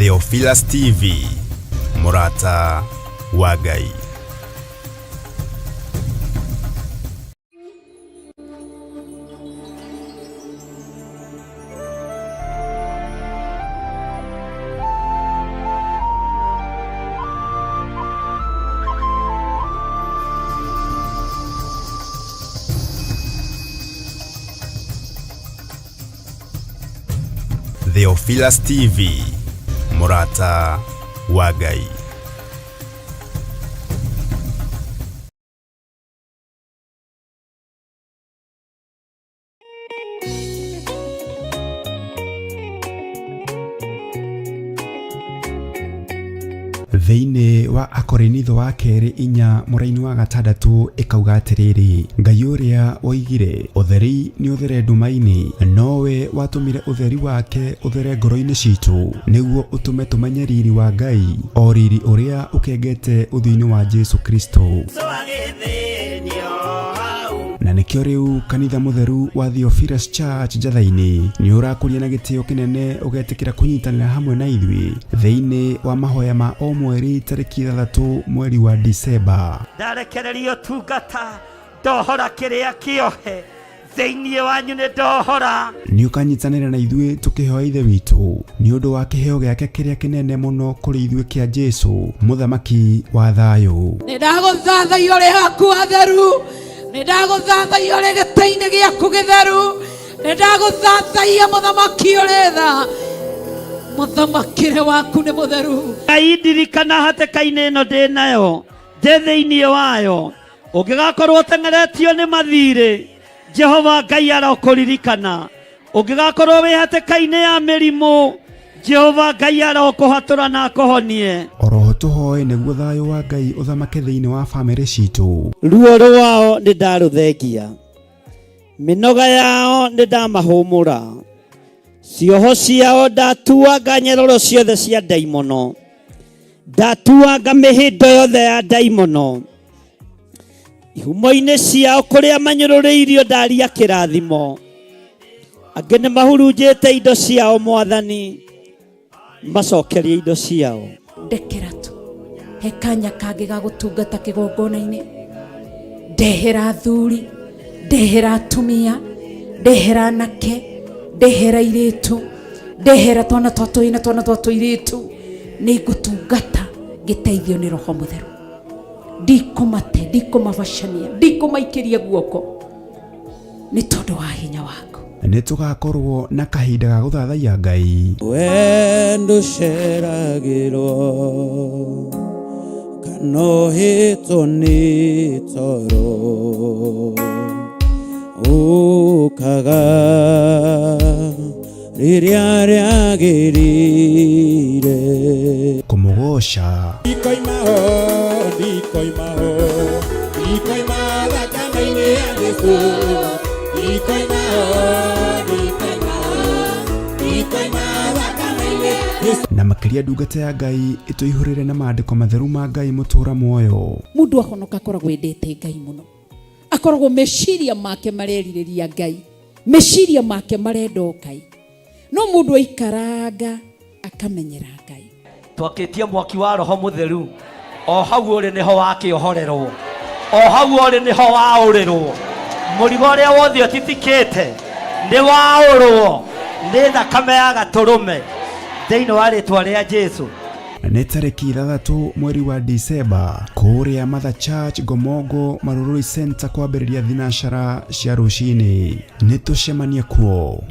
Theophilus TV, Murata wa Ngai. Theophilus TV, Murata wa Ngai. Thĩinĩ wa Akorinitho wa kerĩ 4 mũraini wa 6 ĩkauga atĩrĩrĩ, Ngai ũrĩa oigire ũtheri nĩ ũthere nduma-inĩ, nowe watũmire ũtheri wake ũthere ngoro-inĩ citũ nĩguo ũtũme tũmenye riri wa Ngai, o riri ũrĩa ũkengete ũthiũ-inĩ wa Jesu Kristo. Na nĩkĩo rĩu kanitha mũtheru wa Theophilus Church Njathainĩ nĩ ũrakũria na gĩtĩo kĩnene ũgetĩkĩra kũnyitanĩra hamwe na ithuĩ thĩinĩ wa mahoya ma o mweri tarĩki 3 mweri wa Disemba. Ndarekererio tungata ndohora kĩrĩa kĩohe thĩinĩ wanyu nĩ ndohora. Nĩ ũkanyitanĩra na ithuĩ tũkĩhoya Ithe witũ nĩ ũndũ wa kĩheo gĩake kĩrĩa kĩnene mũno kũrĩ ithuĩ kĩa Jesu mũthamaki wa thayũ. Nĩ ndagũthathaiya ũrĩ haku atheru, nĩ ndagũthathaiya ũrĩ gĩtĩ-inĩ gĩaku gĩtheru, nĩ ndagũthathaiya mũthamaki ũrĩ tha, mũthamakĩre waku nĩ mũtheru. Ngai ndirikana hatĩka-inĩ ĩno ndĩ nayo ndĩ thĩinĩ wayo, ũngĩgakorwo ũteng'eretio nĩ mathirĩ, Jehova Ngai arokũririkana. Ũngĩgakorwo wĩ hatĩka-inĩ ya mĩrimũ, Jehova Ngai arokũhatũra na akũhonie. Oroho tũhoe nĩguo thayũ wa Ngai ũthamake thĩinĩ wa bamĩrĩ citũ. Ruo rwao nĩ ndarũthengia, mĩnoga yao nĩ ndamahũmũra, cioho ciao ndatuanga nyororo ciothe cia ndaimono, ndatuanga mĩhĩndo yothe ya ndaimono, ihumo-inĩ ciao kũrĩa manyũrũrĩirio ndaria kĩrathimo, angĩ nĩ mahurunjĩte indo ciao Mwathani, macokerie indo ciao. Ndekera tu he kanya kangĩ ga gũtungata kĩgongona-inĩ, ndehera athuri, ndehera atumia, ndehera anake, ndehera airĩtu, ndehera twana twa tũi na twana twa tũirĩtu, nĩ ngũtungata ngĩteithio nĩ Roho Mũtheru. Ndikũmate, ndikũmabacania, ndikũmaikĩria guoko nĩ tondũ wa hinya waku. Nĩ tũgakorwo na kahinda ga gũthathaiya Ngai. Wendo ceragĩrwo kanohĩtwo nĩ toro, ũkaga rĩrĩa rĩagĩrĩire. Kũmũgoca ndikoima thakame-inĩ ya Jesũ, ndikoima na makĩria ndungata ya Ngai ĩtũihũrĩre na maandĩko matheru ma Ngai mũtũra muoyo. Mũndũ ahonoka akoragwo endete Ngai mũno, akoragwo meciria make marerirĩria Ngai, meciria make marenda Ngai, no mũndũ aikaranga akamenyera Ngai. Twakĩtie mwaki wa Roho Mũtheru, o hau ũrĩ nĩho wakĩohorerwo, o hau ũrĩ nĩho waũrĩrwo, mũrigo ũrĩa wothe ũtitikĩte nĩ waũrwo nĩ thakame ya Gatũrũme thĩinĩ wa rĩtwa rĩa Jesu. Nĩ tarĩki 3 mweri wa Disemba kũrĩa Mother Church Ngomongo Marurui Center kwambĩrĩria thinacara cia rũcinĩ. Nĩ tũcemanie kuo.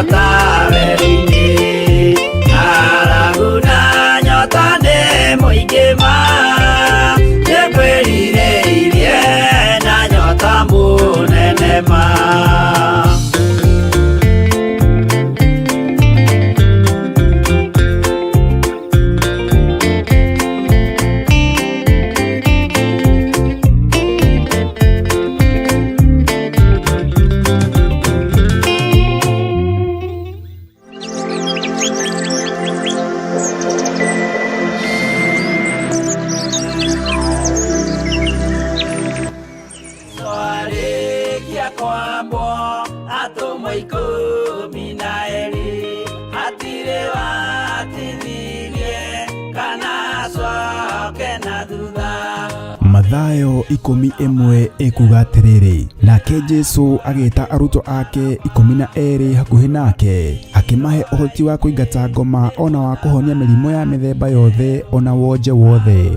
nyota weri-inĩ, ng'aragu na nyota nĩ mũingĩ ma, nĩngwĩrirĩirie na nyota mũnene ma. Mathayo 11 ekuga atiriri, nake Jesu agita aruto ake 12 hakuhi nake, akimahe uhoti wa kuingata ngoma ona wa kuhonia mirimo ya mithemba yothe ona wonje wothe.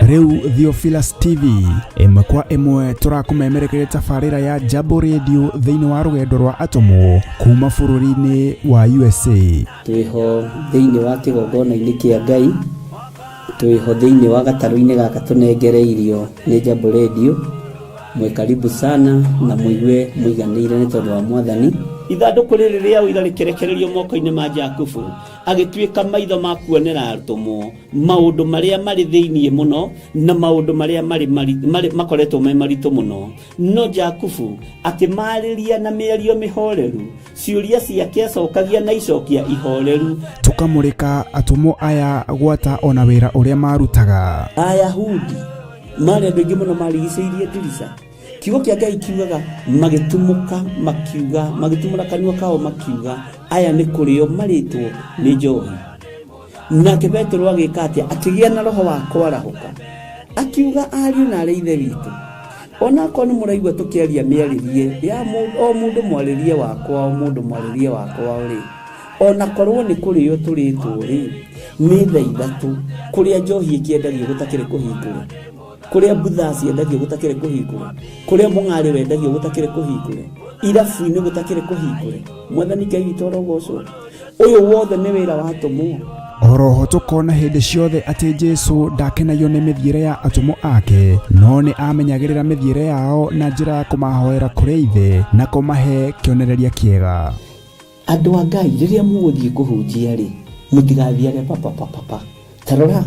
Riu Theophilus TV imwe kwa imwe turakumemerekeria tabarira ya Jambo Radio thiini wa rugendo rwa atomo kuma bururi-ini wa USA. Twiho thiini wa kigongona-ini kia Ngai, twiho thiini wa gataru-ini gaka tunengereirio ni Jambo Radio. Mwe karibu sana na muigue muiganire ni tondu wa Mwathani. Ithanduku riri ria uira rikerekererio moko-ini ma Jakubu, agituika maitho ma kuonera arutumo maundu maria mari thiini muno na maundu maria mari makoretwo me maritu muno. No Jakubu akimariria na mĩario mĩhoreru, ciuria ciake acokagia na icokia ihoreru. Tukamurika atumo aya gwata ona wira uria marutaga. Ayahudi mari andu aingi muno marigicĩirie ndirica. Kiugo kia Ngai kiugaga magitumuka makiuga, magitumura kanua kao makiuga aya ni kurio maritwo ni njohi. Nake Petro agika atia, akigia na roho wa kwarahuka, akiuga ariu na ithe witu, ona ko ni muraigua tukiaria miaririe ya mundu mwaririe wakwa, o mundu mwaririe wakwa uri, ona korwo ni kurio turitwo ri ni thaa ithatu, kuria njohi ikiendagio gutakire kuhingura, kuria butha ciendagio gutakire kuhingura, kuria mung'ari wendagio gutakire kuhingura, irabu-ini gutakire kuhingura. Mwathani Ngai witũ arogocwo. Uyu wothe ni wira wa atomo. Oroho tukona hindi ciothe ati Jesu ndakenagio ni mithiire ya atomo ake, no ni amenyagirira mithiire yao na njira ya kumahoera kuri ithe na kumahe kionereria kiega. Andu a Ngai riria muguthie kuhunjia ri, mutigathiage papa. Tarora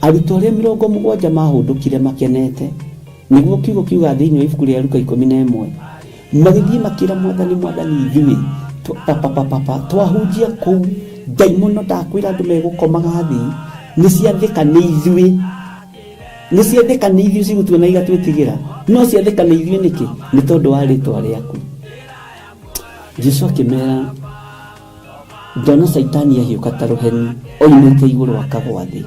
arutwo aria 70 mahundukire makenete, niguo kiugo kiuga thiini wa ibuku ria Luka 11, magithie makira Mwathani ithuĩ papa twahunjia kuu ndaimono ndakwira andu megukomaga thi ni ciathika ni ithuĩ cigutuona igatwitigira, no ciathika ni ithuĩ niki? Ni tondu wa ritwa riaku. Jesu akimera, ndona Saitani ahiuka ta ruheni oimite iguru akagwa thi.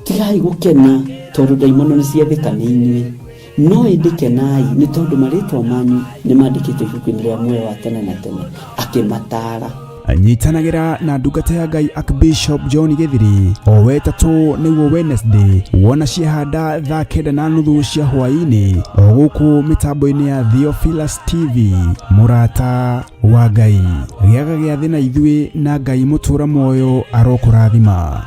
Tigai gukena tondu ndaimono ni ciathika ni inyuĩ, no indikenai ni tondu maritwa manyu ni mandikitwo ibuku-ini ria muoyo wa tene na tene. Akimatara anyitanagira na ndungata ya Ngai Archbishop John Githiri o wetatu niguo Wednesday wona ciehanda thaa 9:30 cia hwaini o guku mitambo-ini ya Theophilus TV. Murata wa Ngai giaga giathi na ithuĩ na Ngai mutura muoyo arokurathima.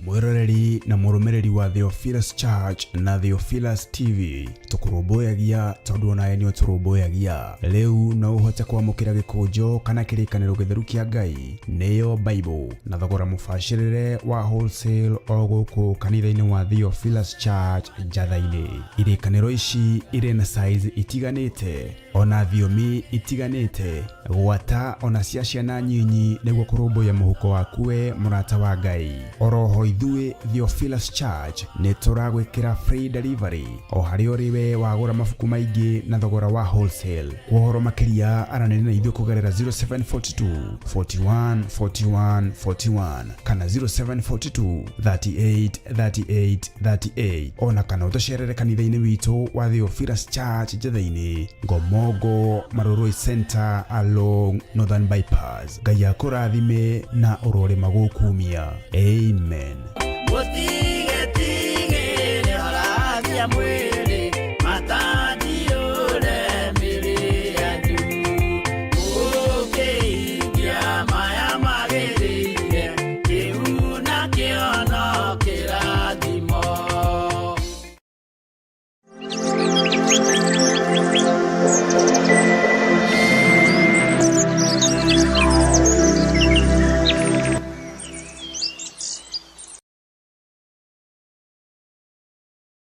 Mwiroreri na murumiriri wa Theophilus Church na Theophilus TV tukurumbuyagia tondu onaye nio turumbuyagia. Riu no uhote kwamukira gikunjo kana kirikaniro githeru kia Ngai niyo Bible na thogora mubashirire wa wholesale o guku kanitha-ini wa Theophilus Church Njatha-ini. Irikaniro ici iri na size itiganite ona thiomi itiganite gwata ona cia ciana nyinyi niguo kurumbuya muhuko waku we murata wa Ngai. Oroho ithuĩ Theophilus Church nĩ tũragwĩkĩra free delivery o harĩa ũrĩ we wagũra mabuku maingĩ na thogora wa wholesale. Kwa ũhoro makĩria aranĩria na ithuĩ kũgerera 0742 41 41 41 kana 0742 38 38 38 ona kana ũtũcerere kanitha-inĩ witũ wa Theophilus Church Njatha-inĩ Ngomongo Maroroi Center along Northern Bypass. Ngai akũrathime na ũrore magũkumia. Amen.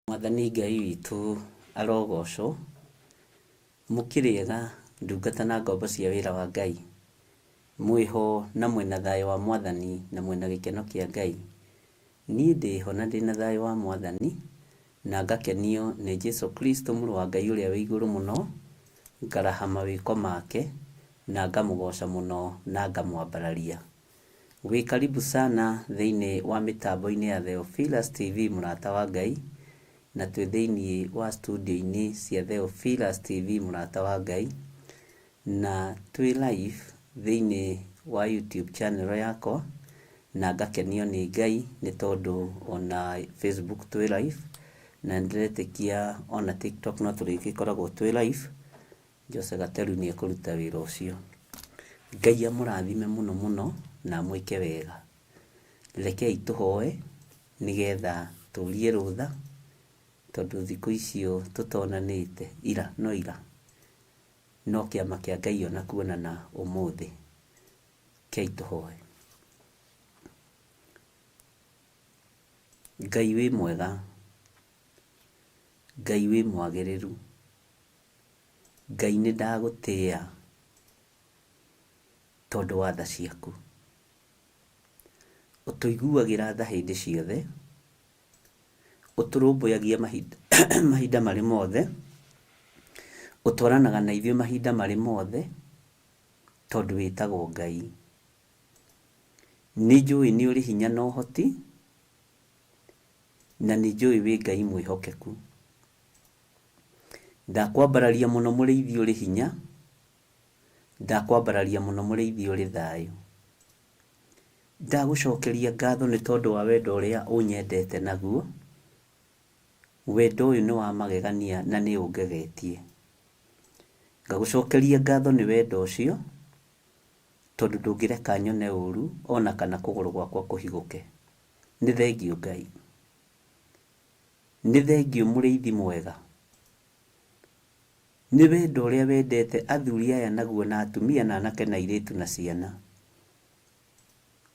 Mwathani Ngai witũ arogocwo, mũkĩrĩega ndungata na ngombo cia wĩra wa Ngai, mwĩho na mwĩna thayũ wa Mwathani na mwĩna gĩkeno kĩa Ngai. Niĩ ndĩho na ndĩna thayũ wa Mwathani na ngakenio nĩ Jesu Kristo mũrũ wa Ngai ũrĩa wĩ igũrũ mũno, ngaraha mawĩko make na ngamũgoca mũno na ngamwambararia. Wĩ karibu sana thĩinĩ wa mĩtambo-inĩ ya Theophilus TV mũrata wa Ngai, na twĩ thĩinĩ wa studio-inĩ cia Theophilus TV mũrata wa Ngai, na twĩ live thĩinĩ wa YouTube channel yakwa, na ngakenio nĩ Ngai nĩ tondũ ona Facebook twĩ live, na ndiretĩkia ona TikTok no tũrĩgĩkoragwo twĩ live. Jose Gateru nĩ ekũruta wĩra ũcio. Ngai amũrathime mũno mũno na mwĩke wega. Rekei tũhoe nĩgetha tũrie rũtha, tondũ thikũ icio tũtonanĩte ira no kĩama kĩa Ngai ona kuonana ũmũthĩ. Kei tũhoe. Ngai wĩ mwega, Ngai wĩ mwagĩrĩru, Ngai nĩ ndagũtĩĩa tondũ wa tha ciaku. Ũtũiguagĩra tha hĩndĩ ciothe, ũtũrũmbũyagia mahinda marĩ mothe, ũtwaranaga na ithuĩ mahinda marĩ mothe tondũ wĩtagwo Ngai. Nĩ njũĩ nĩ ũrĩ hinya na ũhoti, na nĩ njũĩ wĩ Ngai mwĩhokeku. Ndakwambararia mũno mũrĩithi ũrĩ hinya, ndakwambararia mũno mũrĩithi ũrĩ thayũ. Ndagũcokeria ngatho nĩ tondũ wa wendo ũrĩa ũnyendete naguo. Wendo ũyũ nĩ wa magegania na nĩ ũngegetie. Ngagũcokeria ngatho nĩ wendo ũcio tondũ ndũngĩreka nyone ũru ona kana kũgũrũ gwakwa kũhigũke. Nĩ thengiũ Ngai, nĩ thengiũ mũrĩithi mwega. Nĩ wendo ũrĩa wendete athuri aya naguo na atumia na anake na airĩtu na ciana.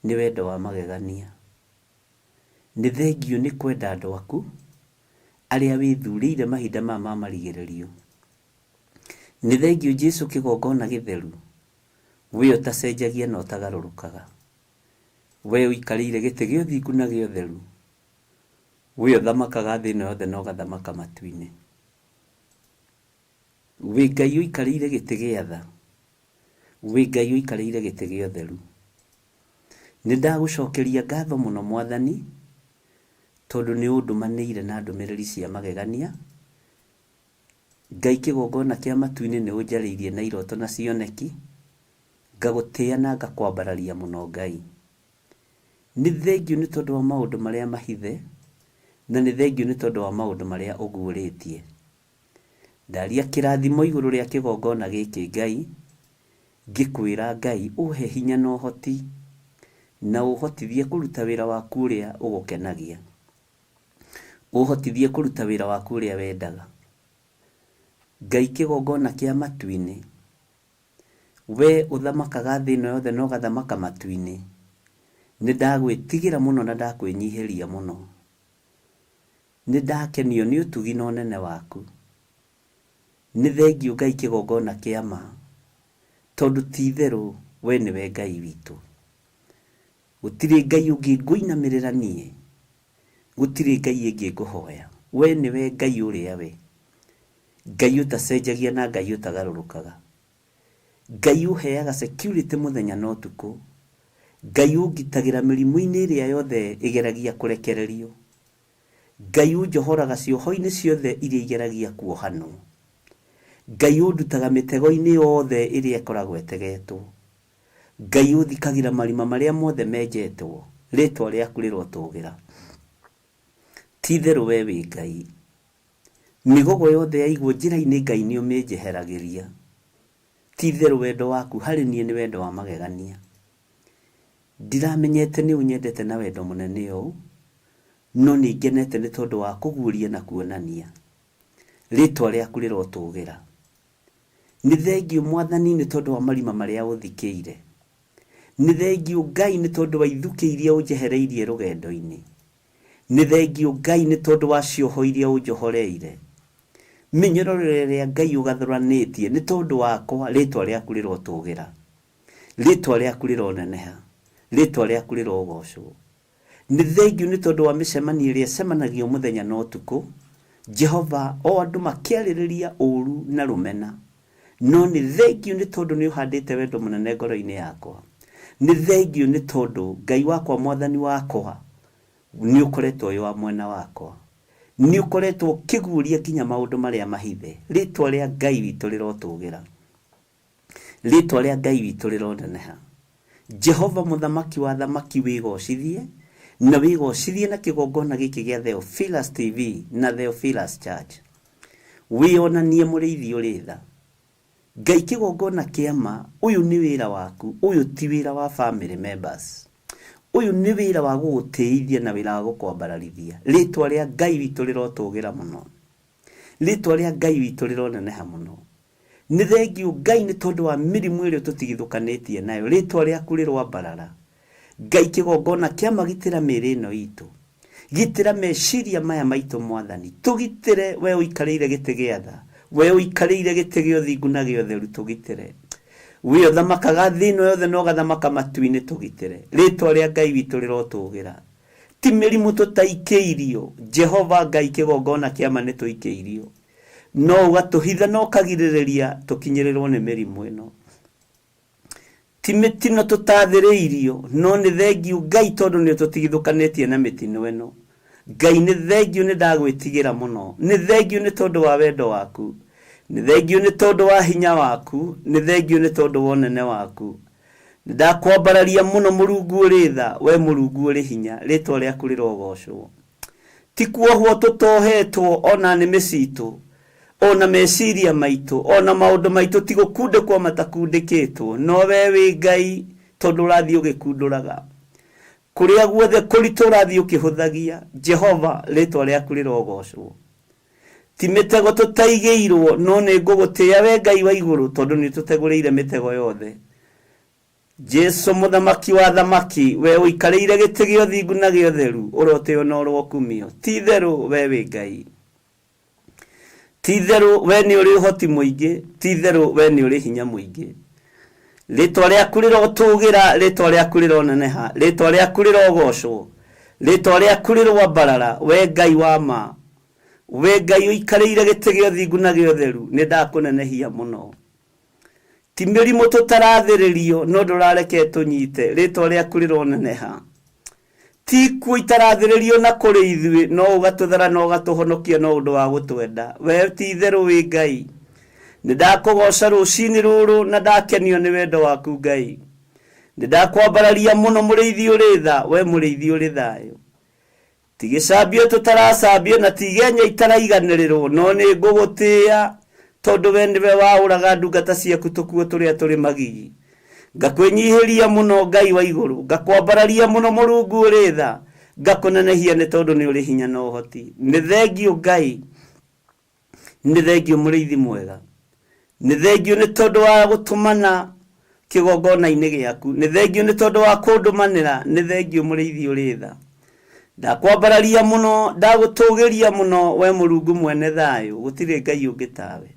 Nĩ wendo wa magegania. Nĩ thengiũ nĩ kwenda andũ aku arĩa wĩthurĩire mahinda ma marigĩrĩrio. Nĩ thengiũ Jesu kĩgongona gĩtheru, we ũtacenjagia na ũtagarũrũkaga. We ũikarĩire gĩtĩ gĩa ũthingu na gĩa ũtheru, we ũthamakaga thĩ ĩno yothe na ũgathamaka matu-inĩ. We Ngai ũikarĩire gĩtĩ gĩa tha, we Ngai ũikarĩire gĩtĩ gĩa ũtheru. Nĩ ndagũcokeria ngatho mũno Mwathani tondũ nĩ ũndũmanĩire na ndũmĩrĩri cia magegania. Ngai kĩgongona kĩa matu-inĩ nĩ ũnjarĩirie na iroto na cioneki, ngagũtĩĩa na ngakwambararia mũno Ngai. Nĩ thengiũ nĩ tondũ wa maũndũ marĩa mahithe, na nĩ thengiũ nĩ tondũ wa maũndũ marĩa ũguũrĩtie. Ndaria kĩrathimo igũrũ rĩa kĩgongona gĩkĩ Ngai, ngĩkwĩra Ngai ũhe hinya na ũhoti, na ũhotithie kũruta wĩra waku ũrĩa ũgũkenagia. Ũhotithie kũruta wĩra waku ũrĩa wendaga. Ngai kĩgongona kĩa matu-inĩ, we ũthamakaga thĩ ĩno yothe na ũgathamaka matu-inĩ. Nĩ ndagwĩtigĩra mũno na ndakwĩnyihĩria mũno. Nĩ ndakenio nĩ ũtugi na ũnene waku. nĩ thengio Ngai kĩgongona kĩa ma, tondũ ti itherũ we nĩwe Ngai witũ. Gũtirĩ Ngai ũngĩ ngũinamĩrĩra niĩ, gũtirĩ Ngai ĩngĩ ngũhoya, we nĩwe Ngai ũrĩa we, Ngai ũtacenjagia na Ngai ũtagarũrũkaga, Ngai ũheaga security mũthenya na ũtukũ, Ngai ũngitagĩra mĩrimũ-inĩ ĩrĩa yothe ĩgeragia kũrekererio, Ngai ũnjohoraga cioho-inĩ ciothe iria igeragia kuohanwo, Ngai ũndutaga mĩtego-inĩ yothe ĩrĩa ĩkoragwo ĩtegetwo, Ngai ũthikagĩra marima marĩa mothe menjetwo, rĩtwa rĩaku rĩrotũgĩra. Ti itherũ we wĩ Ngai, mĩgogo yothe yaigwo njĩra-inĩ Ngai nĩ ũmĩnjeheragĩria. Ti itherũ wendo waku harĩ niĩ nĩ wendo wa magegania. Ndiramenyete nĩ ũnyendete na wendo mũnene ũũ, no nĩ ngenete nĩ tondũ wa kũguũria na kuonania. Rĩtwa rĩaku rĩrotũgĩra. Nĩ thengio Mwathani nĩ tondũ wa marima marĩa ũthikĩire. Nĩ thengio Ngai nĩ tondũ wa ithukĩ iria ũnjehereirie rũgendo-inĩ. Nĩ thengio Ngai nĩ tondũ wa cioho iria ũnjohoreire. Mĩnyororo ĩrĩa Ngai ũgathũranĩtie nĩ tondũ wakwa, rĩtwa rĩaku rĩrotũgĩra. Rĩtwa rĩaku rĩroneneha, rĩtwa rĩaku rĩrogocwo. Nĩ thengio nĩ tondũ wa mĩcemanio ĩrĩa ĩcemanagio mũthenya na ũtukũ, Jehova, o andũ makĩarĩrĩria ũũru na rũmena. No nĩ thengio nĩ tondũ nĩ ũhandĩte wendo mũnene ngoro-inĩ yakwa. Nĩ thengio nĩ tondũ Ngai wakwa, Mwathani wakwa, nĩ ũkoretwo ũyũ wa mwena wakwa. Nĩ ũkoretwo ũkĩguũria nginya maũndũ marĩa mahithe. Rĩtwa rĩa Ngai witũ rĩrotũgĩra. Rĩtwa rĩa Ngai witũ rĩroneneha. Jehova mũthamaki wa thamaki wĩgocithie, na wĩgocithie na kĩgongona gĩkĩ gĩa Theophilus TV na Theophilus Church. Wĩonanie mũrĩithi ũrĩ tha. Ngai kĩgongona kĩa ma, ũyũ nĩ wĩra waku, ũyũ ti wĩra wa family members. Ũyũ nĩ wĩra wa gũgũtĩithia na wĩra wa gũkwambararithia. Rĩtwa rĩa Ngai witũ rĩrotũgĩra mũno. Rĩtwa rĩa Ngai witũ rĩroneneha mũno. Nĩ thengio Ngai nĩ tondũ wa mĩrimũ ĩrĩa tũtigithũkanĩtie nayo. Rĩtwa rĩaku rĩrwambarara. Ngai kĩgongona kĩa magitĩra mĩĩrĩ ĩno itũ. Gitĩra meciria maya maitũ Mwathani. Tũgitĩre we ũikarĩire gĩtĩ gĩa tha. We ũikarĩire gĩtĩ gĩa ũthingu na gĩa ũtheru, tũgitĩre. We ũthamakaga thĩ ĩno yothe na ũgathamaka matu-inĩ, tũgitĩre. Rĩtwa rĩa Ngai witũ rĩrotũgĩra. Ti mĩrimũ tũtaikĩirio, Jehova Ngai kĩgongona kĩa ma nĩ tũikĩirio. No ũgatũhitha na ũkagirĩrĩria tũkinyĩrĩrwo nĩ mĩrimũ ĩno. Ti mĩtino tũtathĩrĩirio, no nĩ thengio Ngai tondũ nĩ tũtigithũkanĩtie na mĩtino ĩno. Ngai nĩ thengio nĩ ndagwĩtigĩra mũno. Nĩ thengio nĩ tondũ wa wendo waku. Nĩ thengio nĩ tondũ wa hinya waku. Nĩ thengio nĩ tondũ wa ũnene waku. Nĩ ndakwambararia mũno Mũrungu ũrĩ tha, we Mũrungu ũrĩ hinya. Rĩtwa rĩaku rĩrogocwo. Ti kuohwo tũtohetwo ona nĩmĩ citũ, ona meciria maitũ, ona maũndũ maitũ ti gũkundĩkwo matakundĩkĩtwo. No we wĩ Ngai tondũ ũrathiĩ ũgĩkundũraga. Kũrĩa guothe kũritũ ũrathiĩ ũkĩhũthagia. Jehova, rĩtwa rĩaku rĩrogocwo. Ti mĩtego tũtaigĩirwo, no nĩ ngũgũtĩĩa we Ngai wa igũrũ tondũ nĩ tũtegũrĩire mĩtego yothe. Jesu mũthamaki wa thamaki, we ũikarĩire gĩtĩ gĩa ũthingu na gĩa ũtheru, ũrotĩo na ũrokumio. Ti itherũ we wĩ Ngai. Ti itherũ we nĩ ũrĩ ũhoti mũingĩ. Ti itherũ we nĩ ũrĩ hinya mũingĩ. Rĩtwa rĩaku rĩrotũgĩra, rĩtwa rĩaku rĩroneneha, rĩtwa rĩaku rĩrogocwo, rĩtwa rĩaku rĩrwambarara, we Ngai wa ma. We Ngai ũikarĩire gĩtĩ gĩa ũthingu na gĩa ũtheru, nĩ ndakũnenehia mũno. Ti mĩrimũ tũtarathĩrĩrio, no ndũrareke tũnyite. Rĩtwa rĩaku rĩroneneha. Ti ikuũ itarathĩrĩrio na kũrĩ ithuĩ, no ũgatũthara na ũgatũhonokia na ũndũ wa gũtwenda. We ti itherũ wĩ Ngai. Nĩ ndakũgoca rũcinĩ rũrũ na ndakenio nĩ wendo waku Ngai. Nĩ ndakwambararia mũno mũrĩithi ũrĩ tha, we mũrĩithi ũrĩ thayũ. Ti gĩcambio tũtaracambio na ti igenya itaraiganĩrĩrwo, no nĩ ngũgũtĩĩa tondũ we nĩwe waũraga ndungata ciaku tũkuo tũrĩa tũrĩ magigi. Ngakwĩnyihĩria mũno Ngai wa igũrũ, ngakwambararia mũno Mũrungu ũrĩ tha, ngakũnenehia nĩ tondũ nĩ ũrĩ hinya na ũhoti. Nĩ thengio Ngai, nĩ thengio mũrĩithi mwega. Nĩ thengio nĩ tondũ wa gũtũmana kĩgongona-inĩ gĩaku. Nĩ thengio nĩ tondũ wa kũndũmanĩra. Nĩ thengio mũrĩithi ũrĩ tha. Ndakwambararia mũno, ndagũtũgĩria mũno, we Mũrungu mwene thayũ, gũtirĩ Ngai ũngĩ tawe.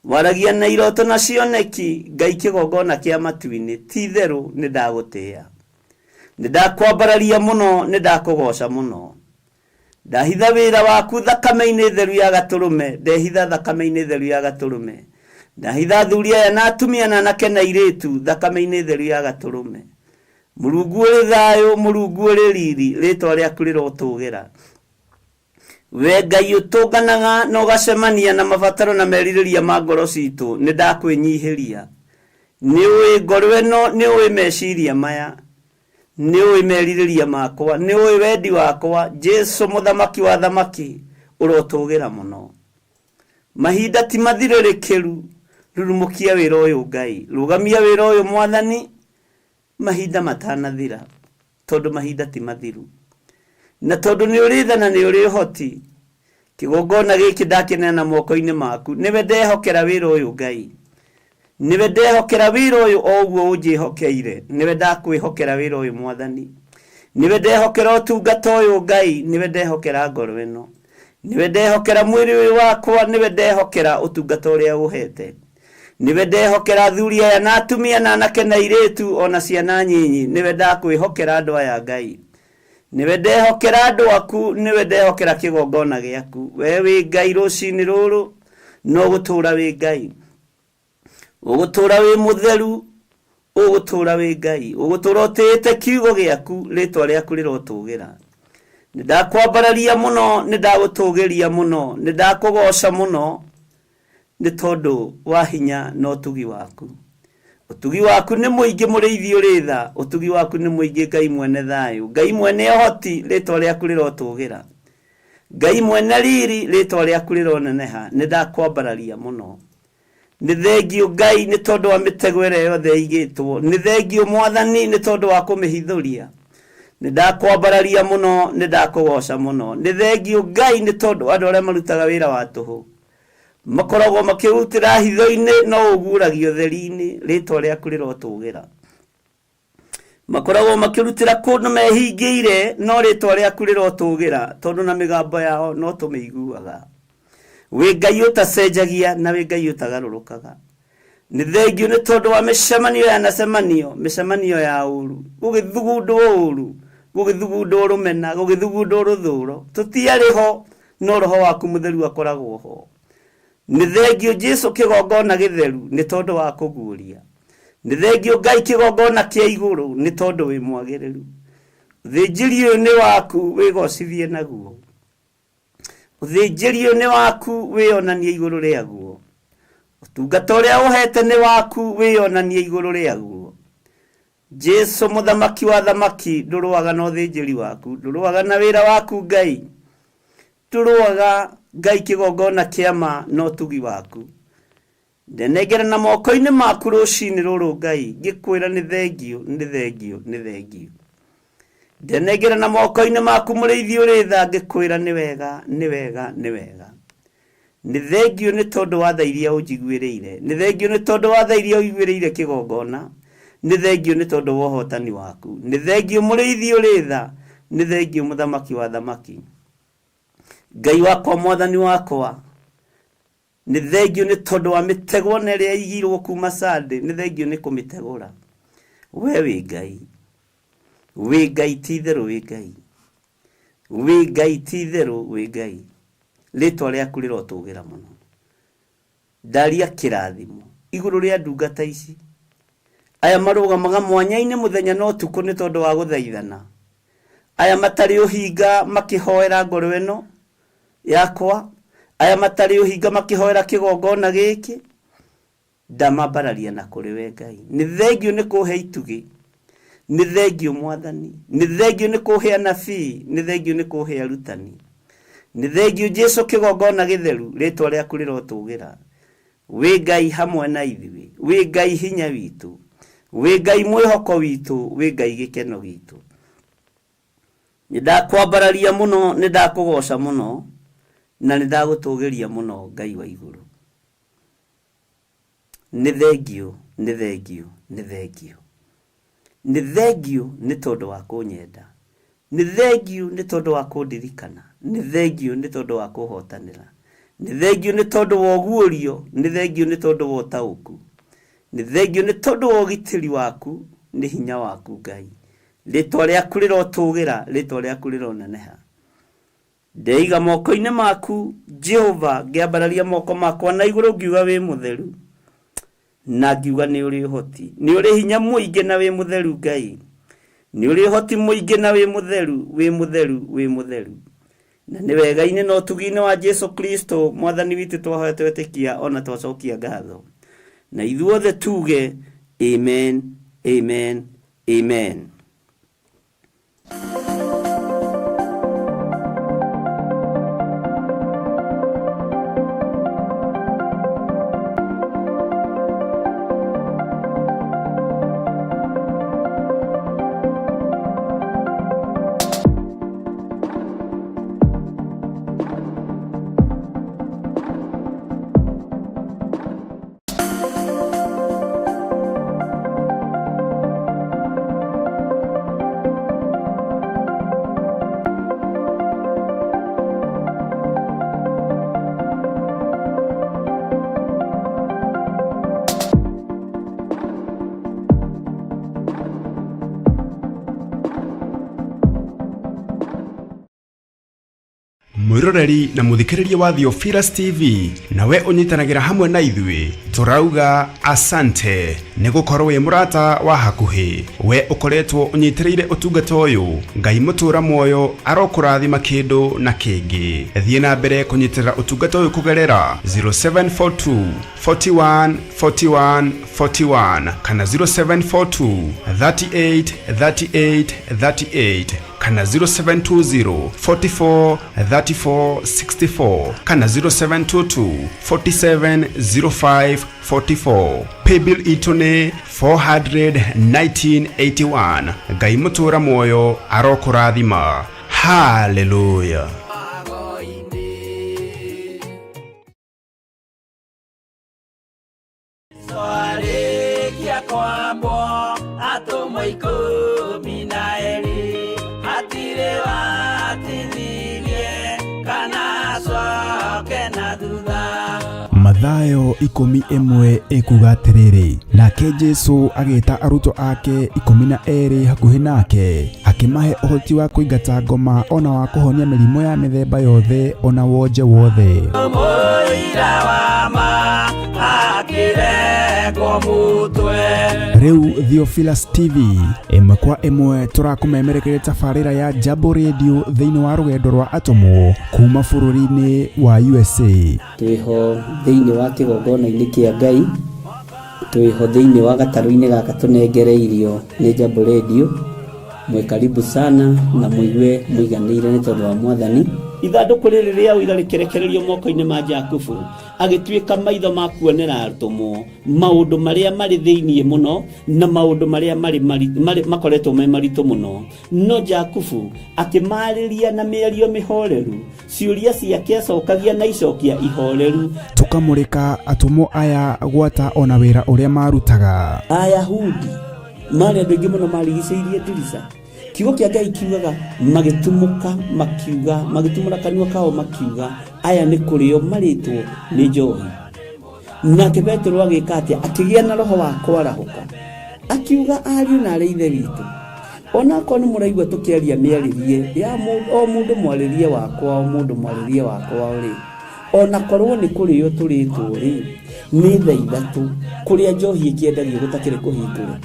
waragia na iroto na cioneki Ngai kigongona kia matu-ini ti theru ni ndagutia ni ndakwambararia muno ni ndakugoca muno ndahitha wira waku thakame-ini theru ya gaturume ndehitha thakame-ini theru ya gaturume ndahitha thuri aya na atumia na anake na iritu thakame-ini theru ya gaturume Murungu uri thayo Murungu uri riri ritwa riaku rirotugira we Ngai utunganaga na ugacemania na mabataro na meririria ma ngoro citu ni ndakwinyihiria ni ui ngoro ino ni ui meciria maya ni ui meririria makwa ni ui wendi wakwa Jesu muthamaki wa thamaki urotugira muno mahinda ti mathiririkiru rurumukia wira uyu Ngai rugamia wira uyu Mwathani mahinda matanathira tondu mahinda ti mathiru na tondu ni urithana ni uri hoti kigongona giki ndakinena moko-ini maku niwe ndehokera wira uyu Ngai niwe ndehokera wira uyu oguo unjihokeire niwe ndakwihokera wira uyu Mwathani niwe ndehokera utungata uyu Ngai niwe ndehokera ngoro ino niwe ndehokera mwiri uyu wakwa niwe ndehokera utungata uria uhete niwe ndehokera thuri aya na atumia na anake na iritu ona ciana nyinyi niwe ndakwihokera andu aya Ngai niwe ndehokera andu aku niwe ndehokera kigongona giaku we wi Ngai rucini ruru no gutura wi Ngai ugutura wi mutheru ugutura wi Ngai ugutura utite kiugo giaku ritwa riaku rirotugira ni ndakwambararia muno ni ndagutugiria muno ni ndakugoca muno ni tondu wa hinya no tugi waku utugi waku ni muingi muriithi uritha utugi waku ni muingi Ngai mwene thayu Ngai mwene hoti ritwa riaku rirotugira Ngai mwene riri ritwa riaku rironeneha ni ndakwambararia muno ni thengio Ngai ni tondu wa mitego ire yothe igitwo ni thengio Mwathani ni tondu wa kumihithuria ni ndakwambararia muno ni ndakugoca muno ni thengio Ngai ni tondu andu aria marutaga wira wa tuhu makoragwo makirutira hitho-ini no uguragio theri-ini ritwa riaku rirotugira makoragwo makirutira kundu mehingiire no ritwa riaku rirotugira tondu na migambo yao no tumeiguaga we Ngai utacenjagia na we Ngai utagarurukaga ni thengio ni tondu wa micemanio ya nacemanio micemanio ya uru gugithugundu uru gugithugundu rumena gugithugundu ruthuro tutiariho no roho waku mutheru akoragwo ho ni thengio Jesu kigongona githeru ni tondu wa kuguria ni thengio Ngai kigongona kia iguru ni tondu wi mwagiriru thinjirio ni waku wigocithie naguo uthinjirio ni waku wionanie iguru riaguo utungata uria uhete ni waku wionanie iguru riaguo Jesu muthamaki wa thamaki nduruaga na uthinjiri waku nduruaga na wira waku Ngai turuaga Ngai kigongona kiama no tugi waku ndenegera na moko-ini maku rucini ruru Ngai ngikwira ni thengio ni thengio ni thengio ndenegera na moko-ini maku muriithi uritha ngikwira ni wega ni wega ni wega ni thengio ni tondu wa tha iria unjiguiriire ni thengio ni tondu wa tha iria uiguiriire kigongona ni thengio ni tondu wa uhotani waku ni thengio muriithi uritha ni thengio muthamaki wa thamaki Ngai wakwa Mwathani wakwa ni thengio ni tondu wa mitego na iria igirwo kuma sande ni thengio ni kumitegura we wi Ngai ti theru wi Ngai wi Ngai ti theru wi Ngai ritwa riaku rirotugira muno ndaria kirathimo iguru ria ndungata ici aya marugamaga mwanya-ini muthenya no tuku ni tondu wa guthaithana aya matari uhinga makihoera ngoro ino yakwa aya matari uhinga makihoera kigongona giki ndamambararia na kuri we Ngai ni thengio ni kuhe itugi ni thengio Mwathani ni thengio ni kuhe anabii ni thengio ni kuhe arutani ni thengio Jesu kigongona githeru ritwa riaku rirotugira we Ngai hamwe na ithuĩ we Ngai hinya witu we Ngai mwihoko witu we Ngai gikeno gitu nidakwambararia muno nidakugoca muno na nidagutugiria muno Ngai wa iguru ni thengio ni thengio ni thengio ni thengio ni tondu wa kunyenda ni thengio ni tondu wa kundirikana ni thengio ni tondu wa kuhotanira nĩ thengio nĩ tondũ wa ũguũrio, nĩ thengio nĩ tondũ wa ũtaũku, nĩ thengio nĩ tondũ wa ũgitĩri waku, nĩ hinya waku Ngai. Rĩtwa rĩaku rĩrotũgĩra, rĩtwa rĩaku rĩroneneha. Ndeiga moko-inĩ maku Jehova, ngĩambararia moko makwa na igũrũ ngiuga wĩ mũtheru, na ngiuga nĩ ũrĩ ũhoti, nĩ ũrĩ hinya mũingĩ na wĩ mũtheru Ngai, nĩ ũrĩ ũhoti mũingĩ na wĩ mũtheru, wĩ mũtheru, wĩ mũtheru. Na nĩ wega-inĩ na ũtugi-inĩ wa Jesu Kristo Mwathani witũ twahotete gwĩtĩkia ona twacokia ngatho. Na ithuothe tuge amen, amen, amen. Mwiroreri na muthikiriria wa Theophilus TV, nawe unyitanagira hamwe na ithui, turauga asante nigukorwo wi murata wa hakuhi. We ukoretwo unyitiriire utungata uyu, Ngai mutura moyo arokurathima kindu na kingi. Thie na mbere kunyitirira utungata uyu kugerera 0742 41 41 41 kana 0742 38 38 38 kana 0720 44 34 64 kana 0722 47 05 44. Paybill itune 41981. Ngai mutura moyo arokurathima. Hallelujah. Mathayo 11 ekuga atiriri, nake Jesu agita aruto ake 12 hakuhi nake, akimahe uhoti wa kuingata ngoma ona wa kuhonia mirimo ya mithemba yothe ona wonje wothe. Riu Theophilus TV imwe kwa imwe turakumemerekeria tabarira ya Jambo Radio thiini wa rugendo rwa atomo kuma bururi-ini wa USA. Twiho thiini wa kigongona-ini kia Ngai, twiho thiini wa gataru-ini gaka tunengereirio ni Jambo Radio. Mwe karibu sana na muigue muiganire ni tondu wa Mwathani. Ithanduku riri ria uira rikerekererio moko-ini ma Jakubu, agituika maitho ma kuonera arutomo maundu maria mari thiini muno na maundu maria mari makoretwo me maritu muno. No Jakubu akimariria na mĩario mĩhoreru, ciuria ciake acokagia na icokia ihoreru. Tukamurika atomo aya gwata ona wira uria marutaga. Ayahudi mari andu aingi muno marigicĩirie ndirica. Kiugo kia Ngai kiugaga magitumuka makiuga, magitumura kanua kao makiuga aya ni kurio maritwo ni njohi. Nake Petero agika atia, akigia na roho wa kwarahuka, akiuga ariu na ithe witu, ona ko ni muraigwa tukiaria miaririe ya o mundu mwaririe wakwa, o mundu mwaririe wakwa ri ona korwo ni kurio turitwo ri ni thaa ithatu kuria njohi ikiendagio gutakire kuhingura,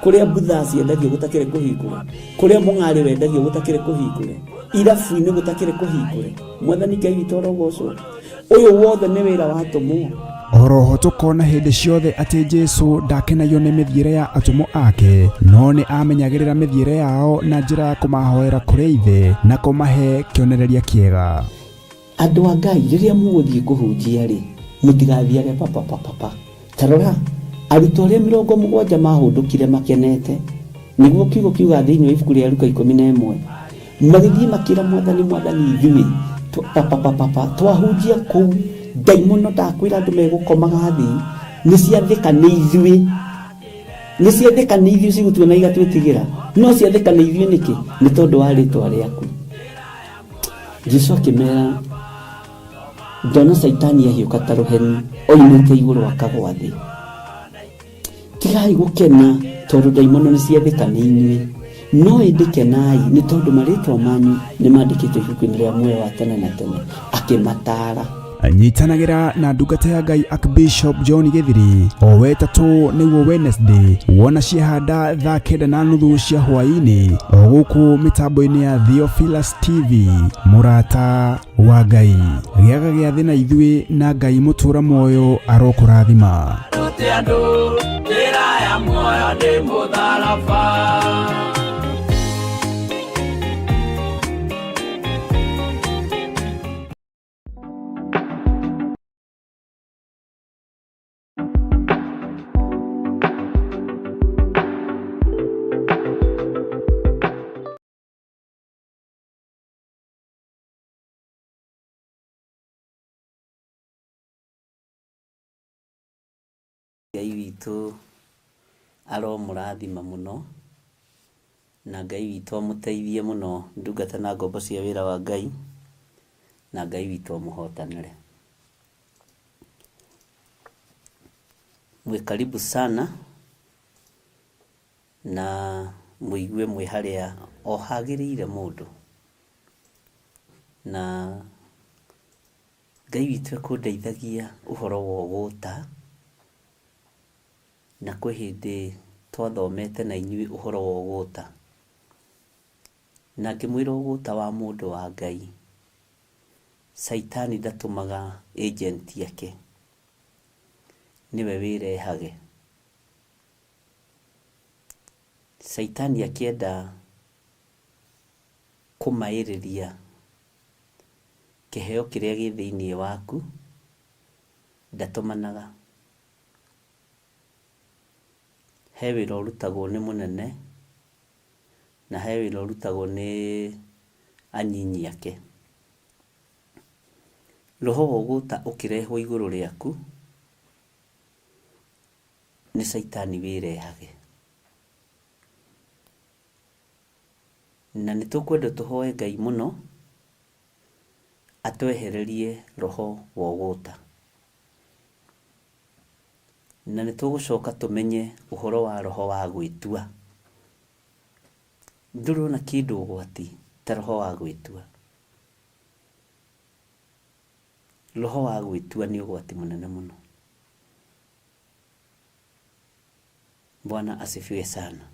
kuria buthasi endagio gutakire kuhingure, kuria mung'ari wendagio gutakire kuhingure, irabu-ini gutakire kuhingure. Mwathani Ngai witu orogocwo. Uyu wothe ni wira wa atomo. Oroho tukona hindi ciothe ati Jesu ndakenagio ni mithiire ya atomo ake, no ni amenyagirira mithiire yao na njira ya kumahoera kuri ithe na kumahe kionereria kiega. Andu a Ngai riria muguthie kuhunjia ri, mutigathiage papa. Tarora aruto aria 70 mahundukire makenete, niguo kiugo kiuga thiini wa ibuku ria Luka 11, magithie makira Mwathani ithui twahunjia kuu daimono ndakwira andu megukomaga thi ni ciathika ni ithui cigutuona igatwitigira, no ciathika ni ithui niki? Ni tondu wa ritwa riaku. Jesu akimera ndona Saitani ahiũka ta rũheni oimĩte igũrũ akagwa thĩ. Tigai gũkena tondũ ndaimono nĩ ciathĩka nĩ inyuĩ, no ĩndĩ kenai nĩ tondũ marĩtwa manyu nĩ mandĩkĩtwo ibuku-inĩ rĩa muoyo wa tene na tene, akĩmataara. Nyitanagira na ndungata ya Ngai Archbishop John Githiri o wetatũ nĩguo Wednesday wona ciahanda thaa 9:30 cia hwaĩ-inĩ o gũkũ mĩtambo-inĩ ya Theophilus TV. Mũrata wa Ngai gĩaga gĩa thĩ na ithuĩ, na Ngai mũtũra muoyo arokũrathima. Ngai witũ aromũrathima mũno, na Ngai witũ amũteithie mũno ndungata na ngombo cia wĩra wa Ngai, na Ngai witũ amũhotanĩre. Mwĩ karibu sana na mũigue mwĩ harĩa o hagĩrĩire mũndũ, na Ngai witũ ekũndeithagia ũhoro wa ũgũta, na kwĩ hĩndĩ twathomete na inyuĩ ũhoro wa ũgũta, na ngĩmwĩra ũgũta wa mũndũ wa Ngai, Saitani ndatũmaga agent yake, niwe wĩrehage. Saitani akĩenda kũmaĩrĩria kĩheo kĩrĩa gĩ thĩinĩ waku, ndatũmanaga. He wĩra ũrutagwo nĩ mũnene, na he wĩra ũrutagwo nĩ anyinyi ake. Roho wa ũgũta ũkĩrehwo igũrũ rĩaku, nĩ Saitani wĩrehage. Na nĩ tũkwenda tũhoe Ngai mũno atwehererie roho wa ũgũta, na nĩ tũgũcoka tũmenye ũhoro wa roho wa gwĩtua. Ndũrona kĩndũ ũgwati ta roho wa gwĩtua. Roho wa gwĩtua nĩ ũgwati mũnene mũno. Bwana asifiwe sana.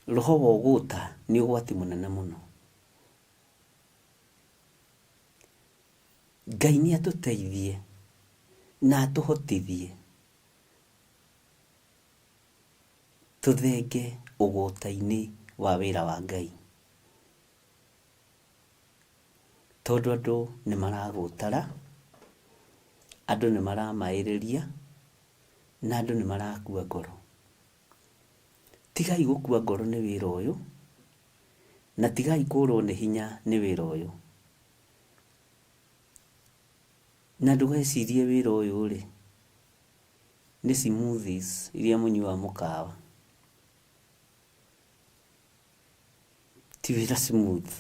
Roho wa ũgũta nĩ ũgwati mũnene mũno. Ngai nĩ atũteithie na atũhotithie tũthenge ũgũta-inĩ wa wĩra wa Ngai, tondũ andũ nĩ maragũtara, andũ nĩ maramaĩrĩria, na andũ nĩ marakua ngoro. Tigai gũkua ngoro nĩ wĩra ũyũ, na tigai kũrwo nĩ hinya nĩ wĩra ũyũ. Na ndũgecirie wĩra ũyũ rĩ nĩ smoothies iria mũnyuaga mũkawa. Ti wĩra smooth.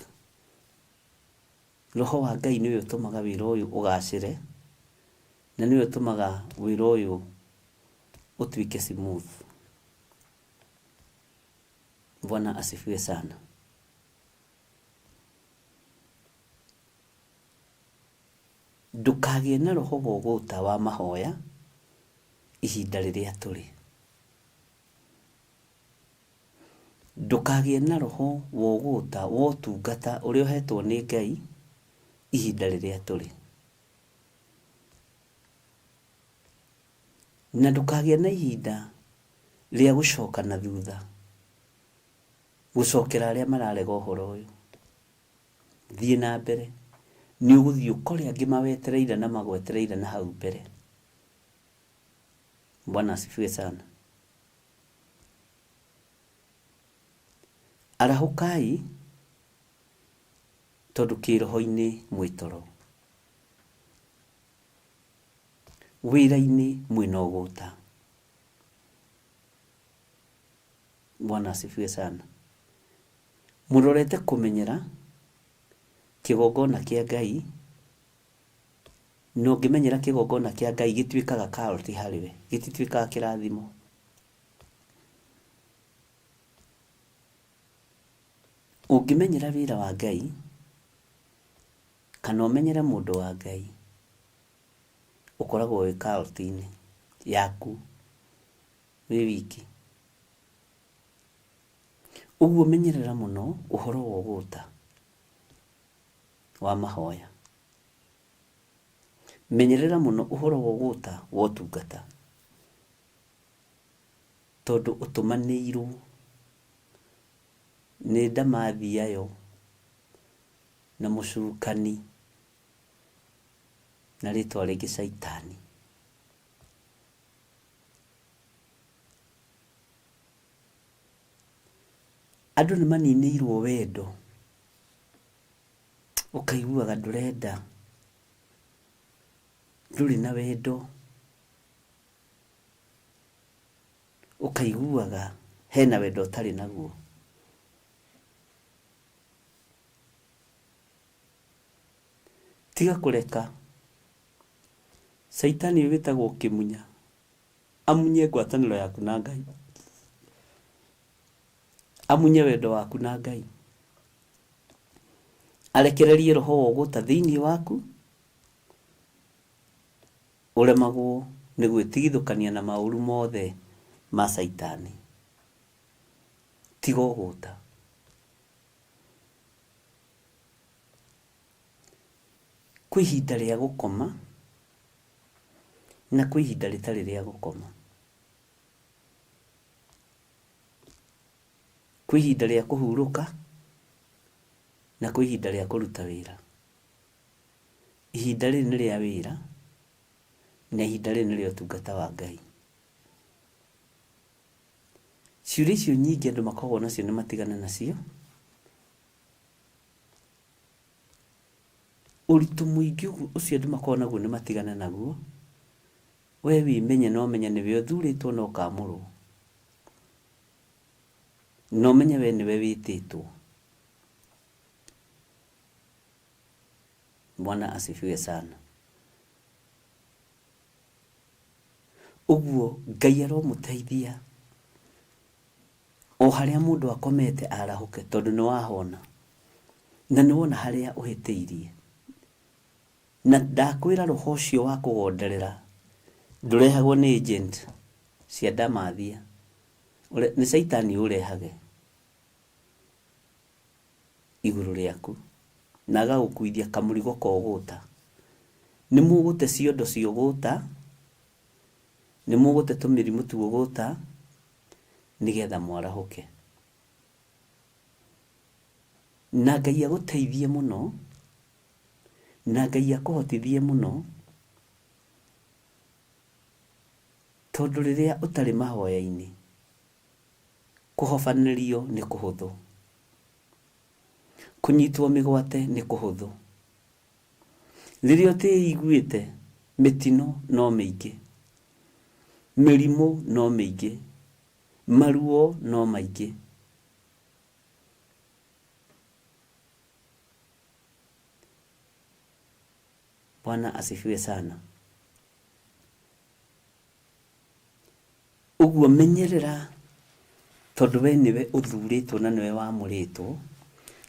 Roho wa Ngai nĩwe ũtũmaga wĩra ũyũ ũgacĩre, na nĩwe ũtũmaga wĩra ũyũ ũtuĩke smooth. Bwana asifiwe sana. Ndũkagĩe na roho wa ũgũta wa mahoya ihinda rĩrĩa tũrĩ. Ndũkagĩe na roho wa ũgũta wa ũtungata ũrĩa ũhetwo nĩ Ngai ihinda rĩrĩa tũrĩ. Na ndũkagĩe na ihinda rĩa gũcoka na thutha, gũcokera arĩa mararega ũhoro ũyũ. Thiĩ na mbere. Nĩ ũgũthiĩ ũkore angĩ mawetereire na magwetereire na hau mbere. Bwana asifiwe sana. Arahũkai tondũ kĩroho-inĩ mwĩtoro. Wĩra-inĩ mwĩna ũgũta. Bwana asifiwe sana. Mũrorete kũmenyera kĩgongona kĩa Ngai no ngĩmenyera kĩgongona kĩa Ngai gĩtuĩkaga karoti harĩwe, gĩtituĩkaga kĩrathimo. Ũngĩmenyera wĩra wa Ngai kana ũmenyere mũndũ wa Ngai ũkoragwo wĩ karoti-inĩ yaku wĩ wiki. Ũguo menyerera mũno ũhoro wa ũgũta wa mahoya. Menyerera mũno ũhoro wa ũgũta wa ũtungata, tondũ ũtũmanĩirwo nĩ ndamathi yayo na mũcukani na rĩtwa rĩngĩ Saitani. Andũ nĩ maninĩirwo wendo, ũkaiguaga ndũrenda, ndũrĩ na wendo, ũkaiguaga hena wendo ũtarĩ naguo. Tiga kũreka Saitani wĩtagwo kĩmunya amunye ngwatanĩro yaku na Ngai, amunye wendo waku na Ngai, arekererie roho wa ũgũta thĩinĩ waku, ũremagwo nĩ gwĩtigithũkania na maũru mothe ma Saitani. Tiga ũgũta. Kwĩ ihinda rĩa gũkoma na kwĩ ihinda rĩtarĩ rĩa gũkoma. Kwĩ ihinda rĩa kũhurũka na kwĩ ihinda rĩa kũruta wĩra. Ihinda rĩrĩ nĩ rĩa wĩra na ihinda rĩrĩ nĩ rĩa ũtungata wa Ngai. Ciũria icio nyingĩ andũ makoragwo nacio nĩ matigane nacio. Ũritũ mũingĩ ũcio andũ makoragwo naguo nĩ matigane naguo. We wĩmenye na ũmenye nĩwe ũthurĩtwo na ũkaamũrwo. Na ũmenye we nĩwe wĩtĩtwo. Bwana asifiwe sana. Ũguo Ngai aromũteithia o harĩa mũndũ akomete arahũke, tondũ nĩ wahona na nĩ wona harĩa ũhĩtĩirie. Na ndakwĩra roho ũcio wa kũgonderera ndũrehagwo nĩ agent cia ndamathia, nĩ Saitani ũrehage igũrũ rĩaku na agagũkuithia kamũrigo ka ũgũta. Nĩ mũgũte ciondo cia ũgũta, nĩ mũgũte tũmĩrimũ twa ũgũta nĩgetha mwarahũke. Na Ngai agũteithie mũno, na Ngai akũhotithie mũno, tondũ rĩrĩa ũtarĩ mahoya-inĩ kũhobanĩrio nĩ kũhũthũ, kũnyitwo mĩgwate nĩ kũhũthũ. Rĩrĩa ũtĩiguĩte mĩtino no mĩingĩ, mĩrimũ no mĩingĩ, maruo no maingĩ. Bwana asifiwe sana. Ũguo menyerera, tondũ we nĩwe ũthurĩtwo na nĩwe wamũrĩtwo.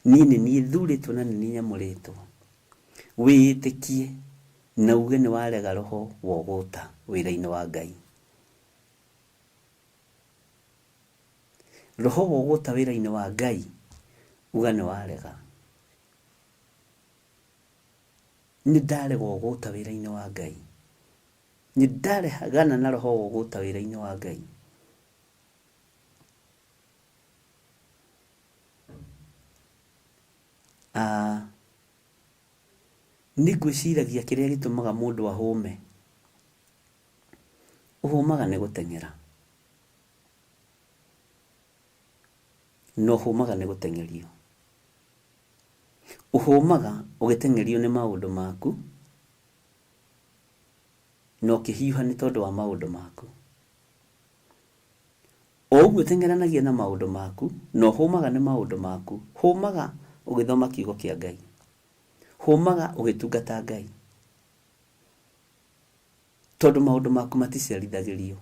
Niĩ nĩ niĩ thurĩtwo na nĩ niĩ nyamũrĩtwo. Wĩĩtĩkie na uge nĩ warega roho wa ũgũta wĩra-inĩ wa Ngai. Roho wa ũgũta wĩra-inĩ wa Ngai uga nĩ warega. Nĩ ndarega ũgũta wĩra-inĩ wa Ngai. Nĩ ndaregana na roho wa ũgũta wĩra-inĩ wa Ngai. Nĩ ngwĩciragia kĩrĩa gĩtũmaga mũndũ ahũme. Ũhũmaga nĩ gũteng'era. No ũhũmaga nĩ gũteng'erio. Ũhũmaga ũgĩteng'erio nĩ maũndũ maku, no ũkĩhiũha nĩ tondũ wa maũndũ maku. O ũguo ũteng'eranagia na maũndũ maku, no ũhũmaga nĩ maũndũ maku. Hũmaga ũgĩthoma kiugo kĩa Ngai. Homaga ugitungata Ngai. Tondu maundu maku maticerithagirio.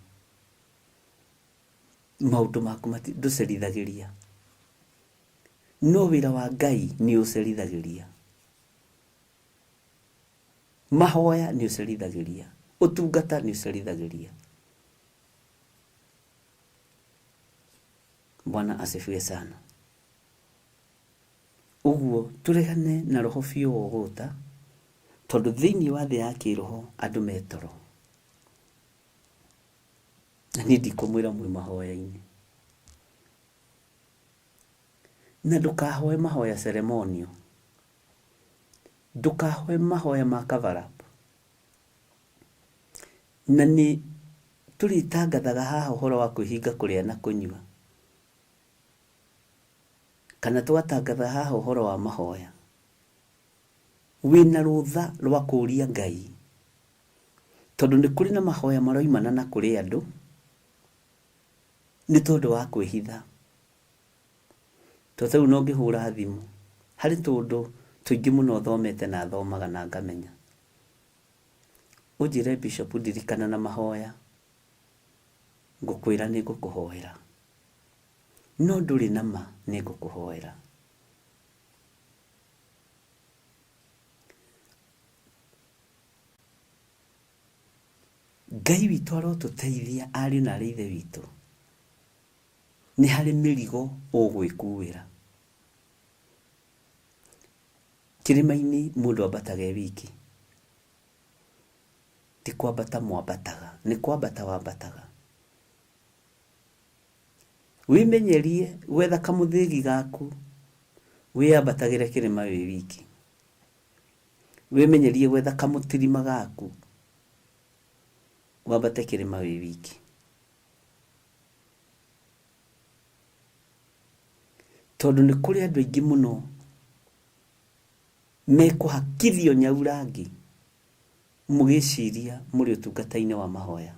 Maundu maku nducerithagiria. No wira wa Ngai ni ucerithagiria. Mahoya ni ucerithagiria. Utungata ni ucerithagiria. Bwana asifiwe sana. Uguo turegane na roho biũ wogota, tondu thĩinĩ wa thĩ ya kĩroho andũ metoro. Na niĩ ndikumwĩra mwĩ mahoya-inĩ. Na ndukahoe mahoya ceremonio. Ndukahoe mahoya ma cover up. Na nĩ tũrĩtangathaga haha ũhoro wa kwĩhinga kũrĩa na kũnyua. Kana twatangatha haha ũhoro wa mahoya. Wĩna rũtha rwa kũũria Ngai. Tondu nĩ kũrĩ na mahoya maroimana na kũrĩ andũ. Nĩ tondũ wa kwĩhitha. Tondũ no ngĩhũra thimũ. Harĩ tũndũ tũingĩ mũno thomete na thomaga na ngamenya. Ũnjĩre Bishop ndirikana na mahoya. Ngũkwĩra nĩ ngũkũhoera. No ndũrĩ nama nĩ ngũkũhoera. Ngai witũ arotũteithia ariũ na arĩ ithe witũ. Nĩ harĩ mĩrigo ũgwĩkuĩra. Kĩrĩma-inĩ mũndũ ambataga wiki. Ti kwambata mwambataga, nĩ kwambata wambataga. Wimenyerie gwetha kamũthĩgi gaku wĩambatagĩre kĩrĩma wĩ wiki. Wimenyerie gwetha kamũtirima gaku wambate kĩrĩma wĩ wiki. Tondu nĩ kũrĩ andũ aingĩ mũno mekũhakithio nyaurangi mũgĩciria mũrĩ ũtungata-inĩ wa mahoya.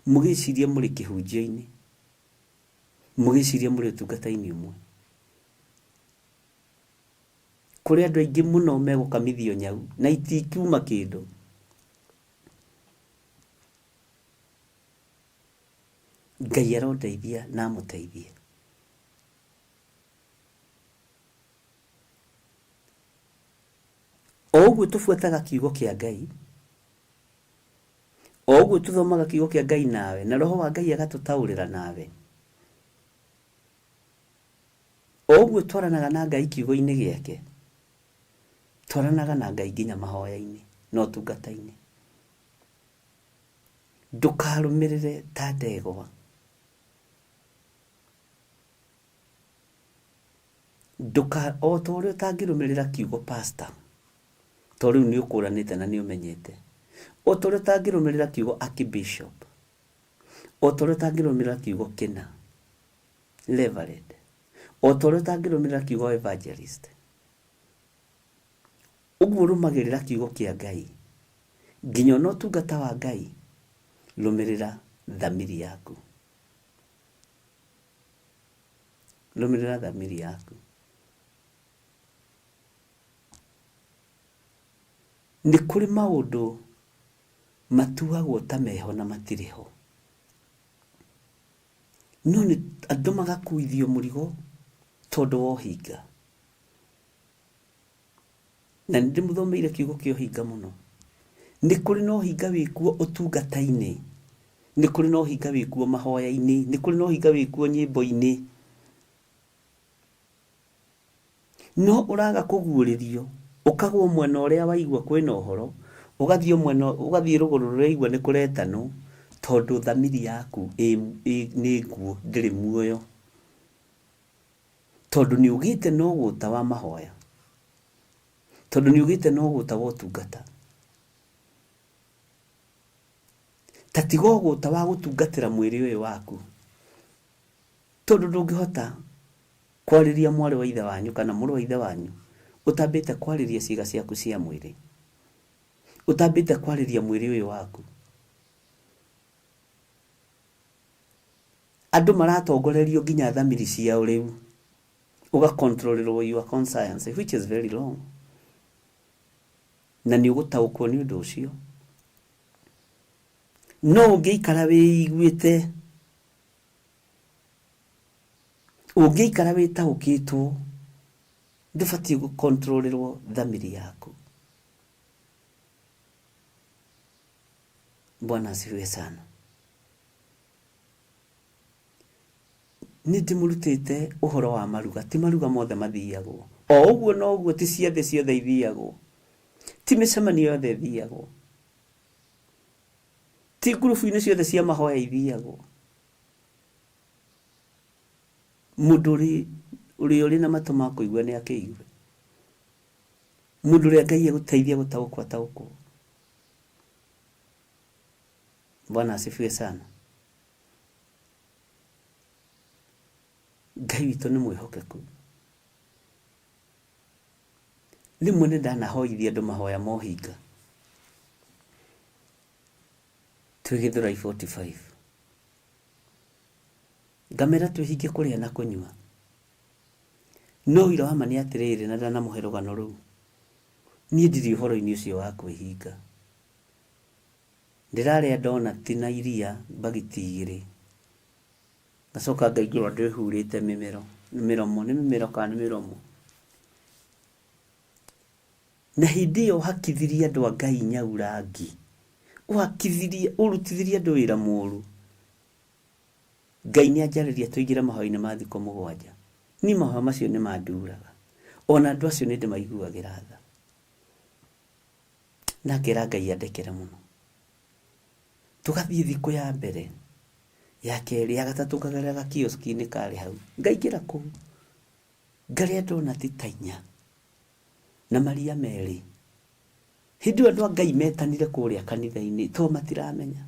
Mũgĩciria mũrĩ kĩhunjio-inĩ. Mũgĩciria mũrĩ ũtungata-inĩ ũmwe. Kũrĩ andũ aingĩ mũno megũkamithio nyau na itikiuma kĩndũ. Ngai arondeithia na amũteithie. O ũguo tũbuataga kiugo kĩa Ngai. O ũguo tũthomaga kiugo kĩa Ngai nawe na roho wa Ngai agatũtaũrĩra nawe. O ũguo twaranaga na Ngai kiugo-inĩ gĩake. Twaranaga na Ngai nginya mahoya-inĩ na ũtungata-inĩ. Ndũkarũmĩrĩre ta ndegwa. O ta ũrĩa ũtangĩrũmĩrĩra kiugo pastor. To rĩu nĩ ũkũranĩte na nĩ ũmenyete. O ta ũrĩa ũtangĩrũmĩrĩra kiugo archbishop. O ta ũrĩa ũtangĩrũmĩrĩra kiugo kĩna. Reverend. O ta ũrĩa ũtangĩrũmĩrĩra kiugo evangelist. Ũguo rũmagĩrĩra kiugo kĩa Ngai. Nginya no ũtungata wa Ngai. Rũmĩrĩra thamiri yaku. Rũmĩrĩra thamiri yaku. Nĩ kũrĩ maũndũ matuagwo ta meho na matirĩ ho. No nĩ andũ magakuithio mũrigo tondũ wa ũhinga. Na nĩ ndĩmũthomeire kiugo kĩa ũhinga mũno. Nĩ kũrĩ na ũhinga wĩkuo ũtungata-inĩ. Nĩ kũrĩ na ũhinga wĩkuo mahoya-inĩ. Nĩ kũrĩ na ũhinga wĩkuo nyĩmbo-inĩ. No ũraga kũguũrĩrio. Ũkagwo mwena ũrĩa waigua kwĩna ũhoro. Ũgathiĩ rũgũrũ rũrĩa igua nĩ kũretanwo. Tondũ thamiri yaku nĩ nguo ndĩrĩ muoyo. Tondũ nĩ ugĩte na ũgũta wa mahoya. Tondũ nĩ ugĩte na ũgũta wa ũtungata. Ta tiga ũgũta wa gũtungatĩra mwĩrĩ ũyũ waku. Tondũ ndũngĩhota kwarĩria mwarĩ wa ithe wanyu kana mũrũ wa ithe wanyu utambĩte kwarĩria ciĩga ciaku cia mwĩrĩ. Utambĩte kwarĩria mwĩrĩ ũyũ waku. Andũ maratongorerio nginya thamiri ciao rĩu. Ugacontrollerwo your conscience, which is very wrong. na nĩ ũgũtaũkwo nĩ ũndũ ũcio. No ũngĩikara wĩiguĩte, ũngĩikara wĩtaũkĩtwo, ndũbatiĩ gũkontrollerwo thamiri yaku. Bwana asifiwe sana. Nĩ ndĩmũrutĩte ũhoro wa maruga, ti maruga mothe mathiagwo. O ũguo no ũguo, ti ciathĩ ciothe ithiagwo, ti mĩcemanio yothe ithiagwo, ti ngurubu-inĩ ciothe cia mahoya ithiagwo. Mũndũ ũrĩa ũrĩ na matũ ma kũigua nĩ akĩigue. Mũndũ ũrĩa Ngai egũteithia gũtaũkwo. Bwana asifiwe sana. Ngai witũ nĩ mwĩhokeku. Rĩmwe nĩ ndanahoithia andũ mahoya mohinga. Twĩ Gĩthũrai 45. Ngamera twĩhinge kũrĩa na kũnyua. No ira wa ma nĩ atĩrĩrĩ, na ndanamũhe rũgano rũu. Niĩ ndirĩ ũhoro-inĩ ũcio wa kwĩhinga. Ndĩrarĩa donati na iria bagiti 2. Ngacoka ngaigua ndĩhurĩte mĩromo, nĩ mĩmero kana nĩ mĩromo. Na hĩndĩ ĩyo hakithirie andũ a Ngai nyaurangi. Ũrutithirie andũ wĩra mũũru. Ngai nĩ anjarĩria tũingĩre mahoya-inĩ ma thikũ 7. Niĩ mahoya macio nĩ manduraga. Ona andũ acio nĩ ndĩmaiguagĩra tha. Na ngera Ngai andekere mũno. Tugathiĩ thikũ ya mbere, ya kerĩ, ya gatatũ ngagerera kioski-inĩ karĩ hau. Ngaingĩra kũu, ngarĩa donati ta 4 na maria 2. Hĩndĩ ĩyo andũ a Ngai metanire kũrĩa kanitha-inĩ, to matiramenya.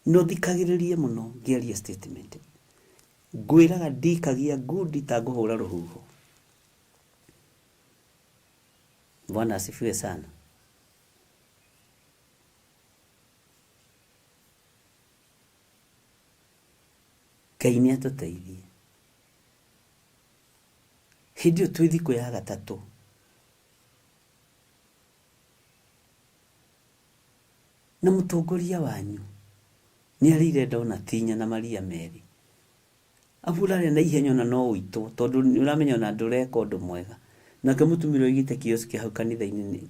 No thikagĩrĩrie mũno ngĩaria statement. Ngwĩraga ndikagia ngundi ta ngũhũra rũhuho. Bwana asifiwe sana. Ngai nĩ atũteithie. Hĩndĩ ĩyo twĩ thikũ ya gatatũ, na mũtongoria wanyu nĩ arĩire donati 4 na maria 2. Aburaria na ihenya na no uitwo, tondũ nĩ ũramenya ona ndũreka ũndũ mwega. Nake mũtumire oigĩte kioski hau kanitha-inĩ.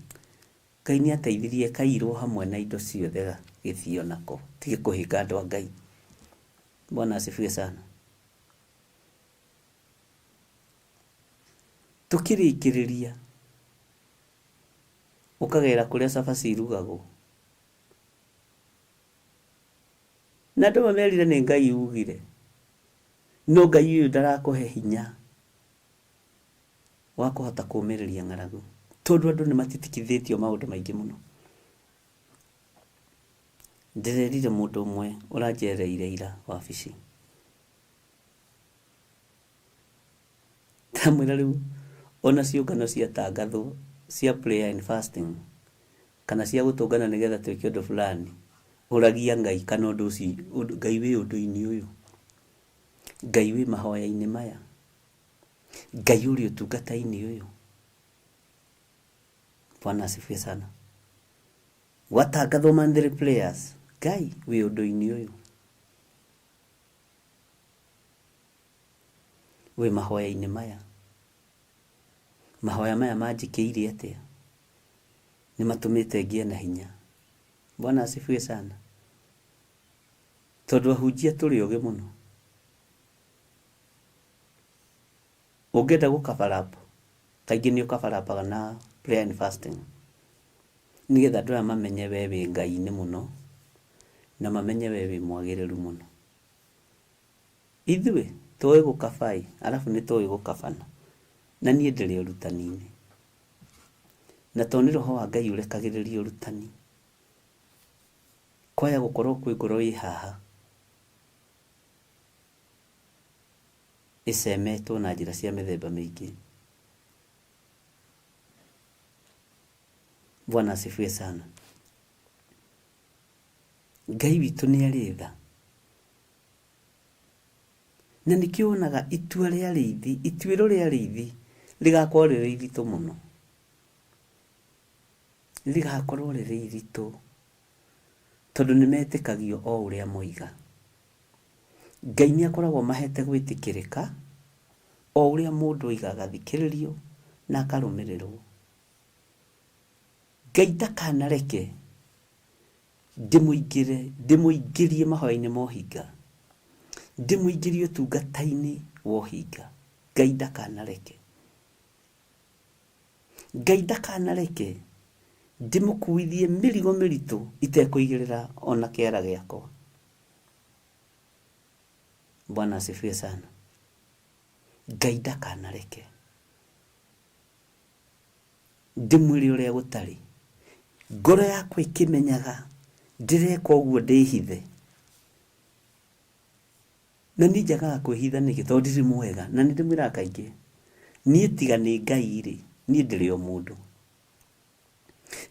Ngai nĩ ateithirie kairwo hamwe na indo ciothe gĩthio nako. Tige kũhinga andũ a Ngai. Bwana asifiwe sana. Tukĩrĩkĩrĩria, ũkagera kũrĩa cabaci irugagwo. Na andũ mamerire nĩ Ngai ugire. No Ngai ũyũ ndarakũhe hinya wa kũhota kũũmĩrĩria ng'aragu, tondũ andũ nĩ matitikithĩtio maũndũ maingĩ mũno. Ndĩrerire mũndũ ũmwe ũranjereire ira wabici. Tamwĩra rĩu ona ciũngano cia tangatho cia prayer and fasting kana cia gũtũngana nĩgetha twĩke ũndũ fulani, ũragia Ngai kana ũndũ ũcio, Ngai wĩ ũndũ-inĩ ũyũ, Ngai wĩ mahoya-inĩ maya, Ngai ũrĩ ũtungata-inĩ ũyũ. Bwana asifiwe sana. Watangatho mandiri prayers, Ngai wĩ ũndũ-inĩ ũyũ, wĩ mahoya-inĩ maya. Mahoya maya manjikĩire atĩa? Nĩ matũmĩte ngĩe na hinya. Bwana asifiwe sana. Tondũ ahunjia tũrĩ ũgĩ mũno. Ũngĩenda gũkabarapo, kaingĩ nĩ ũkabarapaga na prayer and fasting, nĩgetha andũ aya mamenye we wĩ Ngai-inĩ mũno, na mamenye we wĩ mwagĩrĩru mũno. Ithuĩ tũĩ gũkabai, alafu nĩ tũĩ gũkabana. Na niĩ ndĩrĩ ũrutani-inĩ. Na to nĩ roho wa Ngai ũrekagĩrĩria ũrutani. Kwaya gũkorwo kwĩ ngoro ĩ haha, ĩcemetwo na njĩra cia mĩthemba mĩingĩ. Bwana asifiwe sana. Ngai witũ nĩ arĩ tha. na nikionaga itua ria rithi ituiro ria rithi ligakorwo riri iritu muno ligakorwo riri iritu tondu nimetikagio o uria moiga Ngai ni akoragwo mahete gwitikirika o uria mundu oigaga thikiririo na akarumirirwo Ngai ndakanareke ndimuingirie mahoya-ini mohinga ndimuingirie utungata-ini wohinga Ngai ndakanareke ndimukuithie mirigo miritu itekuigirira ona kiara giakwa Bwana asifiwe sana Ngai ndakanareke ndimwire uria gutari ngoro yakwa ikimenyaga ndireka uguo ndihithe na nijaga kwihitha niki tondu ndiri mwega na ndimwira kaingi nie tiga ni Ngai ri nie ndiri o mundu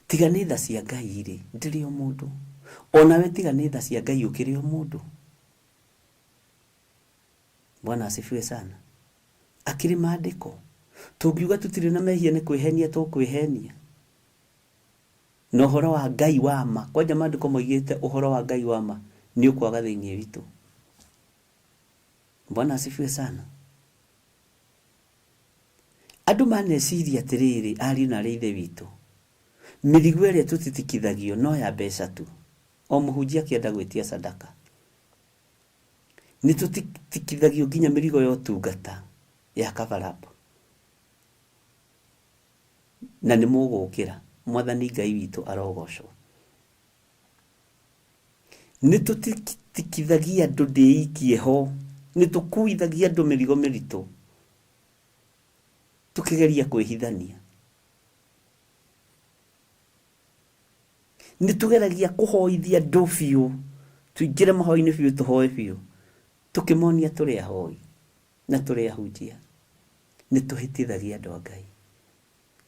tiga ni tha cia Ngai ri ndiri o mundu ona we tiga ni tha cia Ngai ukiri o mundu Bwana asifiwe sana akiri maandiko tungiuga tutire na mehia ni kwihenia tukwihenia no horo wa Ngai wa ma kwanja maandiko moigite uhoro wa Ngai wa ma ni ukwaga thiini witu Bwana asifiwe sana andu maneciria atiriri ari na reithe witu mirigo iria tutitikithagio no ya mbeca tu o muhunjia kienda gwitia sadaka ni tutitikithagio nginya mirigo ya utungata ya kavarapo na ni mugukira mwathani Ngai witu arogocwo ni tutitikithagia andu ndiikie ho ni tukuithagia andu mirigo miritu tukigeria kwihithania ni tugeragia kuhoithia andu biu tuingire mahoini biu tuhoe biu tukimonia turi ahoi na turi ahunjia ni tuhitithagia andu a Ngai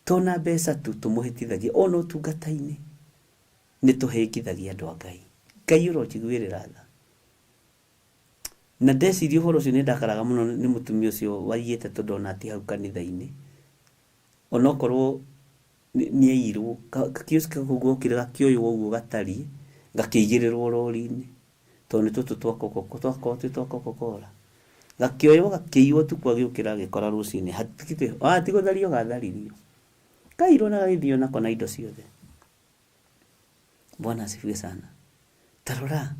tona mbeca tu tumuhitithagia ona utungata-ini ni tuhingithagia andu a Ngai Ngai urojiguirira tha na ndeciria uhoro ucio ni ndakaraga muno ni mutumia ucio waiyete tondona ati hau kanitha-ini ona okorwo ni airwo kiuska kuguo kiraga kioyo woguo gatari gakigirirwo rori-ini tondu tutu twakokora gakioyo gakiiwo tu kwagiukira gikora rucini hatikite tiguthario gatharirio kairo na githio na kona indo ciothe Bwana asifiwe sana tarora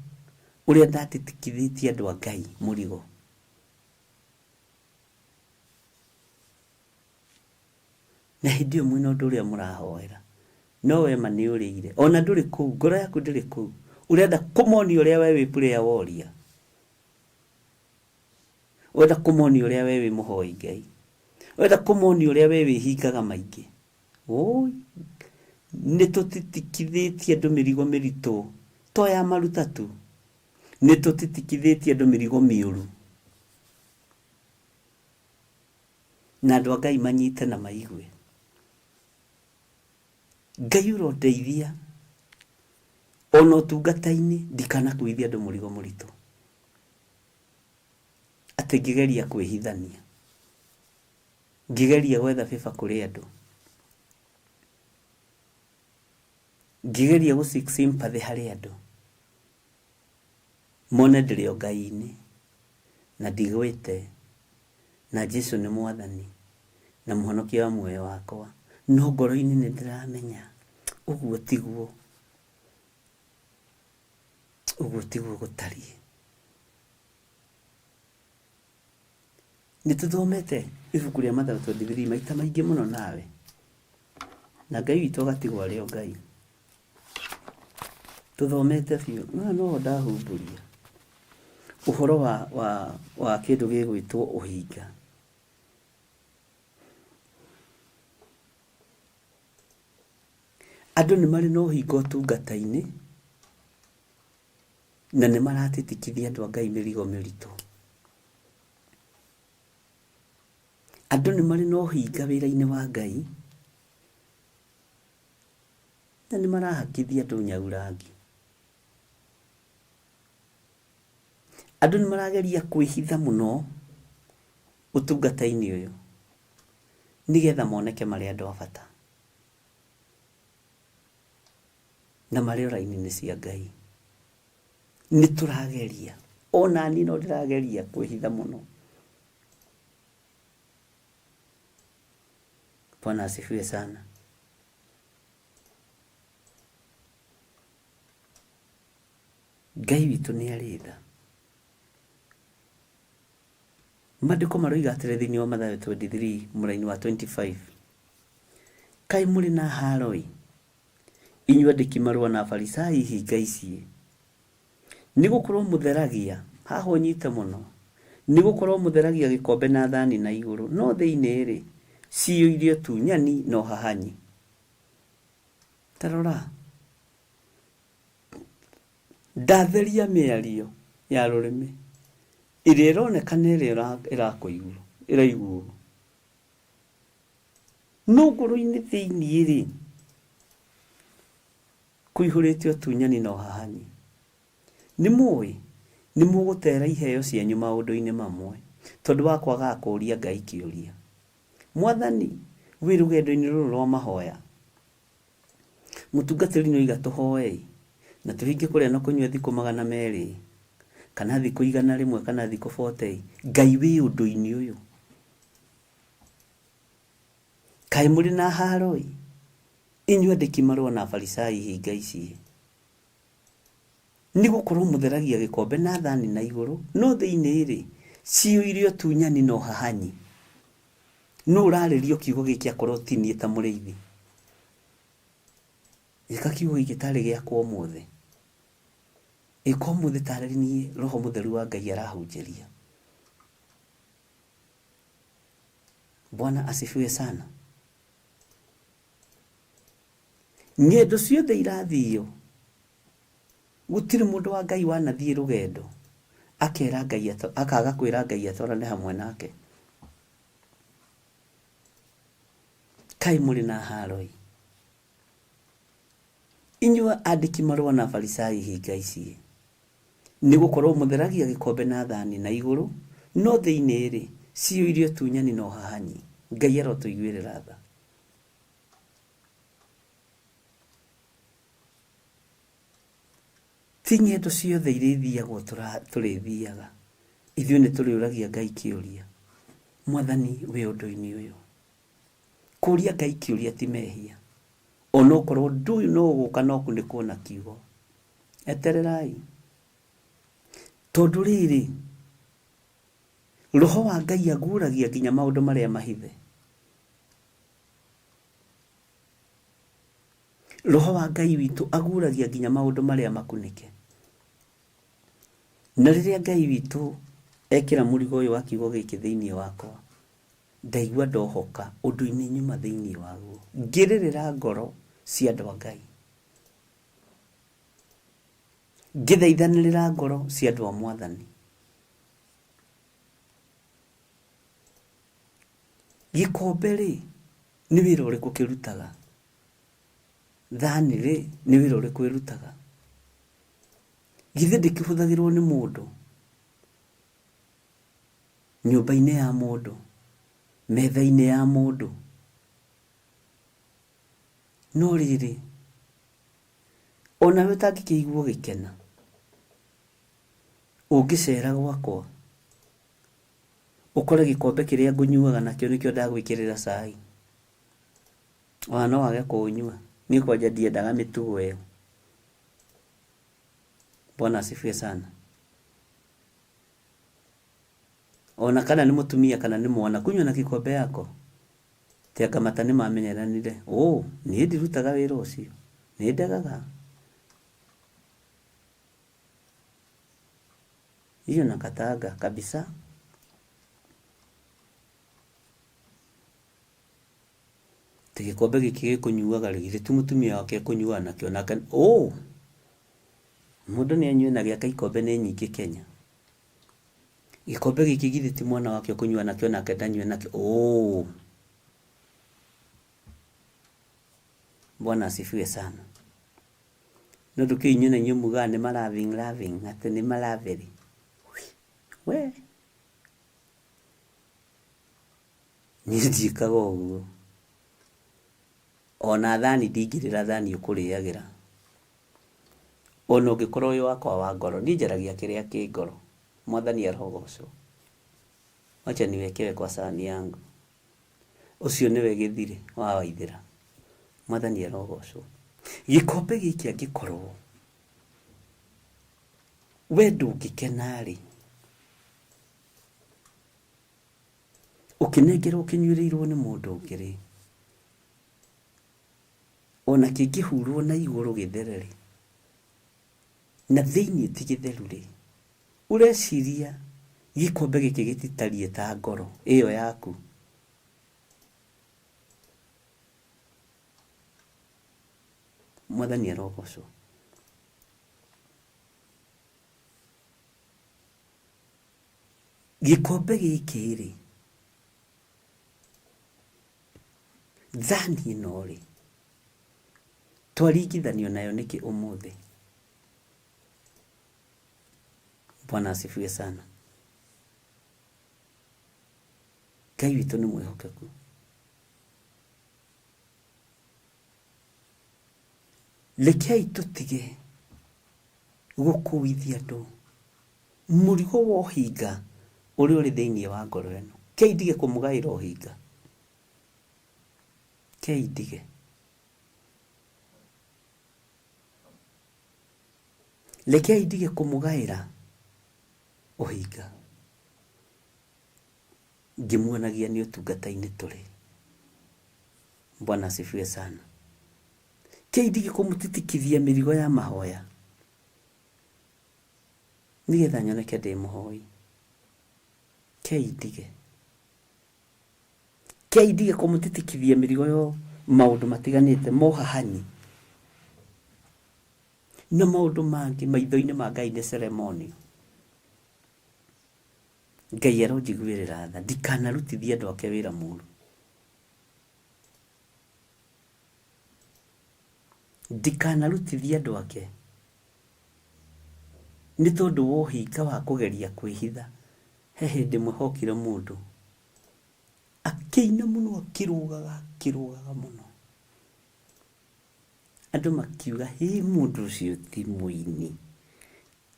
uria ndatitikithitie andu a Ngai murigo na hindi umwe no nduria murahoera no we mani urire ona nduri ku ngoro yaku ndiri ku urenda kumoni uria we wipuria woria urenda kumoni uria we wi muhoi Ngai urenda kumoni uria we wihingaga maingi oi ni tutitikithitie andu mirigo miritu to ya maruta tu ni tutitikithitie andu mirigo miuru na andu a Ngai manyite na maigwe Ngai urondeithia ona utungata-ini ndikana kuithia andu murigo muritu ati ngigeria kwihithania ngigeria gwetha biba kuri andu ngigeria gusik sympathy hari andu mone ndiri o Ngai-ini na ndigwite na Jesu ni mwathani na muhonokia wa muoyo wakwa no ngoro-ini ni ndiramenya uguo tiguo gutari ni tuthomete ibuku ria Mathayo 23 maita maingi muno nawe na Ngai witu agatigwo ari o Ngai tuthomete biu no ndahumburia uhoro wa kindu gigwitwo uhinga andu ni mari no uhinga utungata-ini na ni maratitikithia andu a Ngai mirigo miritu andu ni mari no uhinga wira-ini wa Ngai na ni marahakithia andu nyaurangi andu ni marageria kwihitha muno utungata-ini uyu nigetha moneke mari andu a bata na mari ora-ini cia Ngai. Ni turageria, ona ni no ndirageria kwihitha muno. Bwana asifiwe sana. Ngai witu ni aritha. Maandiko maroiga atĩrĩ thĩinĩ wa Mathayo 23 mũraini wa 25, kai mũrĩ na haroi inyuĩ andĩki marũa na Afarisai hinga ici, nĩgũkorwo mũtheragia, haha ũnyite mũno, nĩgũkorwo mũtheragia gĩkombe na thani na igũrũ, no thĩinĩ rĩ ciyo irio tu nyani no hahanyi. Tarora, ndatheria mĩario ya rũrĩmĩ ĩrĩa ĩronekana ĩrĩa ĩrakũigwo ĩraiguo, no ngoro-inĩ thĩinĩ rĩ kũihũrĩte tu nyani no hahanyi. Nĩ mũĩ nĩ mũgũtera iheo cianyu maũndũ-inĩ mamwe tondũ wa kwaga kũũria Ngai kĩũria. Mwathani, wĩ rũgendo-inĩ rũrũ rwa mahoya, mũtungatĩri no iga tũhoei na tũhinge kũrĩa no kũnyua thikũ 200 kana thikũ 100 kana thikũ 40. Ngai wĩ ũndũ-inĩ ũyũ. Kaĩ mũrĩ na haroi inyuĩ andĩki marũa na Afarisai hinga ici, nĩgũkorwo mũtheragia gĩkombe na thani na igũrũ, no thĩinĩ rĩ ciyũirio tu nyani no hahanyi. No ũrarĩrio kiugo gĩkĩ akorwo tinie ta mũrĩithi. Ĩka kiugo gĩkĩ tarĩ gĩakwa ũmũthĩ. Ĩka ũmũthĩ tarĩ niĩ Roho Mũtheru wa Ngai arahunjĩria. Bwana asifiwe sana. Ng'endo ciothe irathio, gũtirĩ mũndũ wa Ngai wanathiĩ rũgendo akera Ngai akaga kwĩra Ngai atwarane hamwe nake. Kai mũrĩ na haroi inyuĩ andĩki marũa na Afarisai hinga ici, nĩgũkorwo mũtheragia gĩkombe na thani na igũrũ, no thĩinĩ rĩ ciyũirio tu nyani no hahanyi. Ngai arotũiguĩrĩra tha. Ti ng'endo ciothe irĩthiagwo tũrĩthiaga, ithuĩ nĩ tũrĩũragia Ngai kĩũria. Mwathani wĩ ũndũ-inĩ ũyũ. Kũria Ngai kĩũria ti mehia, ona okorwo ndũĩ no gũka no kũnĩkwo na kiugo. Etererai, tondũ rĩrĩ Roho wa Ngai aguũragia nginya maũndũ marĩa mahithe. Roho wa Ngai witũ aguũragia nginya maũndũ marĩa makunĩke. Na rĩrĩa Ngai witũ ekĩra mũrigo ũyũ wa kiugo gĩkĩ thĩinĩ wakwa, ndaigua ndohoka ũndũ-inĩ nyuma thĩinĩ waguo, ngĩrĩrĩra ngoro cia andũ a Ngai, ngĩthaithanĩrĩra ngoro cia andũ a Mwathani. Gĩkombe rĩ nĩ wĩra ũrĩkũ kĩrutaga? Thani rĩ nĩ wĩra ũrĩkũ ĩrutaga? Githĩ ndĩkĩhũthagĩrwo nĩ mũndũ nyũmba-inĩ ya mũndũ, metha-inĩ ya mũndũ? No rĩrĩ ona we ũtangĩkĩiguo gĩkena, ũngĩcera gwakwa ũkore gĩkombe kĩrĩa ngũnyuaga nakĩo nĩkĩo ndagwĩkĩrĩra cai, ona no wage kũnyua, niĩ kwanja ndiendaga mĩtugo ĩyo. Bwana asifiwe sana. Ona kana nĩ mũtumia kana nĩ mwana, kunyua na gĩkombe yako tianga mata nĩ mamenyeranire. Niĩ ndirutaga wĩra ũcio, nĩ ndegaga. Hiyo nakatanga kabisa. Gĩkombe gĩkĩ gĩkũnyuaga rĩgĩrĩ tu mũtumia wake kũnyua nakĩo nake. Mũndũ nĩ anyue na gĩaka ikombe nĩ nyingĩ Kenya. Gĩkombe gĩkĩ githĩ ti mwana wake kũnyua nakĩo nake ndanyue nakĩo. Bwana asifiwe sana. No ndũkĩinyue na inyuĩ mugaga nĩ maraving atĩ nĩ maraveri. We Niĩ ndiĩkaga ũguo. Ona thani ndingĩrĩra thani ũkũrĩagĩra. Ona ũngĩkorwo ũyũ wakwa wa ngoro, niĩ njaragia kĩrĩa kĩ ngoro. Mwathani arogocwo. Wacha niwekewe kwa sahani yangu. Ũcio nĩwe gĩthire wa Waithĩra. Mwathani arogocwo. Gĩkombe gĩkĩ angĩkorwo we ndũngĩkena-rĩ, ũkĩnengerwo ũkĩnyuĩrĩirwo nĩ mũndũ ũngĩ-rĩ, ona kĩngĩhurwo na igũrũ gĩthere-rĩ, na thĩiniĩ ti gĩtheru-rĩ, ũreciria gĩkombe gĩkĩ gĩtitariĩ ta ngoro ĩyo yaku. Mwathani arogocwo. Gĩkombe gĩkĩ-rĩ, thani ĩno-rĩ, twaringithanio nayo nĩkĩ ũmũthĩ? Bwana asifiwe sana. Ngai witũ nĩ mwĩhokeku. Rekei tũtige gũkũithia andũ mũrigo wa ũhinga ũrĩa ũrĩ thĩiniĩ wa ngoro ĩno. Kei ndige kũmũgaĩra ũhinga. Kei ndige. Rekei ndige kũmũgaĩra ũhinga. Ngĩmuonagia nĩ ũtungata-inĩ tũrĩ. Bwana asifiwe sana. Kei ndige kũmũtitikithia mĩrigo ya mahoya, nĩgetha nyoneke ndĩ mũhoi. Kei ndige. Kei ndige kũmũtitikithia mĩrigo yo maũndũ matiganĩte mohahani na maũndũ mangĩ maitho-inĩ ma Ngai nĩ ceremony. Ngai aronjiguĩrĩra tha, ndikanarutithie andũ ake wĩra mũru. Ndikanarutithie andũ ake nĩ tondũ wa ũhinga wa kũgeria kwĩhitha. He hĩndĩ mwĩhokire mũndũ akĩina mũno akĩrũgaga mũno, andũ makiuga hĩ mũndũ ũcio ti mũini,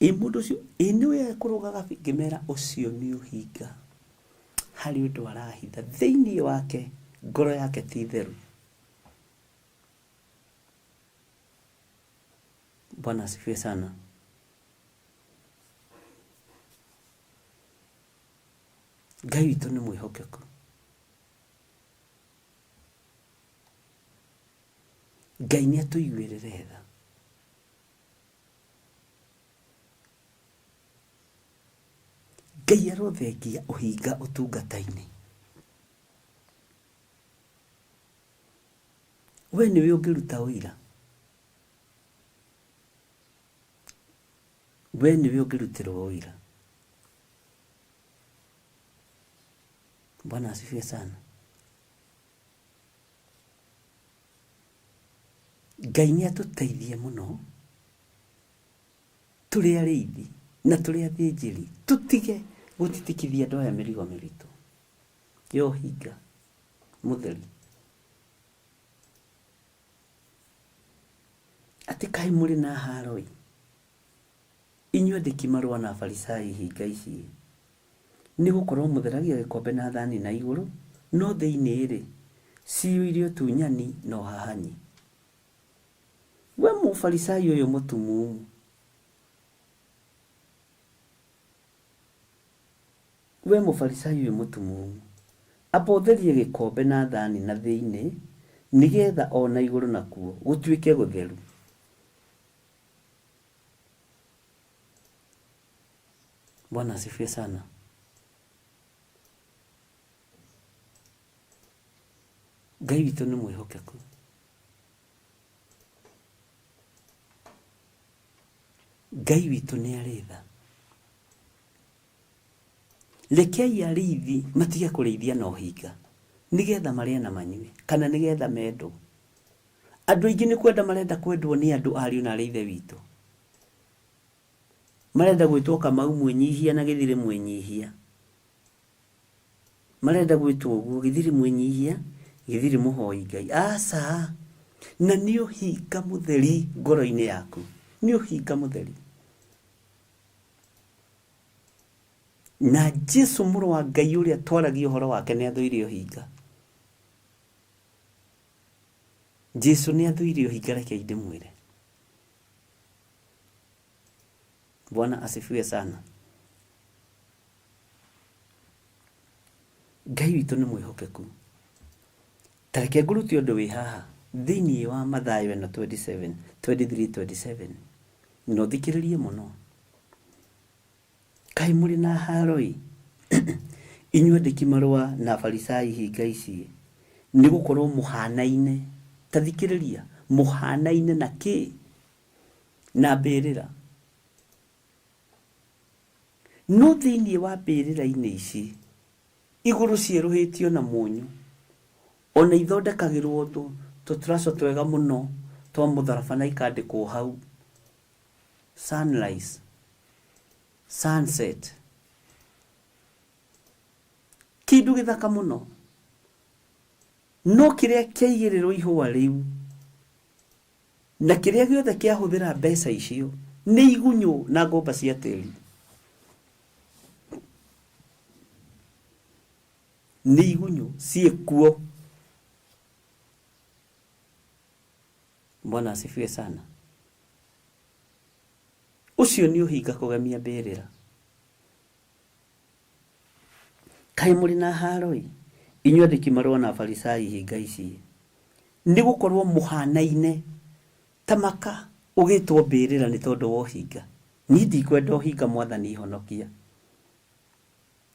mũndũ ũcio nĩwe ekũrũgaga. Ngĩmera ũcio nĩ ũhinga, harĩ ũndũ arahitha thĩiniĩ wake, ngoro yake ti theru. Bwana asifiwe sana. Ngai witũ nĩ mwĩhokeku. Ngai nĩ atũiguĩrĩre tha. Ngai arothengia ũhinga ũtungata-inĩ. We nĩwe ũngĩruta ũira. We nĩwe ũngĩrutĩrwo ũira. Bwana asifiwe sana. Ngai nĩ atũteithie mũno tũrĩ arĩithi na tũrĩ athĩnjĩri, tũtige gũtitikithia andũ aya mĩrigo mĩritũ ya ũhinga mũtheri. Atĩ kaĩ mũrĩ na haro-ĩ, inyuĩ andĩki marũa na Afarisai hinga ici, nĩ gũkorwo mũtheragia gĩkombe na thani na igũrũ, no thĩiniĩ-rĩ ciyũire ũtunyani na ũhahanyi. We Mũfarisai ũyũ mũtumumu, we Mũfarisai ũyũ mũtumumu, amba ũtherie gĩkombe na thani na thĩiniĩ, nĩgetha ona igũrũ nakuo gũtuĩke gũtheru. Bwana asifiwe sana. Ngai witũ nĩ mwĩhokeku. Ngai witũ nĩ arĩ tha. Rekei arĩithi matige kũrĩithia na ũhinga, nĩgetha marĩe na manyue, kana nĩgetha mendwo. Andũ aingĩ nĩ kwenda marenda kwendwo nĩ andũ ariũ na arĩ ithe witũ. Marenda gwĩtwo Kamau mwĩnyihia na Gĩthire mwĩnyihia. marenda gwitwo uguo githiri mwenyihia githiri muhoi Ngai asa na niyo hinga mutheri ngoro-ini yaku niyo hinga mutheri na Jesu muru wa Ngai uria twaragia uhoro wake ni athuirio hinga Jesu ni athuirio hinga reke ndimwire Bwana asifiwe sana Ngai witu ni mwihokeku tareke nguruti undu wi haha thiini wa Mathayo 23:27 no thikiririe muno kai muri na haroi inyuĩ ndiki marũa na Farisai hinga ici nĩ gũkorwo muhanaine tathikiriria muhanaine na ki na mbĩrĩra no thiini wa mbĩrĩra-inĩ ici iguru cieruhitio na munyu ona ithondekagirwo tuturaco twega muno twa mutharaba na ikandikwo hau sunrise sunset kindu githaka muno no kiria kiaigirirwo ihua riu na kiria giothe kiahuthira mbeca icio ni igunyu na ngomba cia tĩri ni igunyu ciekuo Bwana asifiwe sana ucio ni uhinga kugemia mbĩrĩra kai muri na haroi inyuĩ andĩki marũa na Farisai hinga ici nĩ gũkorwo muhanaine tamaka ugitwo mbĩrĩra nĩ tondũ wa hinga ni ndikwenda hinga mwathani ihonokia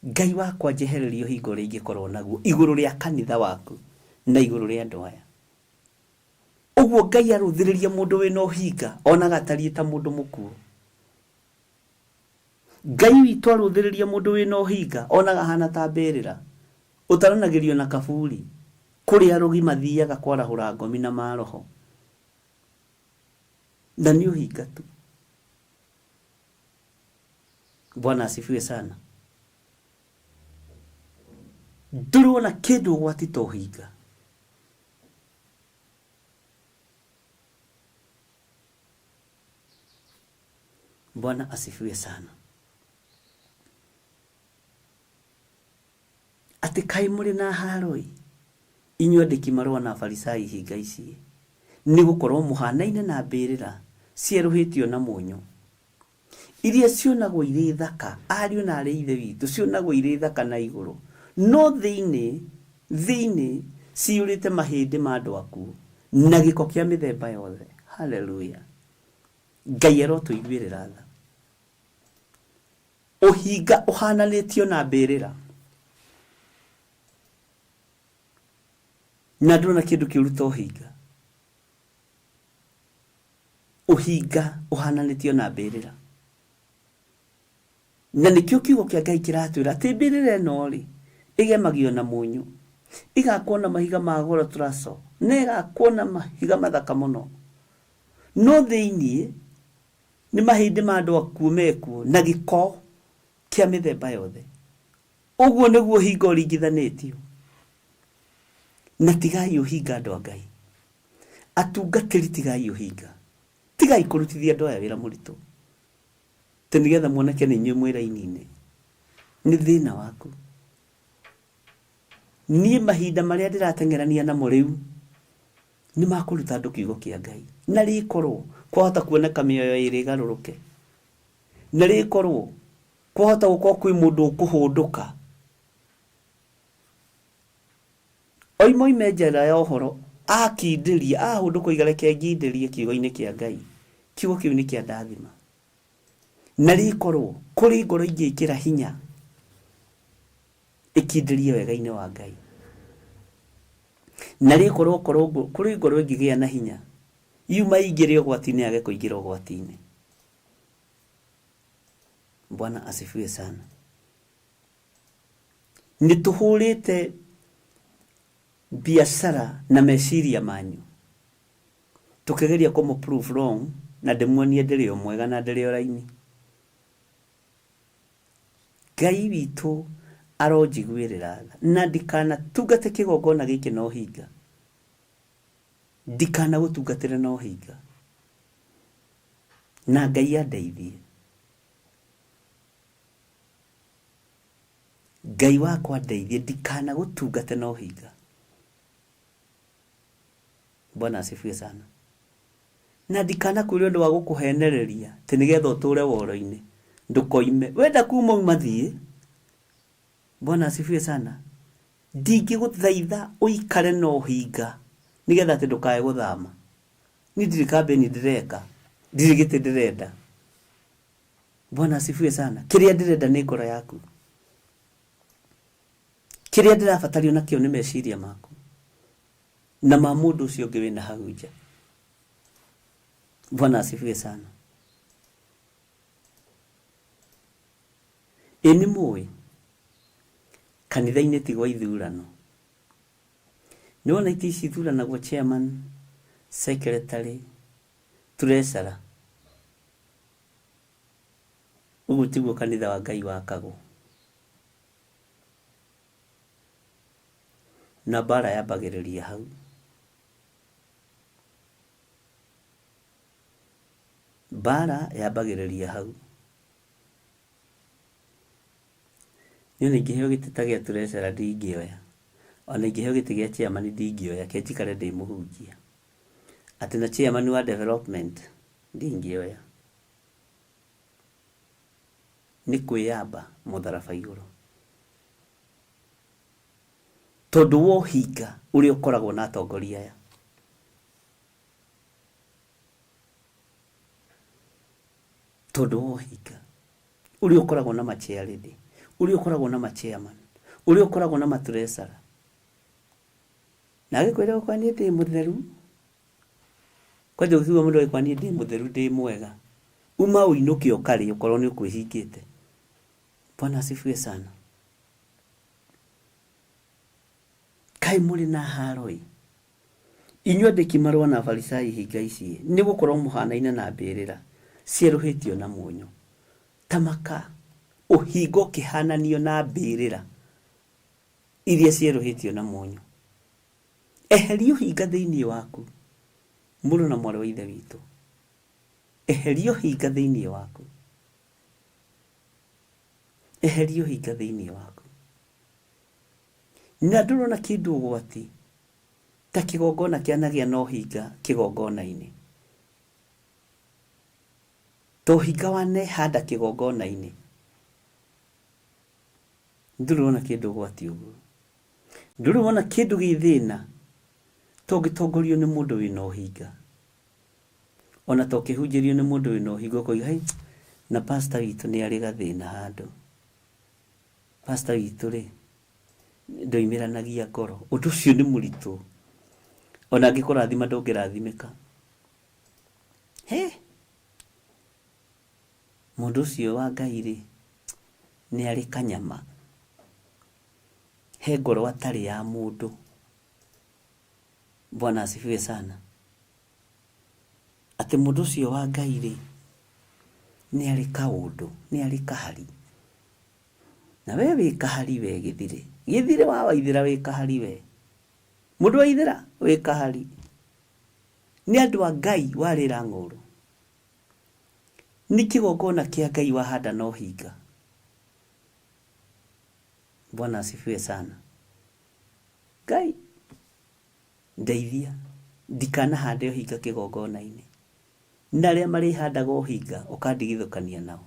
Ngai wakwa njehererio hingo rĩngĩ korwo naguo igũrũ rĩa kanitha waku na igũrũ rĩa andũ aya uguo Ngai aruthiriria mundu wina uhinga ona gatariĩ ta mundu mukuo Ngai witu aruthiriria mundu wina uhinga ona gahana ta mbĩrĩra utaranagirio na kaburi kuri arugi mathiaga kwarahura ngomi na maroho na ni uhinga tu Bwana asifiwe sana ndurona kindu gwati to hinga Bwana asifiwe sana ati kai muri na haroi inyuĩ andĩki marũa na Farisai hinga ici nĩ gũkorwo muhanaine na mbĩrĩra cieruhĩtio na munyu iria cionagwo irĩ thaka ariũ na arĩ ithe witũ cionagwo irĩ thaka na igũrũ no thiini ciurite mahĩndĩ ma andũ aku na gĩko kĩa mĩthemba yothe haleluya Ngai arotuiguĩrĩra tha uhinga uhananĩtio na mbĩrĩra na ndona kindu kiuruta uhinga uhinga uhananĩtio na mbĩrĩra na nikio kiugo kĩa Ngai kiratwĩra atĩ mbĩrĩra ĩno rĩ igemagio na munyu igakwo na mahiga ma goro turaco na igakwo na mahiga mathaka muno no thiini ni mahĩndĩ ma andũ akuo mekuo na gĩko kĩa mĩthemba yothe uguo nĩguo hinga ũringithanĩtio na tigai uhinga andũ a Ngai atungatĩri tigai uhinga tigai kũrutithia andũ aya wĩra mũritũ te nigetha muoneke nĩ inyuĩ mwĩra-inĩ nĩ thĩna waku niĩ mahinda marĩa ndĩrateng'erania namo rĩu nĩ makũruta andũ kiugo kĩa Ngai na rĩkorwo kwahota kuoneka mĩoyo ĩrĩ garũrũke na rĩkorwo kwahota gũkorwo kwĩ mũndũ ũkũhũndũka oimoime njĩra ya ũhoro akindĩria ahũndũka igareke ngindĩrie kiugo-inĩ kĩa Ngai kiugo kĩu nĩ kĩa ndathima na rĩkorwo kũrĩ ngoro ingĩkĩra hinya ikindĩrie wega-inĩ wa Ngai na rĩkorwo kũrĩ ngoro ingĩgĩa na hinya yuma ingĩrĩ ũgwati-inĩ age kũingĩra ũgwati-inĩ Bwana asifiwe sana nĩtũhũrĩte biashara na meciria manyu tukigeria kũmũprove wrong na ndĩmuonie ndĩrĩ o mwega na ndĩrĩ o raini Ngai witũ aronjiguirira na ndikana tungate kigongona giki no hinga, ndikana gutungatira no hinga, na Ngai andeithie. Ngai wakwa andeithie ndikana gutungate no hinga. Bwana asifiwe sana. Na ndikana kuri undu wa gukuhenereria ti nigetha uture woro-ini ndukoime wenda kuma umathie. Bwana asifiwe sana. Ndingiguthaitha uikare no hinga nigetha ati ndukae guthama. Ni ndiri kambeni ndireka, ndiri giti ndirenda. Bwana asifiwe sana. Kiria ndirenda ni ngoro yaku. Kiria ndirabatalio nakio ni meciria maku na ma mundu ucio ngi wina hau nja. Bwana asifiwe sana. Eni muwe kanitha-ini ti gwa ithurano. Niwona iti ici ithuranaguo chairman, secretary, treasurer. Uguo tiguo kanitha wa Ngai wakagwo. Na bara yambagiriria hau. Bara yambagiriria hau. Niona ingiheo giti ta gia treasurer ndingioya, ona ingiheo giti gia chairman ndingioya, ke njikare ndi muhunjia. Ati na chairman wa development ndingioya. Ni kwiyamba mutharaba iguru. Tondu wo hinga uri ukoragwo na atongoria aya. Tondu wo hinga uri ukoragwo na machairlady, uri ukoragwo na machairman, uri ukoragwo na matreasurer. Na gikwira kwa ni ndi mutheru. Kwa ndio kiugo mundu kwa ni ndi mutheru ndi mwega. Uma uinuke ukari ukorwo ni ukwihingite. Bwana asifiwe sana. Kai muri na haroi. Inyuĩ andĩki marũa na Farisai hinga ici nĩ gũkorwo mũhanaine na mbĩrĩra cieruhĩtio na mũnyũ. Tamaka ũhingo kĩhananio na mbĩrĩra iria cieruhĩtio na mũnyũ. Eherio hinga thĩinĩ waku. Mũrũ na mwarĩ wa ithe witũ. Eherio hinga thĩinĩ waku. Eherio hinga thĩinĩ waku. Na ndurona kindu gwati ta kigongona kianagia no hinga kigongona-ini. To hinga wane handa kigongona-ini. Ndurona kindu gwati uguo. Ndurona kindu githina to gitongorio ni mundu wina hinga. Ona to kihunjirio ni mundu wina hinga ko hai na pastor witu ni ari gathina handu. Pastor witu ri ndoimiranagia ngoro undu ucio ni muritu. Ona ngikurathima ndungirathimika. Mundu ucio wa Ngai ri ni ari kanyama. He ngoro atari ya mundu. Bwana asifiwe sana. Ati mundu ucio wa Ngai ri ni ari kaundu, ni ari kahari. Na wewe kahari we githire. Githire wa waithira we kahari we. Mundu wa ithira we kahari. Ni andu a Ngai warira ng'uru. Ni kigongona kia Ngai wahanda no hinga. Bwana asifiwe sana. Ngai ndeithia ndikana hande hinga kigongona-ini. Na aria mari handaga hinga ukandigithukania nao.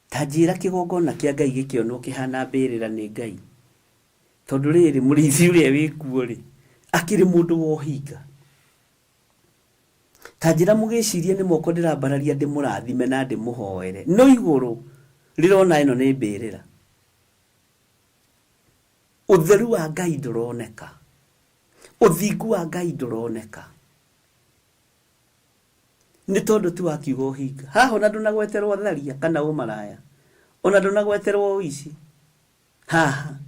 Tajira kigongona kia Ngai gikionwo kihana mbirira ni Ngai. Tondu riri murithi uria wikuo ri akiri mundu wo hinga. Tajira mugiciria ni moko ndirambararia ndi murathime na ndi muhoere. No iguru rirona ino ni mbirira. Utheru wa Ngai nduroneka. Uthingu wa Ngai nduroneka. Ni tondu tu akiugo hinga. Haho na ndunagweterwo tharia kana umaraya. Ona ndunagweterwo uici. Haha.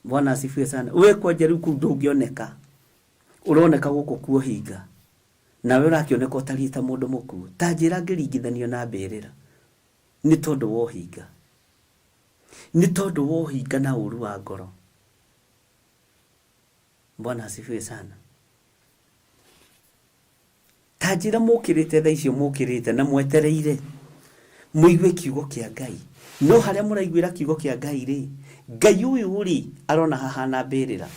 Bwana asifiwe sana. We kwa jeru ku ndungioneka. Uroneka guku kuo hinga. nawe ũrakĩoneka ũtariĩ ta mũndũ mũkuũ, ta njĩra ngĩringithanio na mbĩrĩra, nĩ tondũ wa ũhinga, nĩ tondũ wa ũhinga na ũru wa ngoro. Bwana asifiwe sana. Ta njĩra mũkĩrĩte thaa icio mũkĩrĩte na mwetereire mũigue kiugo kĩa Ngai, no harĩa mũraiguĩra kiugo kĩa Ngai rĩ, Ngai ũyũ rĩ arona hahana mbĩrĩra.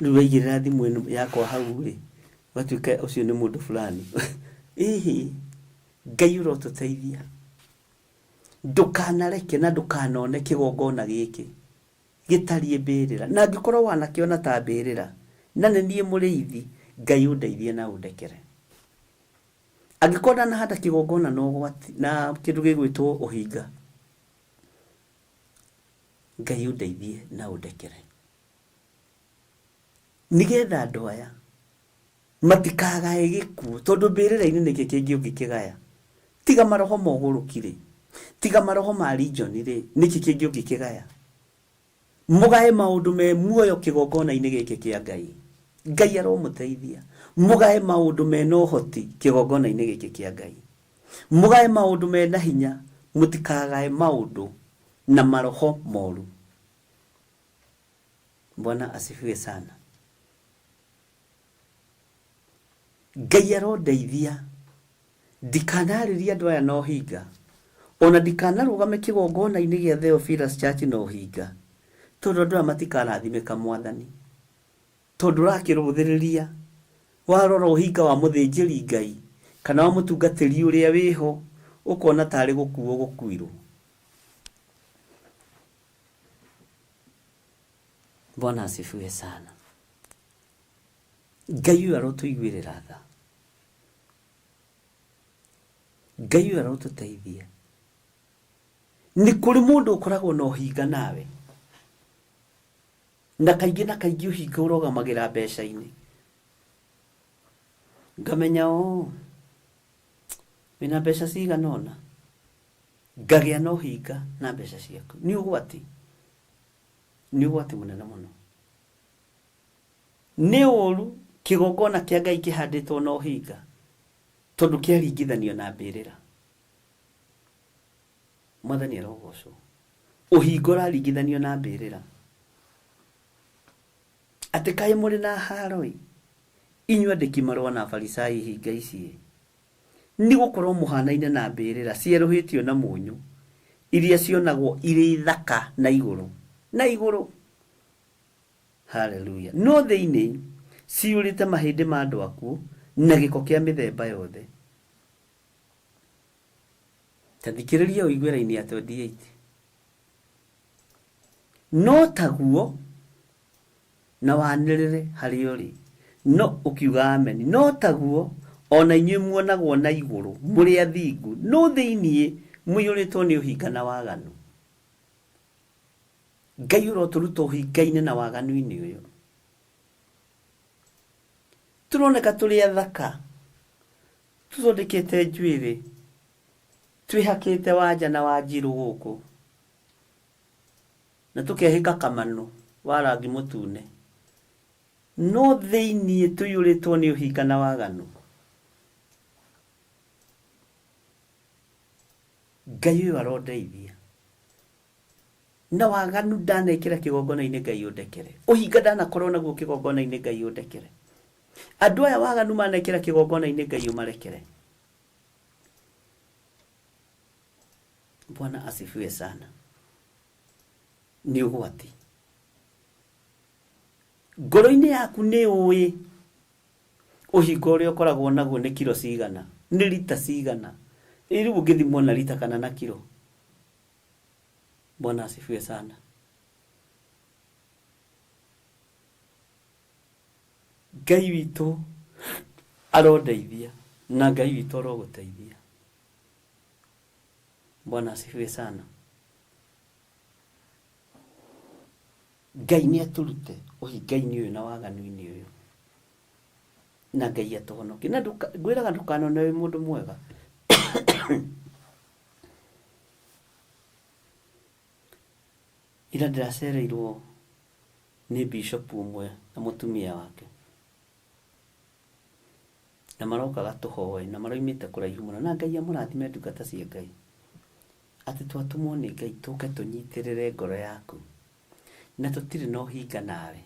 Rĩu waigĩrĩra thimũ ĩno yakwa hau rĩ, watuĩka ũcio nĩ mũndũ fulani. Ngai ũrotũteithia. Ndũkanareke na ndũkanone kĩgongona gĩkĩ gĩtariĩ mbĩrĩra. Na angĩkorwo wanakĩona ta mbĩrĩra, na nĩ niĩ mũrĩithi, Ngai ũndeithie na ũndekere. Angĩkorwo ndanahanda kĩgongona na kĩndũ gĩgwĩtwo ũhinga, Ngai ũndeithie na ũndekere. Nĩgetha andũ aya matikagae gĩkuũ, tondũ mbĩrĩra-inĩ nĩkĩ kĩngĩ ũngĩkĩgaya? Tiga maroho mogũrũkire, tiga maroho ma region rĩ, nĩkĩ kĩngĩ ũngĩkĩgaya? Mũgae maũndũ me muoyo kĩgongona-inĩ gĩkĩ kĩa Ngai. Ngai aromũteithia. Mũgae maũndũ mena ũhoti kĩgongona-inĩ gĩkĩ kĩa Ngai. Mũgae maũndũ mena hinya, mũtikagae maũndũ na maroho moru. Bwana asifiwe sana. Ngai arondeithia ndikanarĩria andũ aya na ũhinga, ona ndikanarũgame kĩgongona-inĩ gĩa Theophilus Church na ũhinga, tondũ andũ aya matikarathimĩka Mwathani, tondũ ũrakĩrũthĩrĩria warora ũhinga wa mũthĩnjĩri Ngai kana wa mũtungatĩri ũrĩa wĩho, ũkona tarĩ gũkuo gũkuirwo. Bwana asifiwe sana. Ngai ũyũ arotũiguĩrĩra tha, Ngai ũyũ arotũteithia. Nĩ kũrĩ mũndũ ũkoragwo na ũhinga nawe, na kaingĩ ũhinga ũrogamagĩra mbeca-inĩ. Ngamenya wĩna mbeca cigana ũna, ngagĩa na ũhinga na mbeca ciaku. Nĩ ũgwati, nĩ ũgwati mũnene mũno. Nĩ ũru kĩgongona kĩa Ngai kĩhandĩtwo na ũhinga, tondũ kĩaringithanio na mbĩrĩra. Mwathani arogocwo. Ũhinga ũraringithanio na mbĩrĩra. Atĩ kaĩ mũrĩ na haro-ĩ, inyuĩ andĩki marũa na Afarisai hinga ici, nĩ gũkorwo mũhanaine na mbĩrĩra cierũhĩtio na mũnyũ, iria cionagwo irĩ thaka na igũrũ, na igũrũ. Haleluya. No thĩinĩ ciũrĩte mahĩndĩ ma andũ akuo na gĩko kĩa mĩthemba yothe. Tathikĩrĩria ũiguĩra-inĩ ya 28. No taguo na wanĩrĩre harĩ ũrĩ, no ũkiuga amen. No taguo ona inyuĩ muonagwo na igũrũ mũrĩ athingu, no thĩinĩ mũiyũrĩtwo nĩ ũhinga na waganu. Ngai ũrotũruta ũhinga-inĩ na waganu-inĩ ũyũ. Tũroneka tũrĩ athaka, tũthondekete njuĩrĩ, twĩhakĩte wanja na wanjirũ gũkũ, na tũkehĩka kamano wa rangi mũtune, no thĩinĩ tũiyũrĩtwo nĩ ũhinga na waganu. Ngai ũyũ arondeithia. Na waganu ndanekĩra kĩgongona-inĩ, Ngai ũndekere. Ũhinga ndanakorwo naguo kĩgongona-inĩ, Ngai ũndekere. Andũ aya waganu manekĩra kĩgongona-inĩ, Ngai ũmarekere. Bwana asifiwe sana. Nĩ ũgwati. Ngoro-inĩ yaku nĩ ũĩ ũhinga ũrĩa ũkoragwo naguo nĩ kiro cigana, nĩ lita cigana. Rĩu ũngĩthimwo na lita kana na kiro. Bwana asifiwe sana. Ngai witũ arondeithia na Ngai witũ arogũteithia. Bwana asifiwe sana. Ngai nĩ atũrute ũhinga-inĩ ũyũ na waganu-inĩ ũyũ, na Ngai atũhonokie. Na ngwĩraga ndũkanone wĩ mũndũ mwega. Ira ndĩracereirwo nĩ bishop ũmwe na mũtumia wake, na marokaga tũhoe na maroimĩte kũraihu mũno, na Ngai amũrathime ndungata cia Ngai, atĩ twatũmwo nĩ Ngai tũke tũnyitĩrĩre ngoro yaku, na tũtirĩ na ũhinga nawe,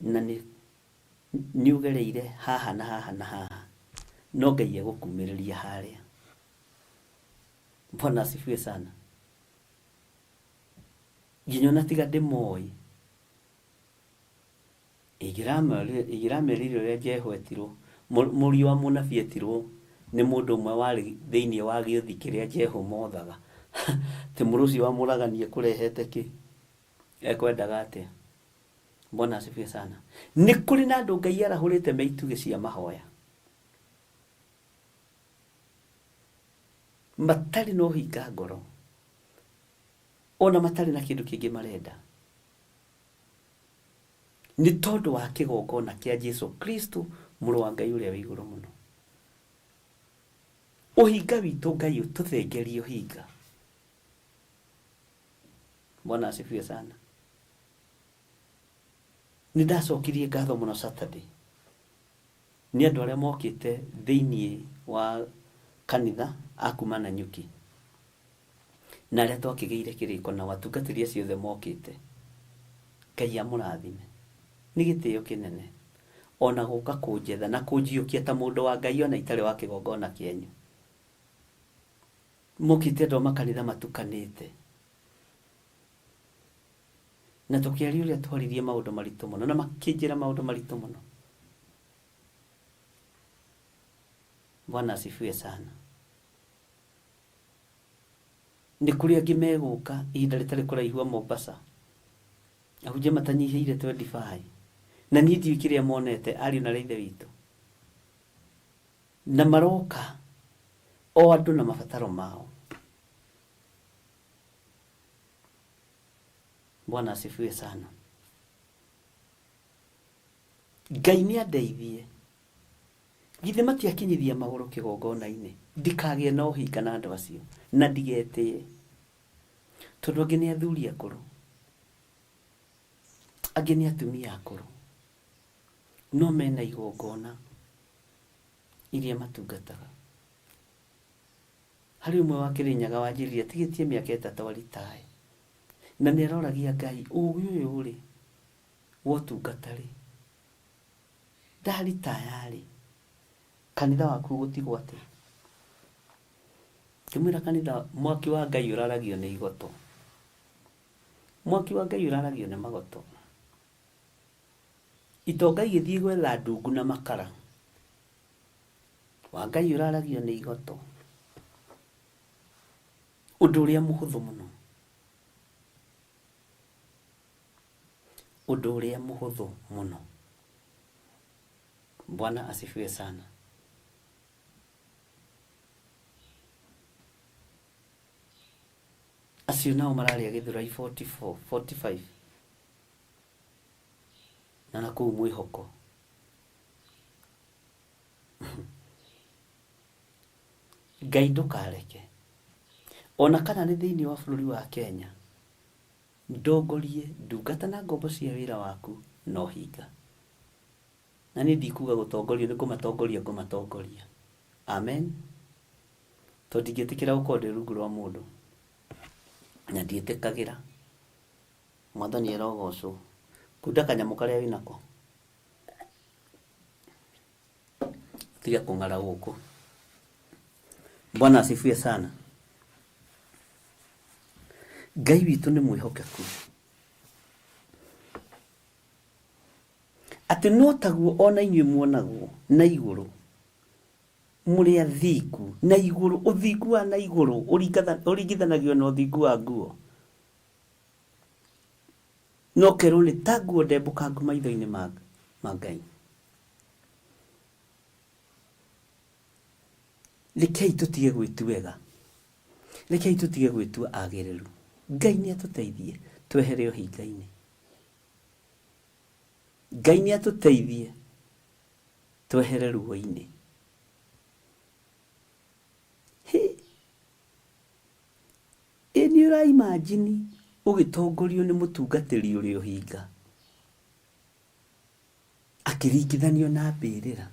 na nĩ ũgereire haha na haha na haha, no Ngai egũkumĩrĩria harĩa. Bwana asifiwe sana. Nginya ona tiga ndĩmoĩ, ĩgĩramerire ũrĩa Jehu etirwo, mũriũ wa mũnabii etirwo nĩ mũndũ ũmwe warĩ thĩinĩ wa gĩothi kĩrĩa Jehu mothaga, tĩ mũrũ ũcio wa mũragani ekũrehete kĩ, ekwendaga atĩa. Bwana asifiwe sana. Nĩ kũrĩ na andũ Ngai arahũrĩte meitugĩ cia mahoya, matarĩ na ũhinga ngoro, ona matarĩ na kĩndũ kĩngĩ marenda, nĩ tondũ wa kĩgongona kĩa Jesu Kristo mũrũ wa Ngai ũrĩa wĩ igũrũ mũno. Ũhinga witũ Ngai ũtũthengerie ũhinga. Bwana asifiwe sana. Nĩ ndacokirie ngatho mũno Saturday nĩ andũ arĩa mokĩte thĩinĩ wa kanitha akuma Nanyuki, na arĩa twakĩgĩire kĩrĩko na watungatĩri acio othe mokĩte. Ngai amũrathime, nĩ gĩtĩo kĩnene ona gũka kũnjetha na kũnjiũkia ta mũndũ wa Ngai ona itarĩ wa kĩgongona kĩenyu. Mokĩte andũ makanitha matukanĩte, na tũkĩaria ũrĩa twaririe maũndũ maritũ mũno, na makĩnjĩra maũndũ maritũ mũno. Bwana asifiwe sana. Nĩ kũrĩ angĩ megũka ihinda rĩtarĩ kũraihu Mombasa, ahunjia matanyihĩire 25, na niĩ ndiũĩ kĩrĩa monete ariũ na ithe witũ, na maroka o andũ na mabataro mao. Bwana asifiwe sana. Ngai nĩ andeithie, githĩ matiakinyithia magũrũ kĩgongona-inĩ, ndikagĩe na ũhinga na andũ acio, na ndigetĩye, tondũ angĩ nĩ athuri akũrũ, angĩ nĩ atumia akũrũ, no mena igongona iria matungataga. Harĩ ũmwe wa Kĩrĩnyaga wanjĩrire atigĩtie mĩaka 3 aritae, na nĩ aroragia Ngai, ũũgĩ ũyũ rĩ, wotungata rĩ, ndaritaya rĩ, kanitha waku gũtigwo atĩ. Kĩmwĩra kanitha, mwaki wa Ngai ũraragio nĩ igoto, mwaki wa Ngai ũraragio nĩ magoto. Itonga igĩthiĩ gwetha ndungu na makara, wa Ngai ũraragio nĩ igoto, ũndũ ũrĩa mũhũthũ mũno, ũndũ ũrĩa mũhũthũ mũno. Bwana asifiwe sana. Acio nao mararĩa Gĩthũrai 44, 45 na nakũu Mwĩhoko. Ngai ndũkareke ona kana nĩ thĩinĩ wa bũrũri wa Kenya, ndongorie ndungata na ngombo cia wĩra waku no hinga. Na nĩ ndikuga gũtongorio, nĩ kũmatongoria. Amen. Tondũ ndingĩtĩkĩra gũkorwo ndĩ rungu rwa mũndũ, na ndiĩtĩkagĩra. Mwathani erogocwo. Kunda kanyamũ karĩa wĩnako, tiga kũng'ara gũkũ. Bwana asifiwe sana. Ngai witũ nĩ mwĩhokeku, atĩ no taguo ona inyuĩ muonagwo na igũrũ, mũrĩ athingu na igũrũ, ũthingu wa na igũrũ ũringithanagio na ũthingu wa nguo. No kerwo nĩ ta nguo ndembũkangu maitho-inĩ ma Ngai. Rekei tũtige gwĩtuega, rekei tũtige gwĩtua agĩrĩru. Ngai nĩ atũteithie twehere ũhinga-inĩ, Ngai nĩ atũteithie twehere ruo-inĩ. Nĩ ũraimagine ũgĩtongorio nĩ mũtungatĩri ũrĩa ũhinga akĩringithanio na mbĩrĩra.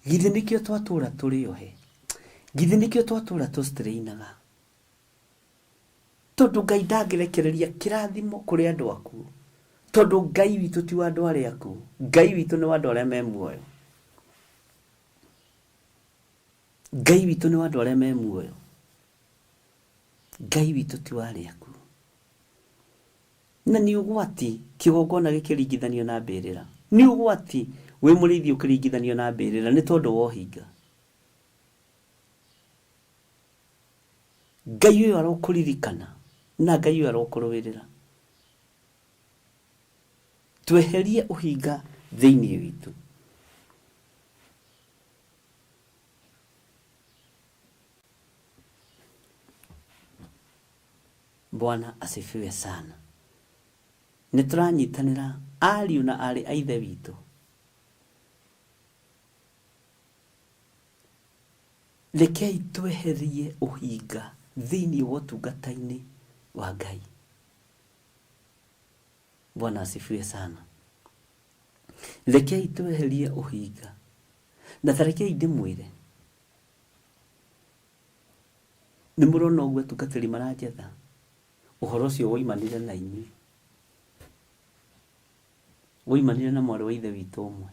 Githĩ nĩkĩo twatũũra tũrĩ ohe? Githĩ nĩkĩo twatũũra tũcitĩrĩinaga? Tondũ Ngai ndangĩrekereria kĩrathimo kũrĩ andũ akuo. Tondũ Ngai witũ ti wa andũ arĩa akuo. Ngai witũ nĩ wa andũ arĩa me muoyo. Ngai witũ nĩ wa andũ arĩa me muoyo. Ngai witũ ti wa arĩa akuo. Na nĩ ũgwati kĩgongona gĩkĩringithanio na mbĩrĩra. Nĩ ũgwati wĩ mũrĩithi ũkĩringithanio na mbĩrĩra nĩ tondũ wa ũhinga. Ngai ũyũ arokũririkana na Ngai ũyũ arokũrũĩrĩra. Tweherie ũhinga thĩinĩ witũ. Bwana asifiwe sana. Nĩtũranyitanĩra ariũ na arĩ a ithe witũ. Rekei tweherie ũhinga thĩinĩ wa ũtungata-inĩ wa Ngai. Bwana asifiwe sana. Rekei tweherie ũhinga. Na tarekei ndĩmwĩre, nĩ mũrona ũguo atungatĩri maranjetha. Ũhoro ũcio woimanire na inyuĩ. Woimanire na mwarĩ wa ithe witũ ũmwe.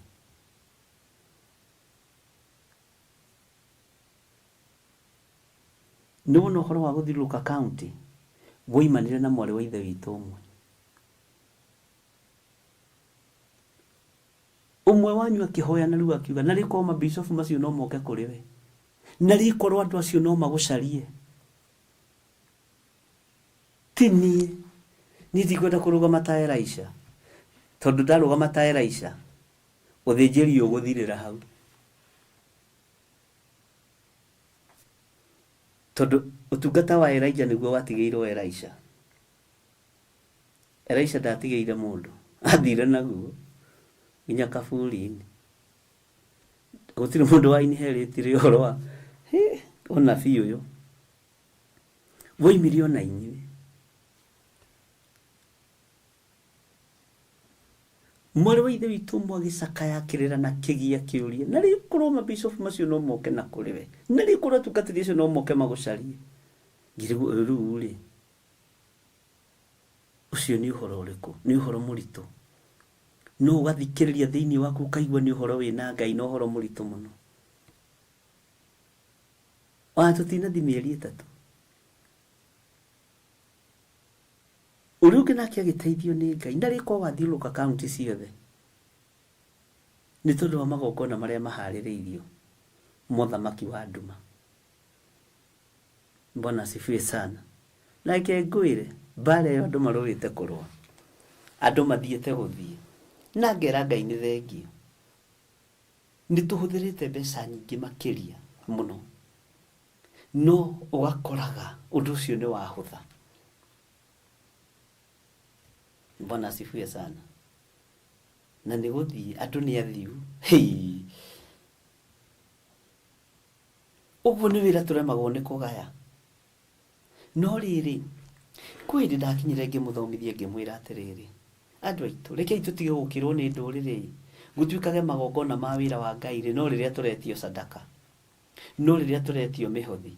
Nĩ wona ũhoro wa gũthiũrũrũka kaunti woimanire na mwarĩ wa ithe witũ ũmwe. Ũmwe wanyu akĩhoya na rĩu akiuga na rĩkorwo mabicobu macio no moke kũrĩ we. Na rĩkorwo andũ acio no magũcarie. Ti niĩ ndikwenda kũrũgama ta Elisha. Tondũ ndarũgama ta Elisha ũthĩnjĩri ũgũthirĩra hau. Tondũ ũtungata wa Elijah nĩguo watigĩirwo Elisha. Elisha ndatigĩire mũndũ. Athire naguo nginya kaburi-inĩ. Gũtirĩ mũndũ wainherĩtire ũhoro wa ũnabii ũyũ. Woimire ona inyuĩ. Mwarĩ wa ithe witũ ũmwe agĩcakaya akĩrĩra na kĩgia kĩũria. Na rĩkorwo mabicobu macio no moke na kũrĩ we. Na rĩkorwo atungatĩri acio no moke magũcarie. Rĩu-rĩ, ũcio nĩ ũhoro ũrĩkũ? Nĩ ũhoro mũritũ. No ũgathikĩrĩria thĩinĩ waku ũkaigua nĩ ũhoro wĩna Ngai na ũhoro mũritũ mũno. Ona tũtinathi mĩeri 3. Ũrĩa ũngĩ nake agĩteithio nĩ Ngai. Na rĩkorwo wathiũrũrũka kaunti ciothe. Nĩ tondũ wa magongona marĩa maharĩrĩirio mũthamaki wa nduma. Bwana asifiwe sana. Na reke ngwĩre mbara ĩyo andũ marũĩte kũrũa. Andũ mathiĩte gũthiĩ. Na ngera Ngai nĩ thengio. Nĩ tũhũthĩrĩte mbeca nyingĩ makĩria mũno. No ũgakoraga ũndũ ũcio nĩ wahũtha. Bwana asifiwe sana. Na nĩ gũthiĩ andũ nĩ athiu. Ũguo nĩ wĩra tũremagwo nĩ kũgaya. No rĩrĩ, kwĩ hĩndĩ ndakinyire ngĩmũthomithia ngĩmwĩra atĩrĩrĩ, andũ aitũ rekei tũtige gũkĩrwo nĩ ndũrĩrĩ. Gũtuĩkage magongona ma wĩra wa Ngai no rĩrĩa tũretio sadaka. No rĩrĩa tũretio mĩhothi.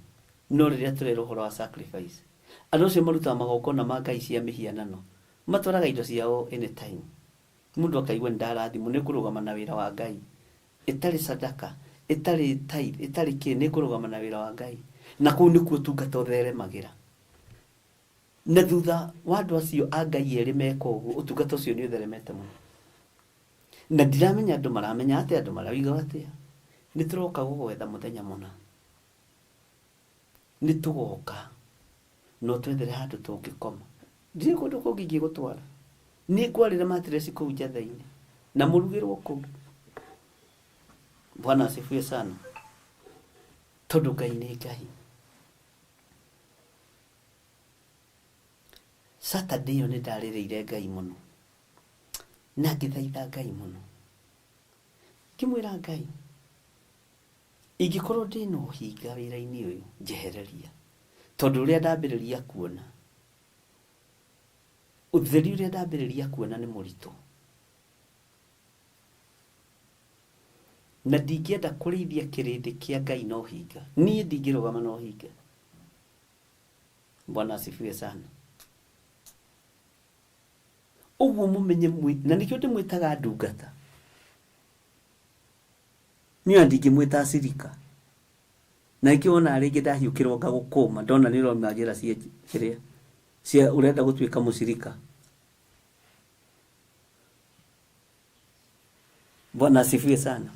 No rĩrĩa tũrerwo ũhoro wa sacrifice. Andũ acio marutaga magongona ma Ngai cia mĩhianano. Matwaraga indo ciao anytime. Mũndũ akaigua ndarathimwo nĩ kũrũgama na wĩra wa Ngai. Ĩtarĩ sadaka, ĩtarĩ tithe, ĩtarĩ kĩ nĩ kũrũgama na wĩra wa Ngai. Na kũu nĩkuo ũtungata ũtheremagĩra. Na thutha wa andũ acio a Ngai erĩ meka ũguo, ũtungata ũcio nĩ ũtheremete mũno. Na ndiramenya andũ maramenya atĩa, andũ marawiga atĩa. Nĩ tũroka gũgwetha mũthenya mũna. Nĩ tũgoka no twethere handũ tũngĩkoma. Ndiĩ kũndũ kũngĩ ingĩgũtwara. Nĩ ngwarĩra matiresi kũu njatha-inĩ. Na mũrugĩrwo kũu. Bwana asifiwe sana. Tondũ Ngai nĩ Ngai. Saturday ĩyo nĩ ndarĩrĩire Ngai mũno. Na ngĩthaitha Ngai mũno. Ngĩmwĩra Ngai, ingĩkorwo ndĩna ũhinga wĩra-inĩ ũyũ njehereria. Tondũ ũrĩa ndambĩrĩria kuona utheri uria ndambiriria kuona ni murito na ndingĩenda kũrĩithia kĩrĩndĩ kĩa Ngai no hinga. Niĩ ndingĩrũgama no hinga. Bwana asifiwe sana. Ũguo mũmenye na nĩkĩo ndĩmwĩtaga ndungata. Niĩ ndingĩmwĩta acirika. Na ngĩona rĩngĩ ndahiũkĩrwo ngagũkũma ndona nĩ ũrona njĩra cia ũrenda gũtuĩka mũcirika. Bwana asifiwe sana.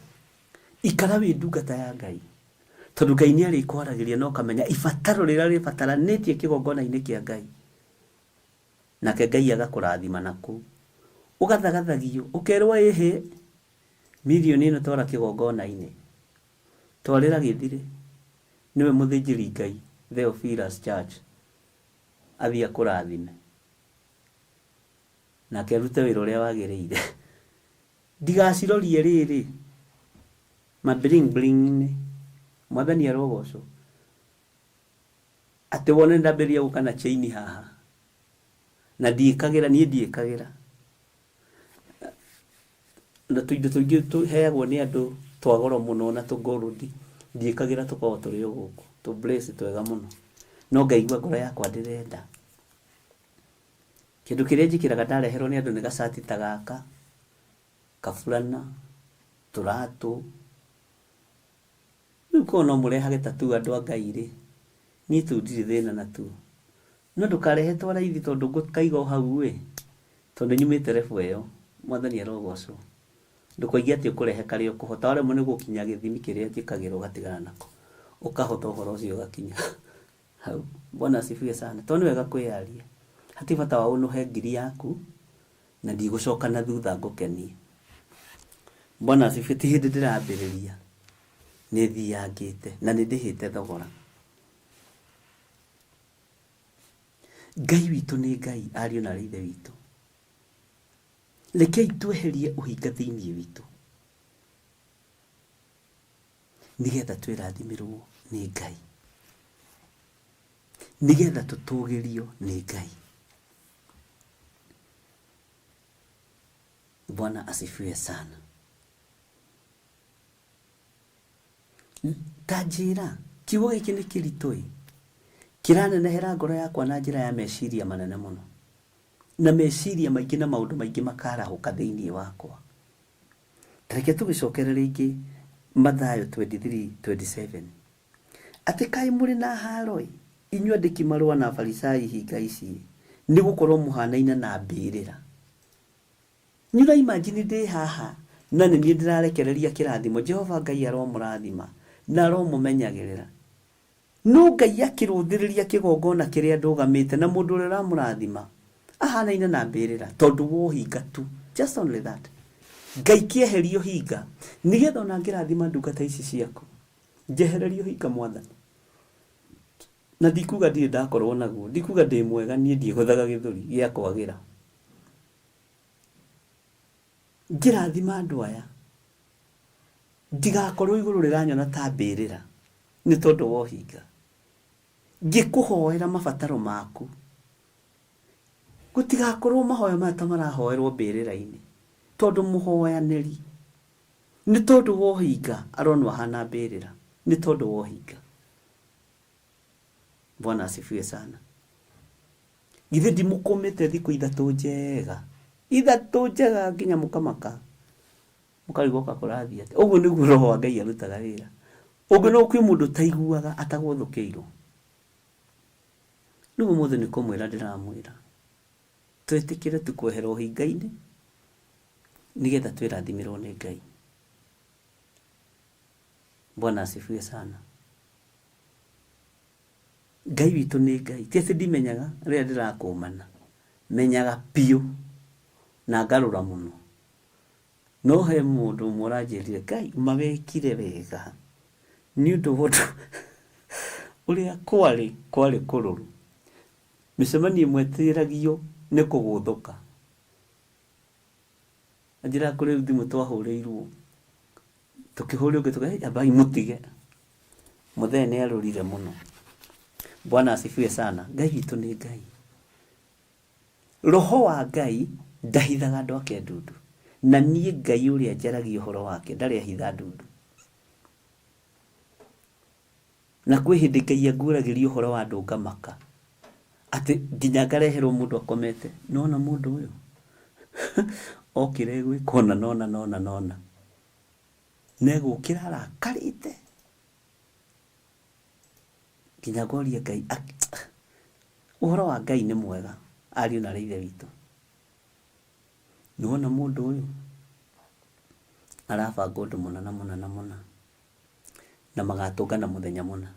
Ikara wĩ ndungata ya Ngai. Tondũ Ngai nĩ arĩ kwaragĩria no kamenya ibataro rĩrĩa rĩbataranĩtie kĩgongona-inĩ kĩa Ngai. Nake Ngai agakũrathima naku. Ũgathagathagio, ũkerwo ĩhĩ milioni ĩno twara kĩgongona-inĩ. Twarĩra gĩthire. Niwe mũthĩnjĩri Ngai, Theophilus Church. Athiĩ akũrathime. Nake arute wĩra ũrĩa wagĩrĩire. Ndigacirorie rĩrĩ. Ma bling bling. Mwathani arogocwo. Atĩ wone ndambĩrĩria gũka na chain haha. Na ndiĩkagĩra, niĩ ndiĩkagĩra. Na tũindo tũingĩ tũheagwo nĩ andũ twa goro mũno na tũgorodi. Ndiĩkagĩra tũkoragwo tũrĩ o gũkũ. Tũ brace twega mũno. No ngaigua ngoro yakwa ndĩrenda. Kĩndũ kĩrĩa njĩkĩraga ndareherwo nĩ andũ nĩ gacati ta gaka. Kafulana. Tũratũ. Rĩu ko no mũrehage tatu andũ a Ngai rĩ. Niĩ tu ndirĩ thĩna na tu. No ndũkarehe twaraithi tondũ ngũkaiga hau we. Tondũ nyumĩte refu ĩyo. Mwathani arogocwo. Ndũkoigia atĩ ũkũrehe karĩa ũkũhota wale mũnĩ gũkinya gĩthimi kĩrĩa njĩkagĩra ũgatigana nako. Ũkahota ũhoro ũcio ũgakinya hau. Bwana asifiwe sana. Tondũ wega kwĩyaria. Hatirĩ bata wa ũnũhe ngiri yaku na ndigũcoka na thutha ngũkenie. Bwana asifiwe. Ti hĩndĩ ndĩrambĩrĩria. Nĩ thiangĩte na nĩ ndĩhĩte thogora. Ngai witũ nĩ Ngai, ariũ na ithe witũ. Rekei tweherie ũhinga thĩinĩ witũ. Nĩgetha twĩrathimirwo nĩ Ngai. Nĩgetha tũtũgĩrio nĩ Ngai. Bwana asifiwe sana. Tajira, kiugo gĩkĩ nĩ kĩritũ. Kĩranenehera ngoro yakwa na njĩra ya meciria manene mũno. Na meciria maingĩ na maũndũ maingĩ makarahũka thĩinĩ wakwa. Tareke tũgĩcokera rĩngĩ Mathayo 23:27. Atĩ kaĩ mũrĩ na haro inyuĩ andĩki marũa na Farisai hinga ici nĩ gũkorwo mũhanaine na mbĩrĩra. Nyura imagine ndĩ haha na nĩ niĩ ndĩrarekereria kĩrathimo. Jehova Ngai aromũrathima na aromũmenyagĩrĩra. No Ngai akĩrũthĩrĩria kĩgongona kĩrĩa ndũgamĩte na mũndũ ũrĩa ũramũrathima ahanaine na mbĩrĩra tondũ wo hinga tu. Just only that. Ngai kĩeherio hinga nĩgetha ona ngĩrathima ndungata ici ciaku njehererio hinga Mwathani. Na ndikuga ndirĩ ndakorwo naguo, ndikuga ndĩ mwega, niĩ ndiĩhũthaga gĩthũri gĩa kwagĩra. Ngĩrathima andũ aya ndigakorwo igũrũ rĩranyona ta mbĩrĩra nĩ tondũ wo hinga. Ngĩkũhoera mabataro maku. Gũtigakorwo mahoya maya ta marahoerwo mbĩrĩra-inĩ tondũ mũhoyanĩri. Nĩ tondũ wo hinga aronwo hana mbĩrĩra. Nĩ tondũ wo hinga. Bwana asifiwe sana. Githĩ ndimũkũmĩte thikũ ithatũ njega. Ithatũ njega nginya mũkamaka. Mũkarigwo kakũrathia atĩ. Ũguo nĩguo roho wa Ngai arutaga wĩra. Ũguo no kwĩ mũndũ taiguaga atagũthũkĩirwo. Rĩu ũmũthĩ nĩ kũmwĩra ndĩramwĩra. Twĩtĩkĩre tukweherwo hinga-inĩ nĩgetha twĩrathimirwo nĩ Ngai. Bwana asifiwe sana. Ngai witũ nĩ Ngai. Ti atĩ ndimenyaga rĩrĩa ndĩrakũmana. Menyaga piũ na ngarũra mũno. No he mũndũ ũmwe ũranjĩrire Ngai mawekire wega. Nĩ ũndũ wotũ ũrĩa kwarĩ kũrũrũ. Mĩcemanio ĩmwe ĩtĩragio nĩ kũgũthũka. Anjĩra kũrĩ thimũ twahũrĩirwo. Tukĩhũrĩo ngĩtuga abai mũtige. Mũthee nĩ arũrire mũno. Bwana asifiwe sana. Ngai witũ nĩ Ngai. roho wa Ngai ndahithaga andũ ake ndundu, na niĩ Ngai ũrĩa njaragia ũhoro wake ndarĩ ahitha ndundu. Na kwĩ hĩndĩ Ngai angũragĩria ũhoro wa andũ ngamaka, atĩ nginya ngareherwo mũndũ akomete, nona mũndũ ũyũ okire gwĩkona nona negũkĩra arakarĩte, nginya ngoria Ngai, ũhoro wa Ngai nĩ mwega, ariũ na ithe witũ. Nĩwona mũndũ ũyũ arabanga ũndũ mũna na magatũngana mũthenya mũna,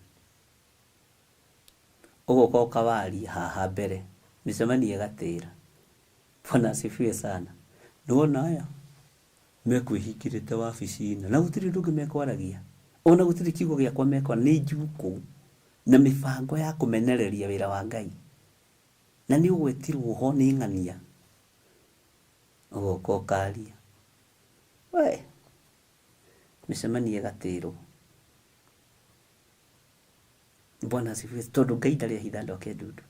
ũgũka ũkawaria haha mbere, mĩcemanio ĩgatĩra. Bwana asifiwe sana. Nĩwona aya mekwĩhingĩrĩte wabici-inĩ na gũtirĩ ũndũ ũngĩ mekwaragia, ona gũtirĩ kiugo gĩakwa mekwa, nĩ njuku na mĩbango ya kũmenereria wĩra wa Ngai, na nĩ ũgwetirwo ho nĩ ng'ania. Ũgũka ũkaria, we mĩcemanio ĩgatĩrwo. Bwana asifiwe, tondũ Ngai ndarĩ ahitha andũ ake ndundu.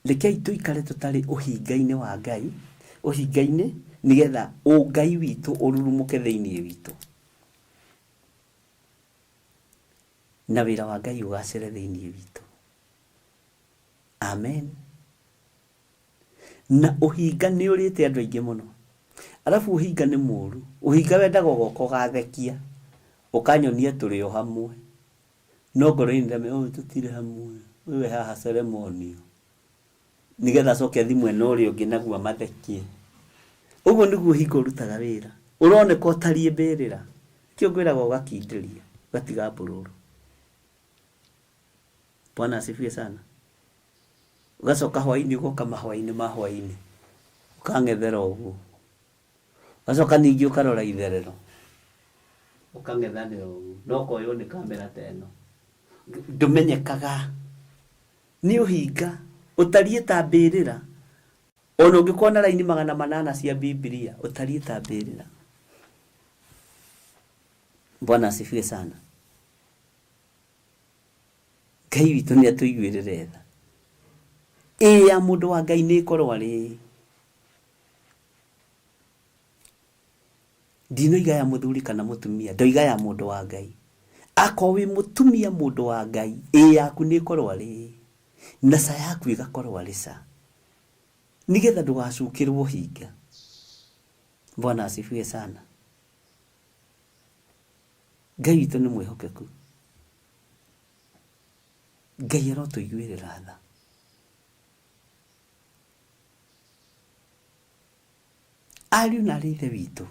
Rekei tũikare tũtarĩ ũhinga-inĩ wa Ngai, ũhinga-inĩ nĩgetha ũngai witũ ũrurumũke thĩinĩ witũ, na wĩra wa Ngai ũgacĩre thĩinĩ witũ. Amen. Na ũhinga nĩ ũrĩte andũ aingĩ mũno, alafu ũhinga nĩ mũru. Ũhinga wendaga ũgoka ũgathekia, ũkanyonia tũrĩ o hamwe, no ngoro-inĩ ndame tũtirĩ hamwe, wewe haha ceremony, nĩgetha acoke thimwe na ũrĩa ũngĩ naguo amathekie. Ũguo nĩguo ũhinga ũrutaga wĩra, ũroneka ũtariĩ mbĩrĩra, kĩo ngwĩraga ũgakindĩria, ũgatiga mbũrũru. Bwana asifiwe sana. Ugacoka hwainĩ, ũgoka mahwainĩ ma hwainĩ, ũkang'ethera ũguo, ugacoka ningĩ ũkarora itherero, ũkang'ethanĩra ũguo, no koywo nĩ kamera ta ĩno, ndũmenyekaga. Nĩ ũhinga ũtariĩ ta mbĩrĩra, ona ũngĩkorwo na raini 800 cia Biblia, ũtariĩ ta mbĩrĩra. Bwana asifiwe sana. Ngai witũ nĩ atũiguĩrĩre tha. Ya mũndũ wa Ngai nĩ korwo arĩ. Ndinoiga ya mũthuri kana mũtumia, ndoiga ya mũndũ wa Ngai. Akorwo wĩ mũtumia mũndũ wa Ngai, yaku nĩ korwo arĩ, na ca yaku ĩgakorwo arĩ ca, nĩgetha ndũgacukĩrwo hinga. Bwana asifiwe sana. Ngai witũ nĩ mwĩhokeku. Ngai arotũiguĩrĩra tha. Ariũ na ithe witũ,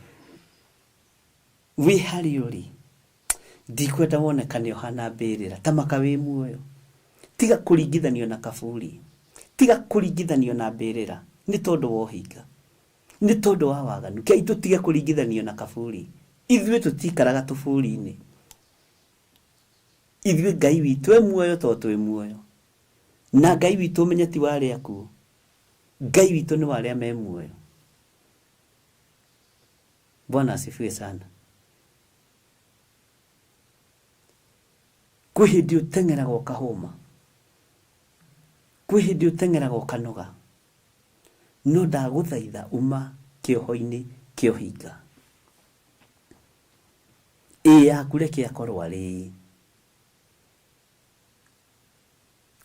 wĩ harĩ ũrĩ, ndikwenda wonekane ũhana mbĩrĩra, tamaka wĩ muoyo. Tiga kũringithanio na kaburi, tiga kũringithanio na mbĩrĩra, nĩ tondũ wa ũhinga, nĩ tondũ wa waganu. Kei tũtige kũringithanio na kaburi. Ithuĩ tũtikaraga tũburi-inĩ, ithuĩ Ngai witũ e muoyo tondũ twĩ muoyo, na Ngai witũ ũmenye ti wa arĩa akuũ, Ngai witũ nĩ wa arĩa me muoyo. Bwana asifiwe sana. Kwĩ hĩndĩ ũteng'eraga ũkahũma, kwĩ hĩndĩ ũteng'eraga ũkanoga, no ndagũthaitha uma kĩoho-inĩ kĩa ũhinga. Yaku reke akorwo arĩ.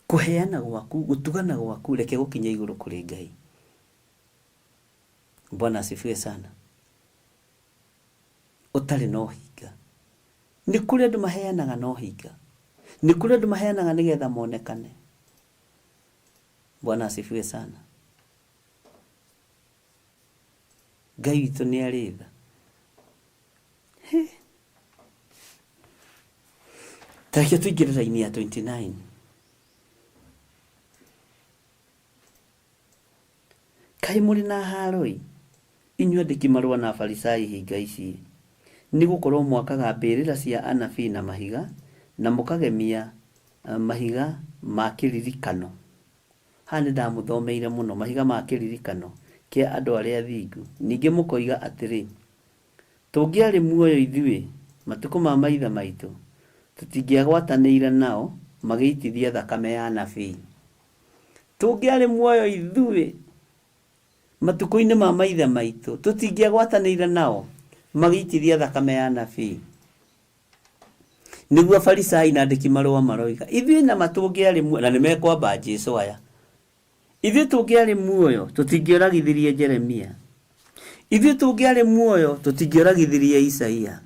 Kũheana gwaku, gũtugana gwaku reke gũkinya igũrũ kũrĩ Ngai. Bwana asifiwe sana. Ũtarĩ na ũhinga. Nĩ kũrĩ andũ maheanaga na ũhinga, nĩ kũrĩ andũ maheanaga nĩgetha monekane. Bwana asifiwe sana. Ngai witũ nĩ arĩ tha. Tareke tũingĩre raini ya 29. Kaĩ mũrĩ na haroi, inyuĩ andĩki marũa na Afarisai hinga ici, nĩ gũkorwo mwakaga mbĩrĩra cia anabii na mahiga, na mũkagemia mahiga ma kĩririkano. Haha nĩ ndamũthomeire mũno, mahiga ma kĩririkano kĩa andũ arĩa athingu. Ningĩ mũkoiga atĩrĩ, tũngĩarĩ muoyo ithuĩ matukũ ma maithe maitũ, tũtingĩagwatanĩire nao magĩitithia thakame ya anabii. Tũngĩarĩ muoyo ithuĩ matukũ-inĩ ma maithe maitũ, tũtingĩagwatanĩire nao magĩitithia thakame ya nabii. Nĩguo Farisai na andĩki marũa maroiga, ithuĩ na matũngĩarĩ muoyo, na nĩmekwamba Jesũ aya, ithuĩ tũngĩarĩ muoyo tũtingĩoragithirie Jeremia. Ithuĩ tũngĩarĩ muoyo tũtingĩoragithirie Isaia.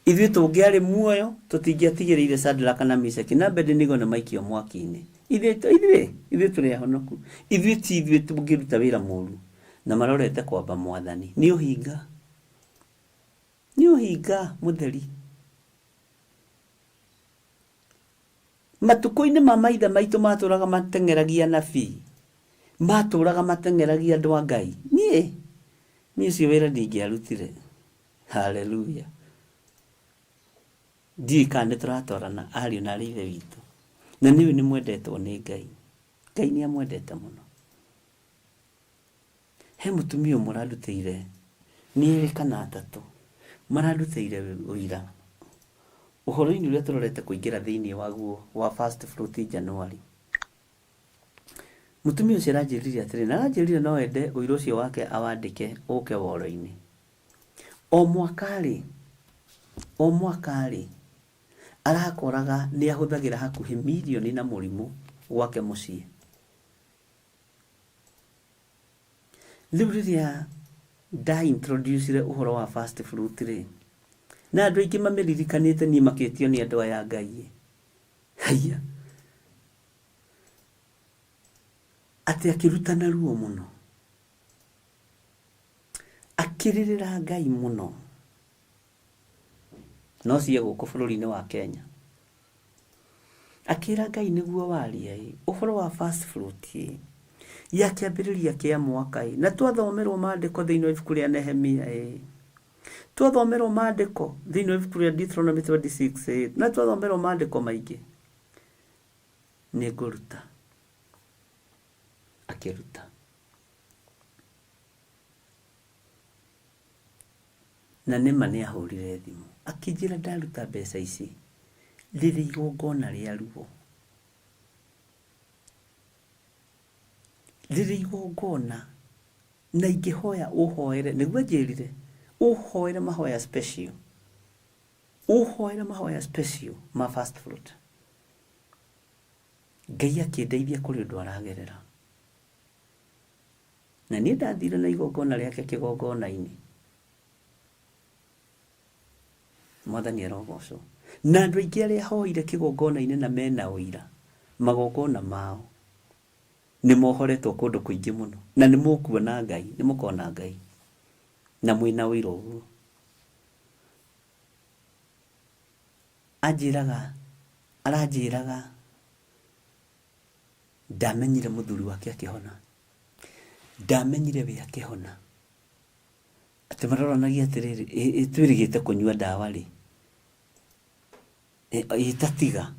Ithuĩ tũngĩarĩ muoyo tũtingĩatigĩrĩire Shadraka na Meshaki na Abednego nĩ maikio mwaki-inĩ. Ithuĩ tũrĩ ahonoku. Ithuĩ ti ithuĩ tũngĩruta wĩra mũũru na marorete kwamba Mwathani. Nĩ ũhinga mũtheri. Matukũ-inĩ ma maithe maitũ matũraga mateng'eragia nabii, matũraga mateng'eragia andũ a Ngai. Niĩ ũcio wĩra ndingĩarutire. Haleluya. Ndiũĩ kana nĩtũratwarana ariũ na ithe witũ. Na nĩwe nĩ mwendetwo nĩ Ngai. Ngai nĩ amwendete mũno. He mũtumia ũmwe mũrandutĩire, nĩ erĩ kana atatũ marandutĩire ũira ũhoro-inĩ ũrĩa tũrorete kũingĩra thĩinĩ waguo wa First Fruit January. Mũtumia ũcio aranjĩrire atĩrĩ, na aranjĩrire no ende ũira ũcio wake awandĩke ũke woro-inĩ. O mwaka-rĩ arakoraga nĩ ahũthagĩra hakuhĩ mirioni na mũrimũ gwake mũciĩ. Rĩu rĩrĩa introducire ũhoro wa First Fruit-rĩ, na andũ aingĩ mamĩririkanĩte niĩ makĩtio nĩ andũ aya Ngai. Haiya. Atĩ akĩrutana ruo mũno. Akĩrĩrĩra Ngai mũno. No cia gũkũ bũrũri-inĩ wa Kenya. Akĩra Ngai nĩguo waria ũhoro wa First Fruit ya kĩambĩrĩria kĩa mwaka na twathomerwo maandĩko thĩinĩ wa ibuku rĩa Nehemia twathomerwo maandĩko thĩinĩ wa ibuku rĩa Deuteronomy 26 na twathomerwo maandĩko maingĩ. Nĩ ngũruta. Akĩruta. Na nĩma nĩ ahũrire thimũ akĩnjĩra ndaruta mbeca ici rĩrĩ igongona rĩa ruo. Rĩrĩ igongona na ingĩhoya ũhoere, nĩguo njĩrire ũhoere mahoya special. Ũhoere mahoya special ma First Fruit. Ngai akĩndeithia kũrĩ ũndũ aragerera. Na niĩ ndathire na igongona rĩake kĩgongona-inĩ. Mwathani arogocwo. Na andũ aingĩ arĩa hoire kĩgongona-inĩ na mena ũira, magongona mao nĩ mohoretwo kũndũ kũingĩ mũno. Na nĩ mũkuona Ngai, nĩ mũkona Ngai. Na mwĩna ũira ũguo. Aranjĩraga ndamenyire mũthuri wake akĩhona. Ndamenyire we akĩhona. Atĩ maroranagia atĩrĩrĩ, twĩrĩgĩte kũnyua ndawa rĩ. Itatiga.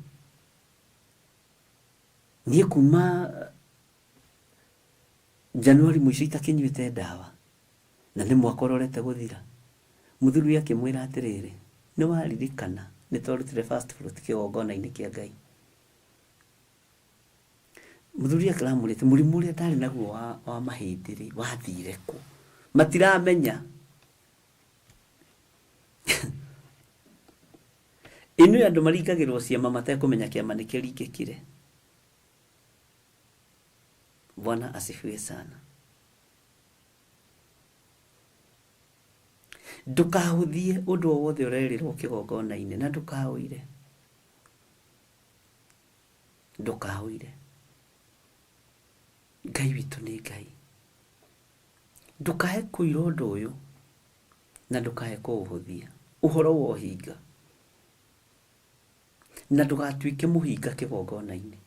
Niĩ kuma Januari mũico itakĩnyuĩte ndawa. Na nĩ mwaka ũrorete gũthira. Mũthuri akĩmwĩra atĩrĩrĩ, nĩ waririkana nĩ twarutire First Fruit kĩgongona-inĩ kĩa Ngai. Mũthuri akĩramũrĩte mũrimũ ũrĩa ndarĩ naguo wa mahĩndĩ wathire kũ. Matiramenya. Ĩno andũ maringagĩrwo ciama matekũmenya kĩama nĩ kĩringĩkire. Bwana asifiwe sana. Ndũkahũthie ũndũ o wothe ũrerĩrwo kĩgongona-inĩ na ndũkaũire. Ndũkaũire. Ngai witũ nĩ Ngai. Ndũkahe kũira ũndũ ũyũ na ndũkahe kũũhũthia. Ũhoro wa ũhinga. Na ndũgatuĩke mũhinga kĩgongona-inĩ.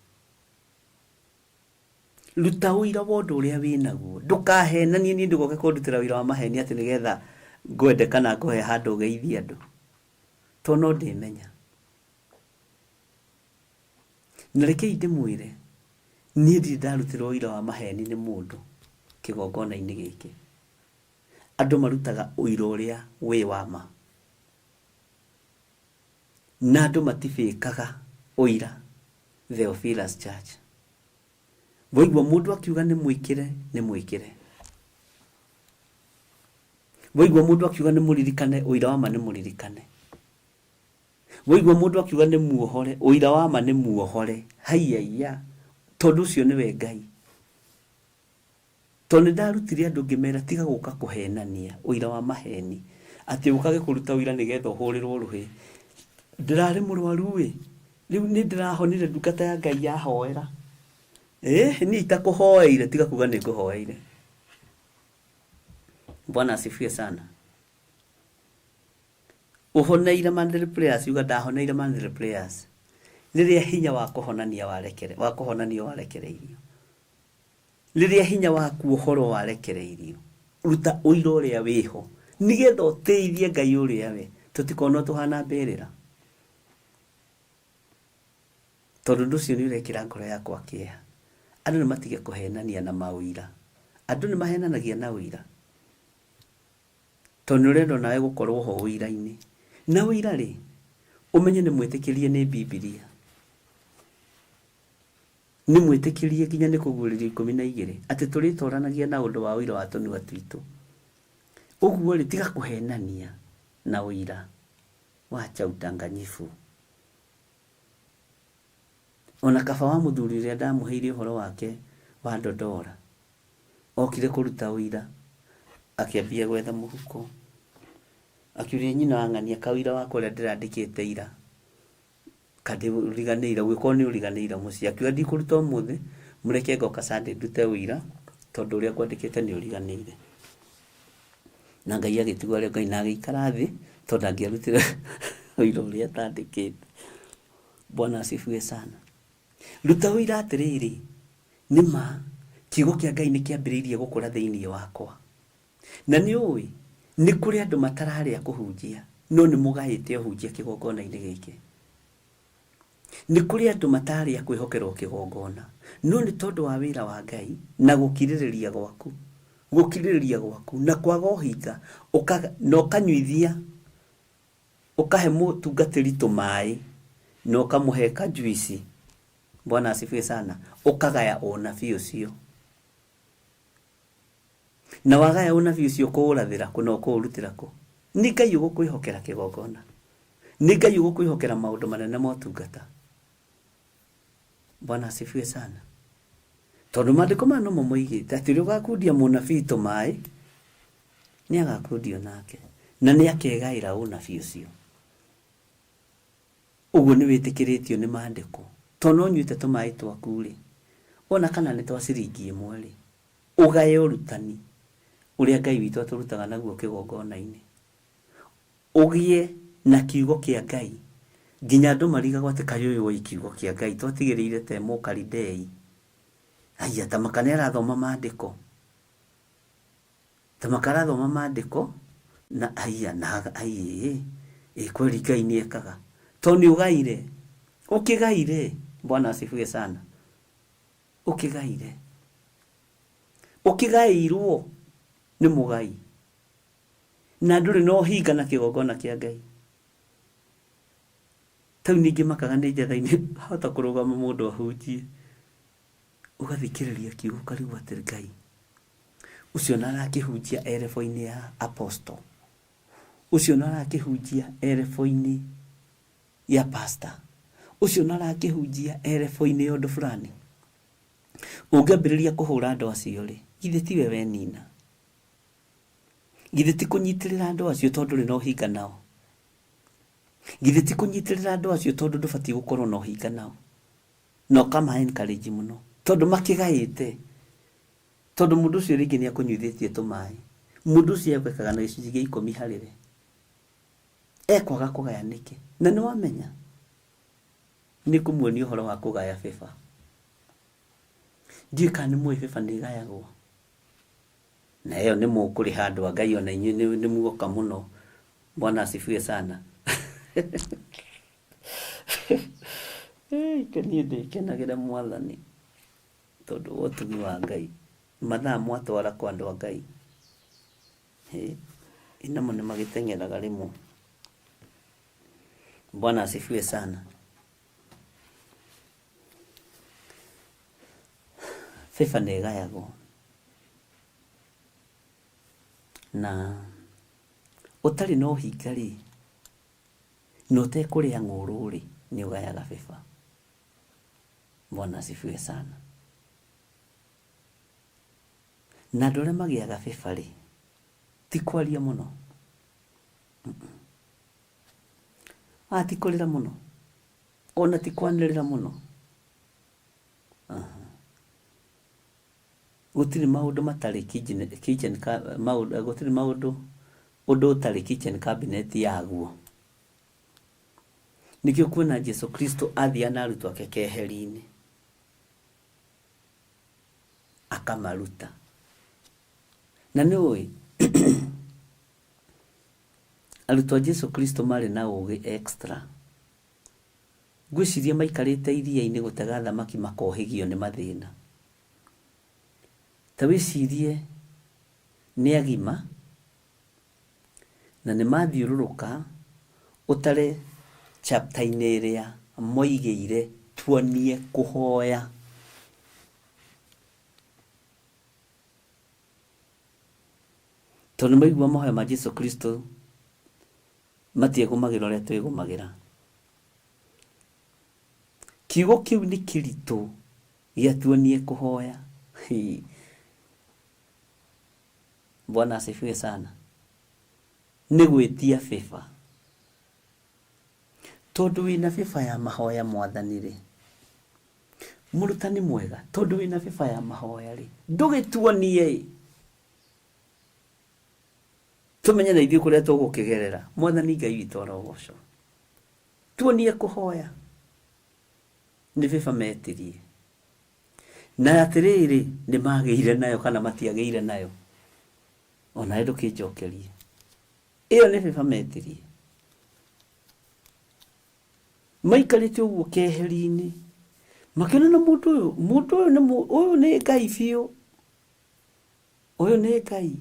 Ruta ũira wa ũndũ ũrĩa wĩnaguo. Ndũkahenanie niĩ ndũgoke kũndutĩra wĩra wa maheni atĩ nĩgetha ngwende kana ngũhe handũ ũgeithie andũ. To no ndĩmenya. Na rekei ndĩmwĩre niĩ ndirĩ ndarutĩrwo ũira wa maheni nĩ mũndũ kĩgongona-inĩ gĩkĩ. Andũ marutaga ũira ũrĩa wĩ wa ma. Na andũ matibĩkaga ũira Theophilus Church. Waigua mundu akiuga ni mwikire. Waigua mundu akiuga ni muririkane, uira wa ma ni muririkane. Waigua mundu akiuga ni muohore, uira wa ma ni muohore. Haiya, tondu ucio niwe Ngai. Tondu ndarutire andu ngimera tiga guka kuhenania, uira wa maheni. Ati ukage kuruta uira nigetha uhurirwo ruhi. Ndirari murwaru we. Riu ni ndirahonire ndungata ya Ngai yahoera. Ni itakuhoeire tiga kuga ni kuhoeire. Bwana asifiwe sana. Uhoneire mandiri prayers, yuga ndahoneire mandiri prayers. Riria hinya wa kuhonania warekereirio. Riria hinya wa kuohoro warekereirio. Ruta uira uria wiho. Nigetha uteithie Ngai uria we. Tutikona tuhana mberera. Tondu nducio ni urekira ngoro yakwa kieha. Andu ni matige kuhenania na mawira. Andu ni mahenanagia na wira. Tondu urendo nawe gukorwo ho wira-ini. Na wira ri, umenye ni mwitikirie ni Biblia. Ni mwitikirie nginya ni kuguriria 12 ati turitoranagia na undu wa wira wa tunua twitu. Uguo ri tiga kuhenania na wira. Wacha udanganyifu. Ona kaba wa muthuri ria ndamuheire uhoro wake wa Ndondora. Okire kuruta wira. Akiambia gwetha muhuko. Akiuria nyina wang'ania kawira wako ria ndirandikite ira. Kadi uriganeira gwiko ni uriganeira muci. Akiuga ndikuruta umuthi, mureke ngoka Sunday ndute wira tondu uria kwandikite ni uriganeire. Na Ngai agitigwa ria Ngai na agikara thi tondu angiarutire wira uria atandikite. Bwana asifiwe sana. Ruta wira atiriri, nima kiugo kia Ngai ni kiambiriirie gukura thiini wakwa. Na ni ui ni kuri andu matararia kuhunjia, no ni mugaite uhunjia kigongona-ini giki. Ni kuri andu mataria kwihokerwo kigongona, no ni tondu wa wira wa Ngai na gukiririria gwaku na kwaga uhinga no kanyuithia ukahe mutungatiri tumai no kamuheka juici. Bwana asifiwe sana. Ukagaya unabii ucio. Na wagaya unabii ucio kuurathira kuno kurutira ko. Ni Ngai ugukwihokera kigongona. Ni Ngai ugukwihokera maundu manene motungata. Bwana asifiwe sana. Tondu mandiko mano momoigite ati rio gakundia munabii tumai ni agakundio nake na ni akegaira unabii ucio. Uguo ni witikiritio ni mandiko. Tono nyuite tumai twaku ri. Ona kana ni twa ciringi 1 ri. Ugaye urutani uria Ngai witu aturutaga naguo kigongona-ini. Ugie na kiugo kia Ngai. Nginya andu mariga ati kayuyu wa kiugo kia Ngai twatigiriire te Mukaridei. Aya tamakanera thoma mandiko. Tamakara thoma mandiko na aya na ayi kweli Ngai ni ekaga. Toni ugaire. Ukigaire. Bwana asifiwe sana. Ukigaire. Ukigairwo ni mugai. Na nduri no hinga na kigongona kia Ngai. Tau ningi makaga ni jetha-ini hota kurugama mundu ahunjie. Ugathikiriria kiugo kariu atiri Ngai. Ucio na arakihunjia erefo-ini ya apostle. Ucio na arakihunjia erefo-ini ya pastor. Ucio na arakihunjia erefo-ini ya undu fulani. Ungambiriria kuhura andu acio ri, githe tiwe we nina. Githe ti kunyitirira andu acio tondu ri no hinga nao. Githe ti kunyitirira andu acio tondu ndubati gukorwo no hinga nao. No kama encourage muno tondu makigaite. Tondu mundu ucio ringi ni akunyuithitie tumai. Mundu ucio ekwekaga na gicunji gia 10 harire. Ekwaga kugaya niki? Na ni wamenya ni kumuonia uhoro wa kugaya beba. Ndika ni mwe beba ni gayagwo. Na hiyo ni mukuri handu wa Ngai ona inyu ni mugoka muno. Bwana asifiwe sana. Kani kenagera mwathani tondu wotumi wa Ngai mathaa mwatwara kwa andu a Ngai inamo ni magiteng'eraga rimwe. Bwana asifiwe sana. beba nĩ ĩgayagwo, na ũtarĩ na ũhinga rĩ, na ũtekũrĩa ng'ũrũ rĩ, nĩ ũgayaga beba. Bwana asifiwe sana. Na andũ arĩa magĩaga beba rĩ, ti kwaria mũno, ti kũrĩra mũno, ona ti kwanĩrĩra mũno. Gũtirĩ maũndũ matarĩ kitchen gũtirĩ maũndũ ũndũ ũtarĩ kitchen cabinet yaguo. Nĩkĩo kuona Jesu Kristo athiĩ na arutwo ake keheri-inĩ akamaruta. Na nĩũĩ arutwo a Jesu Kristo marĩ na ũgĩ extra. Ngwĩciria maikarĩte iria-inĩ gũtega thamaki makohĩgio nĩ mathĩna. Ta wĩcirie nĩ agima na nĩ mathiũrũrũka ũtare chapter-inĩ ĩrĩa moigĩire tuonie kũhoya. Tondũ maigua mahoya ma Jesu Kristo matiegũmagĩra ũrĩa twĩgũmagĩra. Kiugo kĩu nĩ kĩritũ gĩa tuonie kũhoya. Bwana asifiwe sana. Nĩ gwĩtia beba. Tondũ wĩna beba ya mahoya Mwathani rĩ, mũrutani mwega, tondũ wĩna beba ya mahoya rĩ, ndũgĩtuonie. Tumenye na ithuĩ kũrĩa tũgũkĩgerera. Mwathani Ngai witũ arogocwo. Tuonie kũhoya. Nĩ beba metirie. Na atĩrĩrĩ, nĩ magĩire nayo kana matiagĩire nayo. Ona ndũkĩnjokerie. Ĩyo nĩ beba metirie. Maikarĩte ũguo keheri-inĩ makĩona na mũndũ ũyũ nĩ Ngai biũ. Ũyũ nĩ Ngai.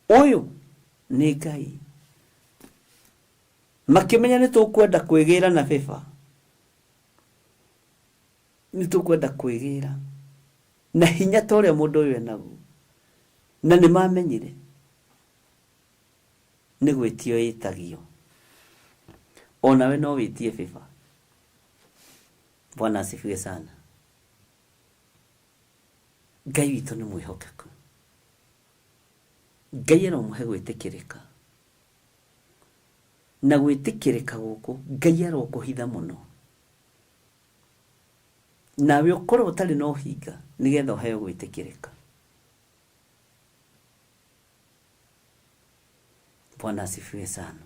Ũyũ nĩ Ngai. Makĩmenya nĩ tũkwenda kwĩgĩra na beba. Nĩ tũkwenda kwĩgĩra na hinya ta ũrĩa mũndũ ũyũ enaguo. Na nĩ mamenyire nĩ gwĩtio ĩtagio. Onawe no wĩtie beba. Bwana asifiwe sana. Ngai witũ nĩ mwĩhokeku. Ngai aromũhe gwĩtĩkĩrĩka. Na gwĩtĩkĩrĩka gũkũ Ngai arokũhitha mũno. Nawe ũkorwo ũtarĩ na ũhinga nĩgetha ũheo gwĩtĩkĩrĩka. Bwana asifiwe sana.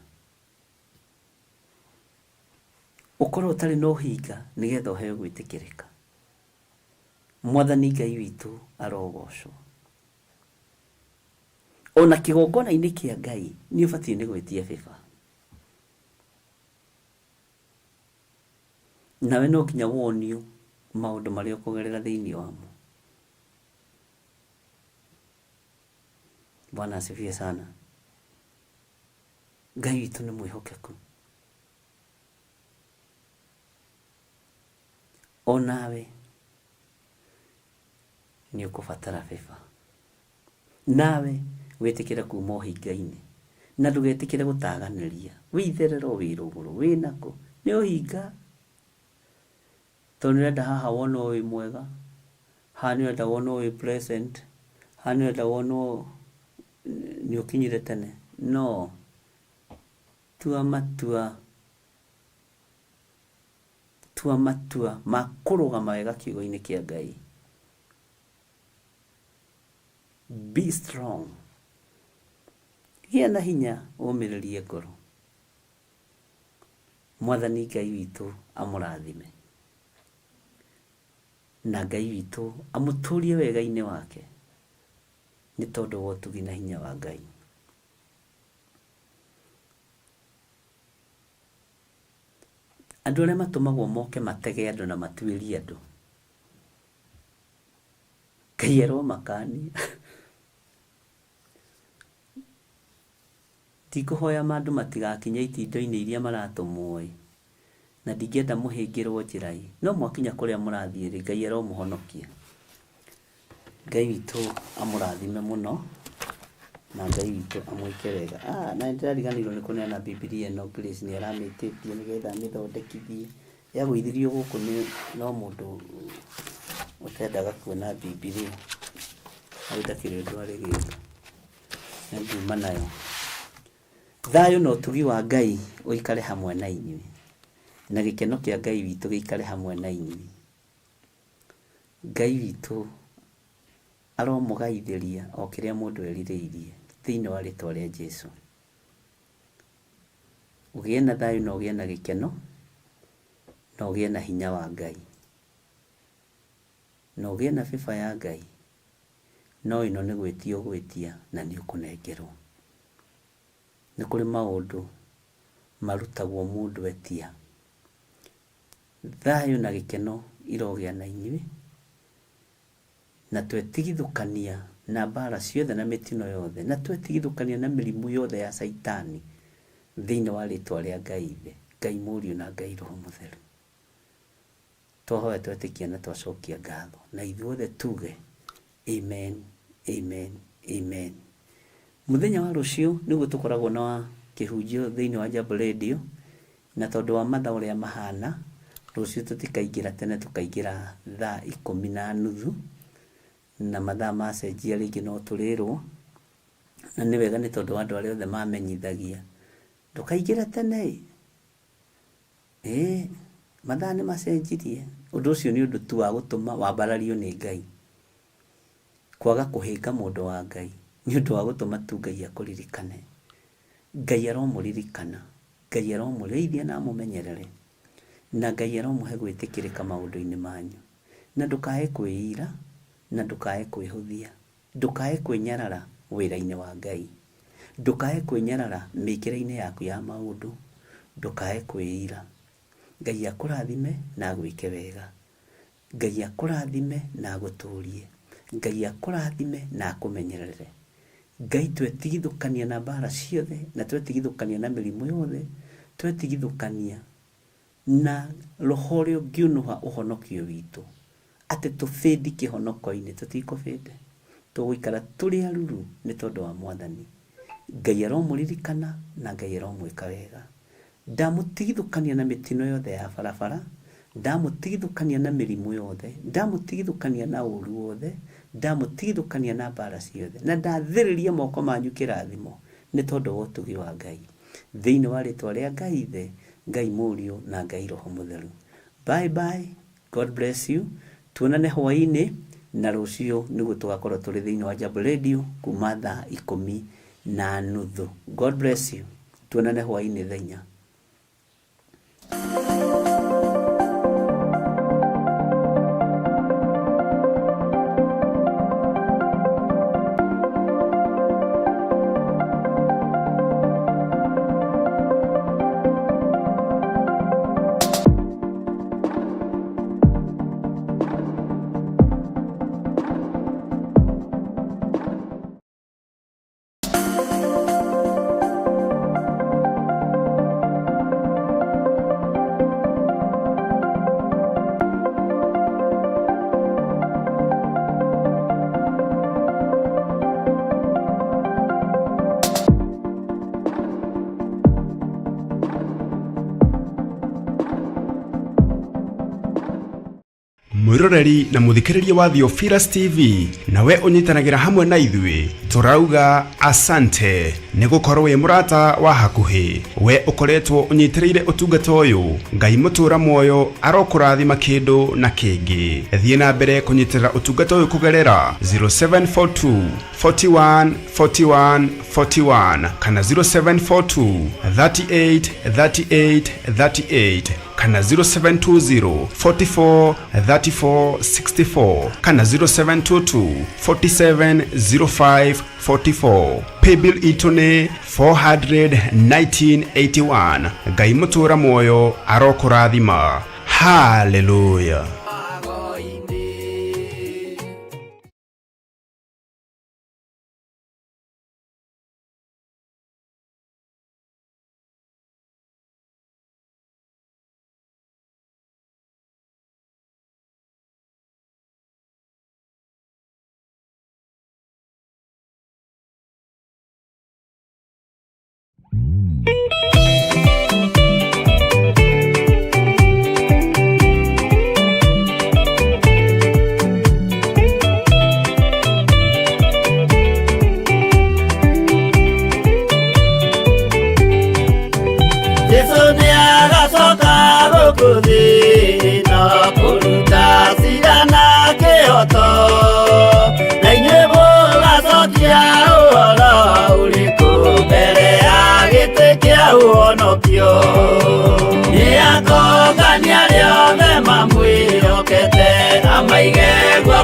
Ũkorwo ũtarĩ na ũhinga nĩgetha ũheo gwĩtĩkĩrĩka. Mwathani Ngai witũ arogocwo. Ona kĩgongona-inĩ kĩa Ngai nĩ ũbatiĩ nĩ gwĩtia beba. Nawe no nginya wonio maũndũ marĩa ũkũgerera thĩinĩ wamo. Bwana asifiwe sana. Ngai witũ nĩ mwĩhokeku. Onawe nĩ ũkũbatara beba. Nawe wĩtĩkĩre kuuma ũhinga-inĩ. Na ndũgetĩkĩre gũtaganĩria. Wĩitherero wĩrũgũrũ wĩnakũ. Nĩ ũhinga. Tondũ nĩrenda haha wonwo wĩ mwega. Haha nĩrenda wonwo wĩ present. Haha nĩrenda wonwo nĩ ũkinyire tene. No. Tua matua ma kũrũgama wega kiugo-inĩ kĩa Ngai. Be strong. Gĩa na hinya ũmĩrĩrie ngoro. Mwathani Ngai witũ amũrathime. Na Ngai witũ amũtũrie wega-inĩ wake. Nĩ tondũ wa ũtugi na hinya wa Ngai. Andũ arĩa matũmagwo moke matege andũ na matuĩrie andũ. Ngai aromakania. Tikũhoya andũ matigakinye itindiĩ-inĩ iria maratũmwo. na ndingĩenda mũhĩngĩrwo njĩra-inĩ, no mwakinya kũrĩa mũrathiĩ-rĩ, Ngai aromũhonokia. Ngai witũ amũrathime mũno, na Ngai witũ amwĩke wega. Na nĩndĩrariganĩirwo nĩ kũneana Bibilia ĩno, Grace nĩaramĩtĩtie nĩgetha amĩthondekithie. Yagũithirio gũkũ no mũndũ ũtendaga kuona Bibilia, hau ndakĩrĩ ũndũ arĩ gĩka, nĩngiuma nayo. Thayũ na ũtugi wa Ngai ũikare hamwe na inyuĩ, na gĩkeno kĩa Ngai witũ gĩikare hamwe na inyuĩ. Ngai witũ aromũgaithĩria o kĩrĩa mũndũ erirĩirie thĩinĩ wa rĩtwa rĩa Jesũ. Ũgĩe na thayũ na ũgĩe na gĩkeno na ũgĩe na hinya wa Ngai na ũgĩe na bĩba ya Ngai, no ĩno nĩ gwĩtia ũgwĩtia na nĩ ũkũnengerwo. Nĩ kũrĩ maũndũ marutagwo mũndũ etia. Thayũ na gĩkeno irogĩa na inyuĩ, na twetigithũkania na mbara ciothe na mĩtino yothe, na twetigithũkania na mĩrimũ yothe ya Saitani thĩinĩ wa rĩtwa rĩa Ngai Ithe, Ngai Mũriũ na Ngai Roho Mũtheru. Twahoya twetĩkia na twacokia ngatho, na ithuothe tuge amen, amen, amen. Mũthenya wa rũciũ nĩguo tũkoragwo na kĩhunjio thĩinĩ wa Jambo Radio, na tondũ wa mathaa ũrĩa mahana, rũciũ tũtikaingĩra tene, tũkaingĩra thaa 10:30, na mathaa macenjia rĩngĩ no tũrĩrwo, na nĩ wega nĩ tondũ wa andũ arĩa othe mamenyithagia ndũkaingĩre tene. Mathaa nĩ macenjirie. Ũndũ ũcio nĩ ũndũ tu wa gũtũma wambarario nĩ Ngai. Kwaga kũhĩnga mũndũ wa Ngai nĩ ũndũ wa gũtũma tu Ngai akũririkane. Ngai aromũririkana, Ngai aromũrĩithia na amũmenyerere, na Ngai aromũhe gwĩtĩkĩrĩka maũndũ-inĩ manyu. Na ndũkae kwĩira, na ndũkae kwĩhũthia, ndũkae kwĩnyarara wĩra-inĩ wa Ngai, ndũkae kwĩnyarara mĩkĩre-inĩ yaku ya maũndũ, ndũkae kwĩira. Ngai akũrathime na agwĩke wega. Ngai akũrathime na agũtũrie. Ngai akũrathime na akũmenyerere. Ngai twetigithũkania na mbara ciothe, na twetigithũkania na mĩrimũ yothe, twetigithũkania na roho ũrĩa ũngĩũnũha ũhonokio witũ, atĩ tũbĩndi kĩhonoko-inĩ, tũtikũbĩnde, tũgũikara tũrĩ aruru nĩ tondũ wa Mwathani. Ngai aromũririkana na Ngai aromwĩka wega. Ndamũtigithũkania na mĩtino yothe ya barabara, ndamũtigithũkania na mĩrimũ yothe, ndamũtigithũkania na ũru wothe, ndamũtigithũkania na mbara ciothe, na ndathĩrĩria moko manyu kĩrathimo nĩ tondũ wa ũtugi wa Ngai, thĩinĩ wa rĩtwa rĩa Ngai Ithe, Ngai Mũriũ na Ngai Roho Mũtheru. Bye bye, God bless you. Tuonane hwaĩ-inĩ, na rũciũ nĩguo tũgakorwo tũrĩ thĩinĩ wa Jambo Radio kuma thaa 10:30. God bless you. Tuonane hwaĩ-inĩ thaa 4. mwiroreri na muthikiriria wa Theophilus TV, nawe unyitanagira hamwe na ithuĩ turauga asante nĩ gũkorwo wĩ mũrata wa hakuhĩ. We ukoretwo unyitĩrĩire ũtungata ũyũ, Ngai mũtũra muoyo arokũrathima kĩndũ na kĩngĩ. Thiĩ na mbere kũnyitĩrĩra ũtungata ũyũ kũgerera 0742 41 41 41 kana 0742 38 38 38 kana 0720 44 34 64 kana 0722 47 05 44. Paybill itone 41981. Ngai mũtũra muoyo arokũrathima. Hallelujah.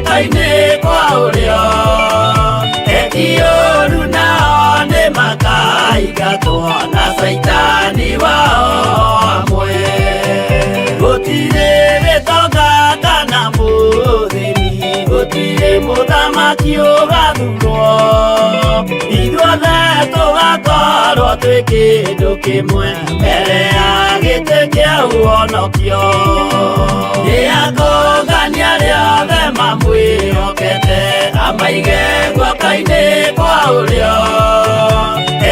Kaine kwa ulio etiyoru nao ni makaigatwo na saitani wao amwe gutire gĩtonga kana mũthĩni gutire mũthamaki ũgathurwo ithuothe tũgakorwo twĩ kĩndũ kĩmwe mbere ya gĩtĩ kĩa ũhonokio nĩakũngania rĩothe mamwĩhokete amaige guoko-inĩ kwa ũrĩo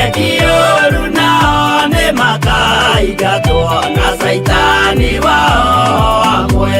etiyoru nao nĩ makaigatwo na saitani wao amwe.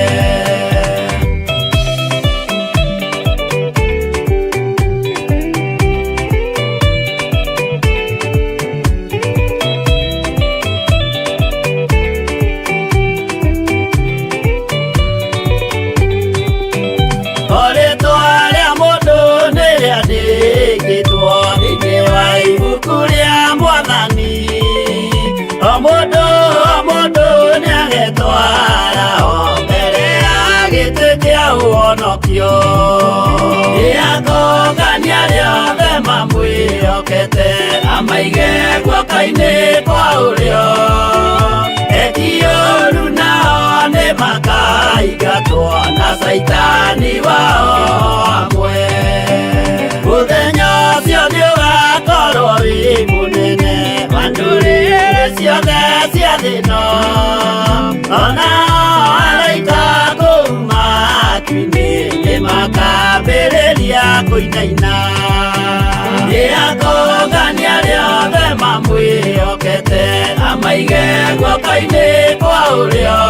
Nĩakũngania rĩothe mamwĩhokete amaige guoko-inĩ kwa ũrĩo etiyoru nao nĩ makaigatwo na saitani wao amwe. Mũthenya ũcio nĩũgakorwo wĩ mũnene wa ndũrĩrĩ ciothe cia thĩ ĩno onao araika kũu matu-inĩ makambĩrĩria kũinaina nĩakũngania rĩothe mamwĩhokete amaige guoko-inĩ kwa ũrĩo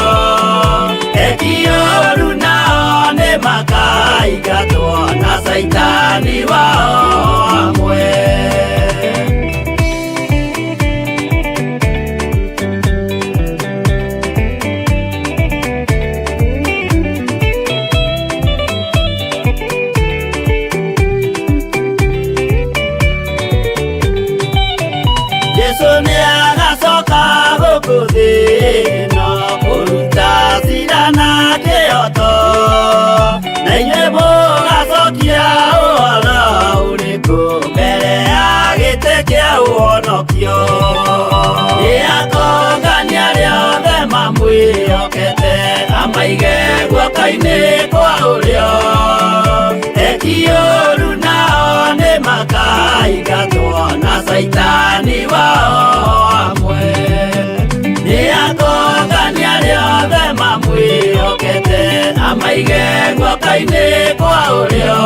etiyoru nao nĩ makaigatwo na saitani wao amwe. Nĩakũngania rĩothe mamwĩhokete amaige guoko-inĩ kwa ũrĩo etiyoru nao nĩ makaigatwo na saitani wao amwe. Nĩakũngania rĩothe mamwĩhokete amaige guoko-inĩ kwa ũrĩo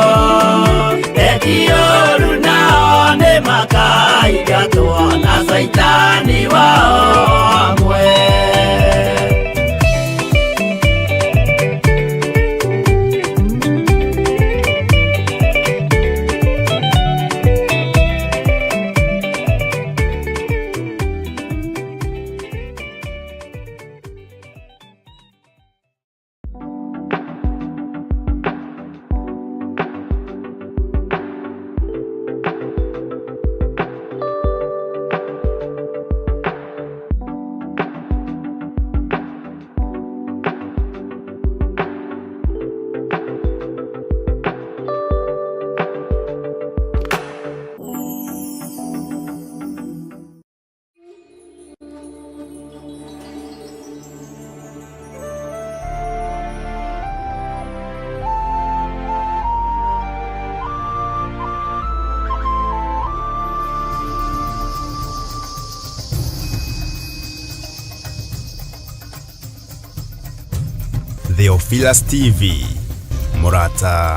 etiyoru nao nĩ makaigatwo na saitani wao amwe. Theophilus TV Murata.